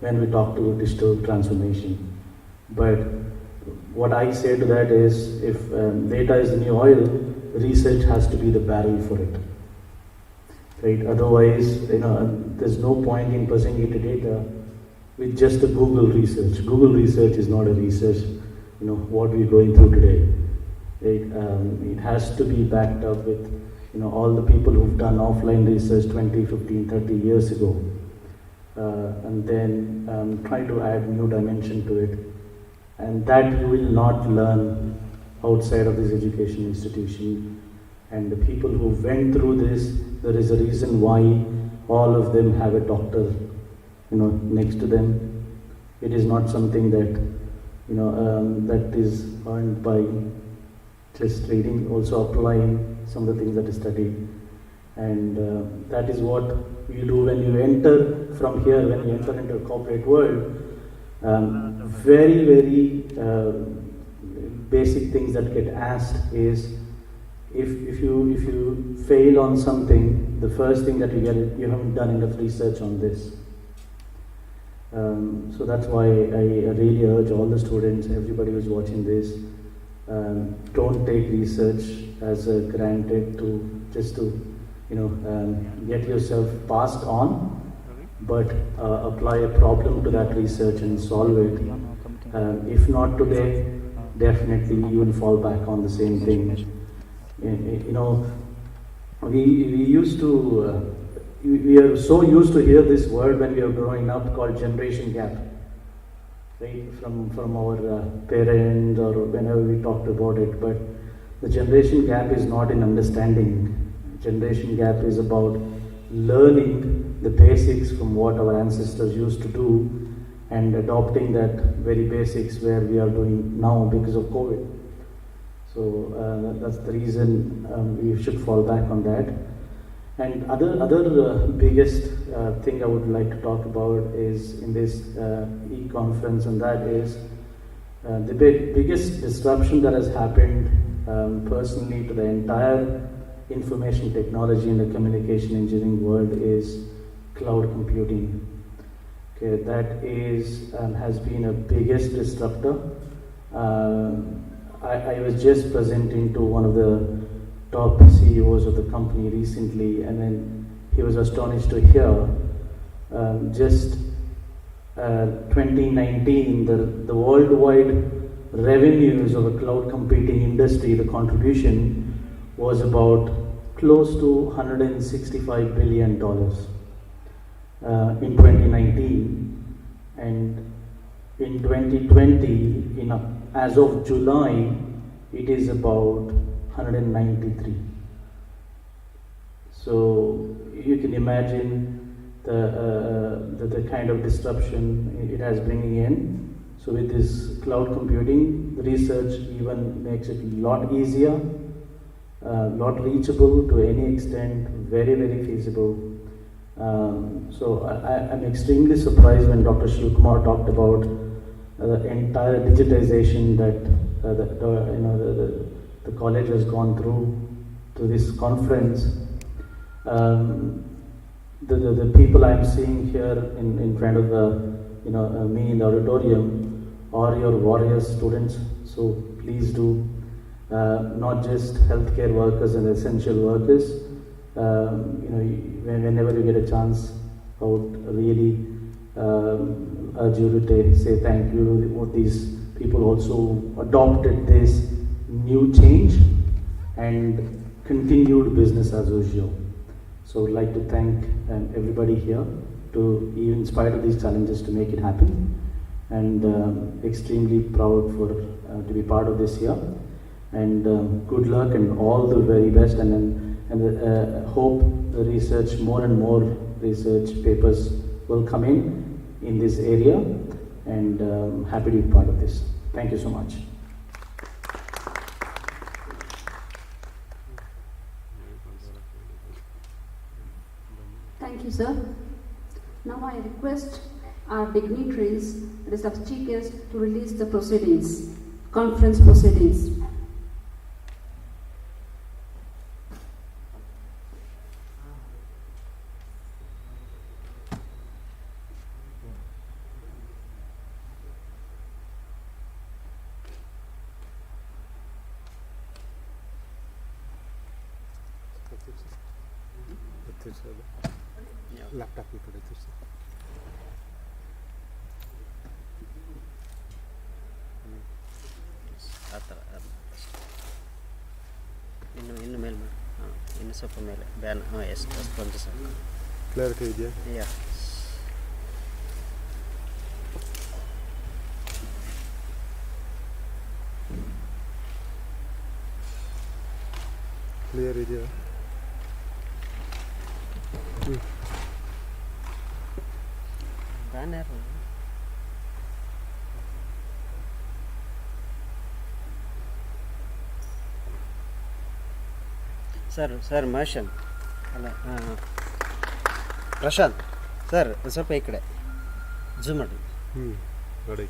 when we talk to digital transformation. But what I say to that is, if data is the new oil, research has to be the barrel for it, right? Otherwise, you know, there's no point in pursuing into data with just the Google research. Google research is not a research, you know, what we're going through today, right? It has to be backed up with, you know, all the people who've done offline research 20, 15, 30 years ago, and then try to add new dimension to it. And that you will not learn outside of this education institution. And the people who went through this, there is a reason why all of them have a doctor, you know, next to them. It is not something that, you know, that is earned by just reading, also applying some of the things that is studied. And that is what you do when you enter from here, when you enter into the corporate world. Very, very basic things that get asked is, if you fail on something, the first thing that you get is, you haven't done enough research on this. So that's why I really urge all the students, everybody who's watching this, don't take research as a granted to just to, you know, get yourself passed on, but apply a problem to that research and solve it. If not today, definitely you will fall back on the same thing. You know, we used to, we are so used to hear this word when we are growing up called generation gap, right? From our parents or whenever we talked about it. But the generation gap is not in understanding. Generation gap is about learning the basics from what our ancestors used to do and adopting that very basics where we are doing now because of COVID. So that's the reason we should fall back on that. And other biggest thing I would like to talk about is in this e-conference, and that is the biggest disruption that has happened personally to the entire information technology and the communication engineering world is cloud computing. Okay, that is has been a biggest disruptor. I was just presenting to one of the top CEOs of the company recently, and then he was astonished to hear just 2019, the worldwide revenues of a cloud computing industry, the contribution was about close to $165 billion in 2019, and in 2020, as of July, it is about 193. So you can imagine the kind of disruption it has bringing in. So with this cloud computing, the research even makes it a lot easier, lot reachable to any extent, very, very feasible. So I'm extremely surprised when Dr. Shivkumar talked about the entire digitization that the college has gone through to this conference. The people I'm seeing here in front of me in the auditorium are your warrior students. So please do, not just healthcare workers and essential workers. Whenever you get a chance, I would really urge you to say thank you to what these people also adopted this new change and continued business as usual. So I'd like to thank everybody here to, even in spite of these challenges, to make it happen, and extremely proud to be part of this year. And good luck and all the very best, and hope the research, more and more research papers will come in this area, and happy to be part of this. Thank you so much. Thank you, sir. Now I request our dignitaries, that is our chief guest, to release the proceedings, conference proceedings. Laptop ಈ ಕಡೆ ತಿರ್ಸಿ. ಆ ಥರ ಇನ್ನು ಮೇಲೆ ಮಾಡಿ, ಹಾಂ, ಇನ್ನು ಸ್ವಲ್ಪ ಮೇಲೆ ಬ್ಯಾನ್, ಹಾಂ, ಎಷ್ಟು ಬಂತು ಸಾಕು. ಕ್ಲಾರಿಟಿ ಇದೆಯಾ? ಯಾ. ಕ್ಲಿಯರ್ ಇದೆಯಾ? ಬ್ಯಾನ್ ಯಾರು? ಸರ್ ಮಹೇಶನ್ ಅಲ್ಲ, ಹಾಂ, ಪ್ರಶಾಂತ್ ಸರ್, ಸ್ವಲ್ಪ ಈ ಕಡೆ ಜೂಮ್ ಮಾಡಿ. ಗಾಡಿ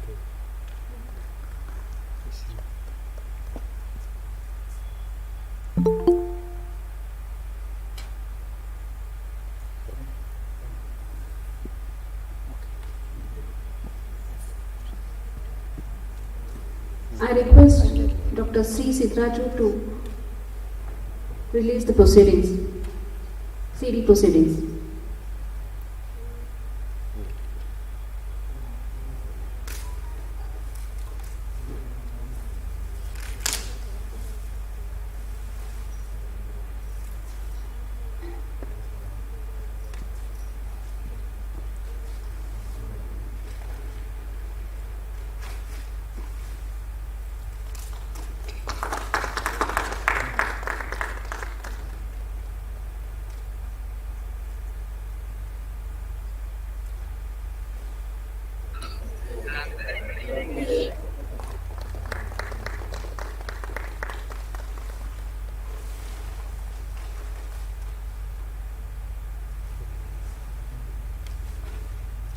I request Dr. C. Sidraju to release the proceedings, CD proceedings.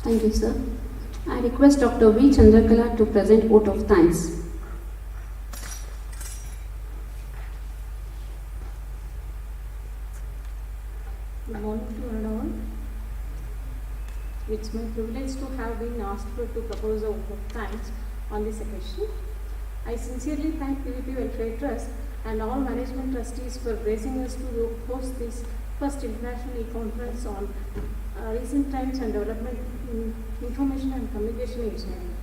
Thank you, sir. I request Dr. V. Chandrakala to present vote of thanks. Good morning to one and all. It's my privilege to have been asked to propose a vote of thanks on this occasion. I sincerely thank PVP Welfare Trust and all management trustees for gracing us to host this first international e-conference on recent trends and development in information and communication engineering.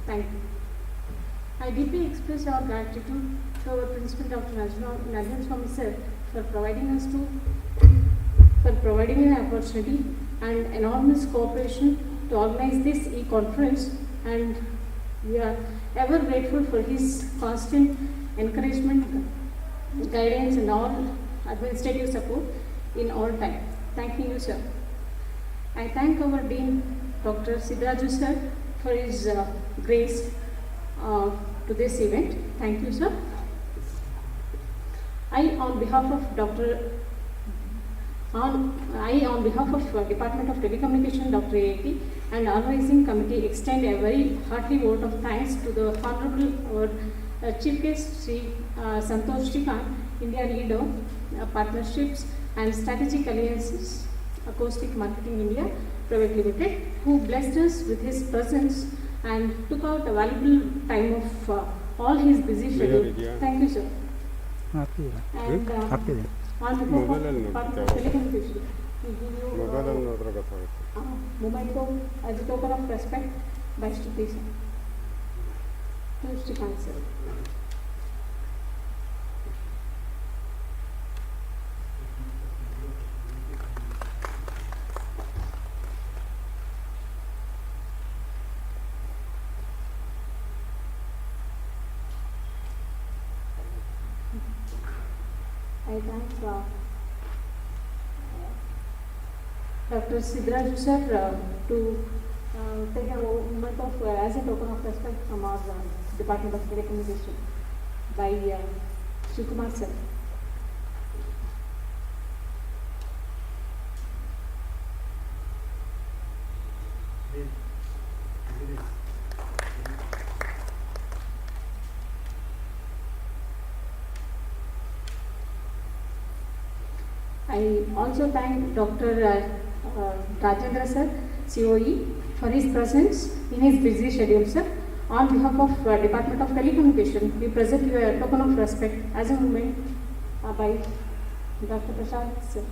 Thank you. I deeply express our gratitude to our Principal Dr. Najan Swami sir for providing an opportunity and enormous cooperation to organize this e-conference, and we are ever grateful for his constant encouragement, guidance and all administrative support in all time. Thank you, sir. I thank our Dean, Dr. Sidraju sir, for his grace to this event. Thank you, sir. On behalf of Department of Telecommunication, Dr. AAT, and Organizing Committee, extend a very hearty vote of thanks to the Honorable Chief Guest Sri Santosh Srikanth, India Leader, Partnerships and Strategic Alliances, Acoustic Marketing India Private Limited, who blessed us with his presence and took out a valuable time of all his busy schedule. Thank you, sir. And on behalf of Department of Telecommunication, we give you memento as a token of respect by Shruti sir. To Srikanth sir. I thank Dr. Sidraju sir to take a moment of as a token of respect from our Department of Telecommunication by Shivakumar sir. I also thank Dr. Rajendra sir, COE, for his presence in his busy schedule, sir. On behalf of Department of Telecommunication, we present you a token of respect as a movement by Dr. Prashant sir.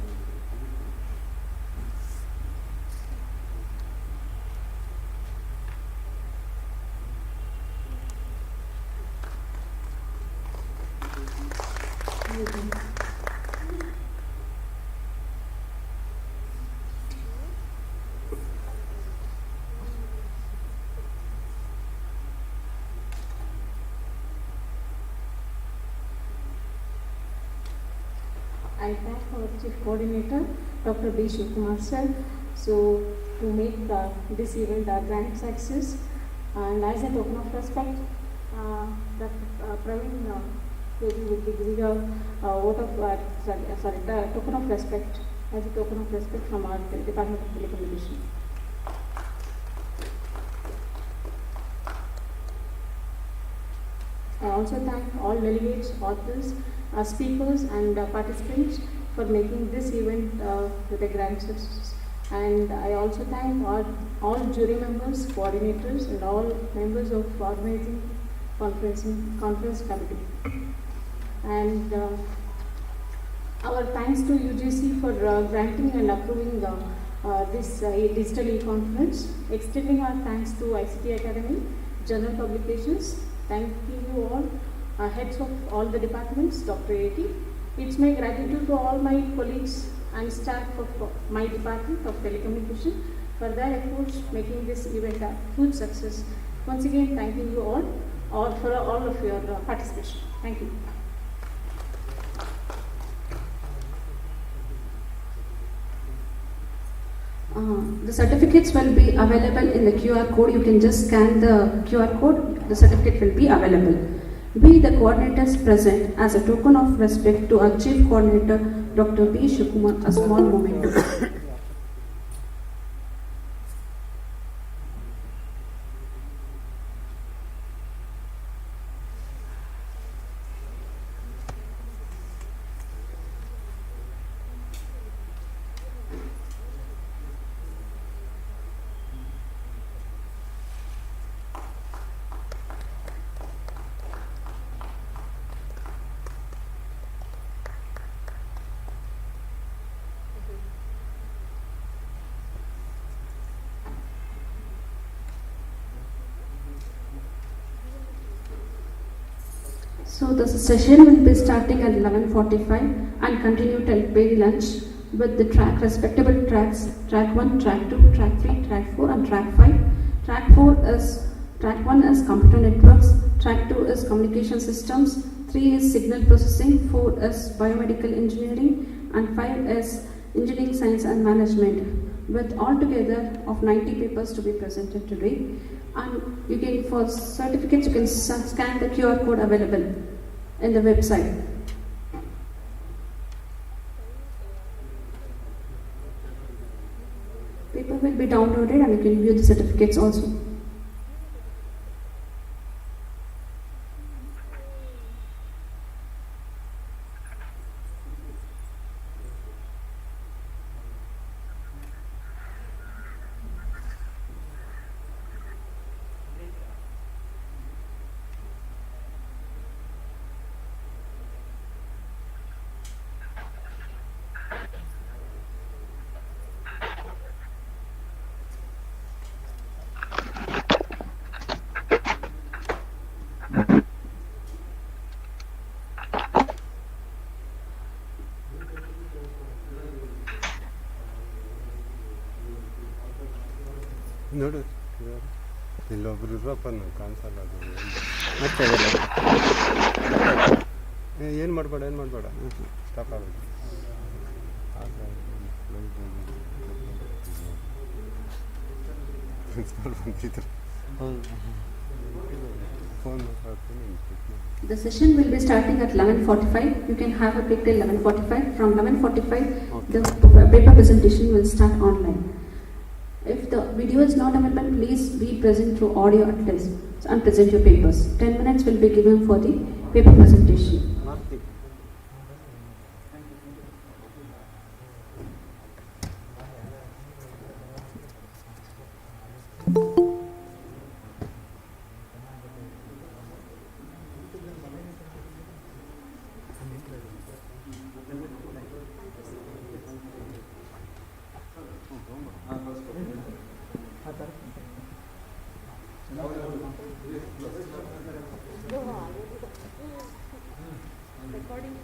I thank our Chief Coordinator, Dr. B. Shivakumar sir, to make this event a grand success. And as a token of respect, Dr. Praveen will be giving a vote of token of respect as a token of respect from our Department of Telecommunication. I also thank all delegates, authors, speakers and participants for making this event with a grand success. And I also thank all jury members, coordinators and all members of organizing conference committee. And our thanks to UGC for granting and approving this digital e-conference, extending our thanks to ICT Academy, Journal Publications. Thank you all, heads of all the departments, Dr. A.T. It's my gratitude to all my colleagues and staff of my department of telecommunication for their efforts making this event a huge success. Once again, thanking you all for all of your participation. Thank you. The certificates will be available in the QR code. You can just scan the QR code. The certificate will be available. We, the coordinators present, as a token of respect to our Chief Coordinator, Dr. B. Shivakumar, a small memento. So the session will be starting at 11:45 and continue till paid lunch with the respectable tracks, track 1, track 2, track 3, track 4 and track 5. Track 1 is computer networks, track 2 is communication systems, 3 is signal processing, 4 is biomedical engineering and 5 is engineering science and management, with altogether of 90 papers to be presented today. And you can, for certificates, you can scan the QR code available in the website. Paper will be downloaded and you can view the certificates also. ನೋಡು ಇಲ್ಲೊಬ್ರು ಇರಪ್ಪ ನಂಗೆ ಕಾಣಿಸಲ್ಲ ಅದು ಏನು ಮಾಡಬೇಡ stop ಆಗೋದು The session will be starting at 11:45. You can have a break till 11:45. From 11:45, the paper presentation will start online. If the video is not available, please be present through audio at least and present your papers. 10 minutes will be given for the paper presentation. Recording.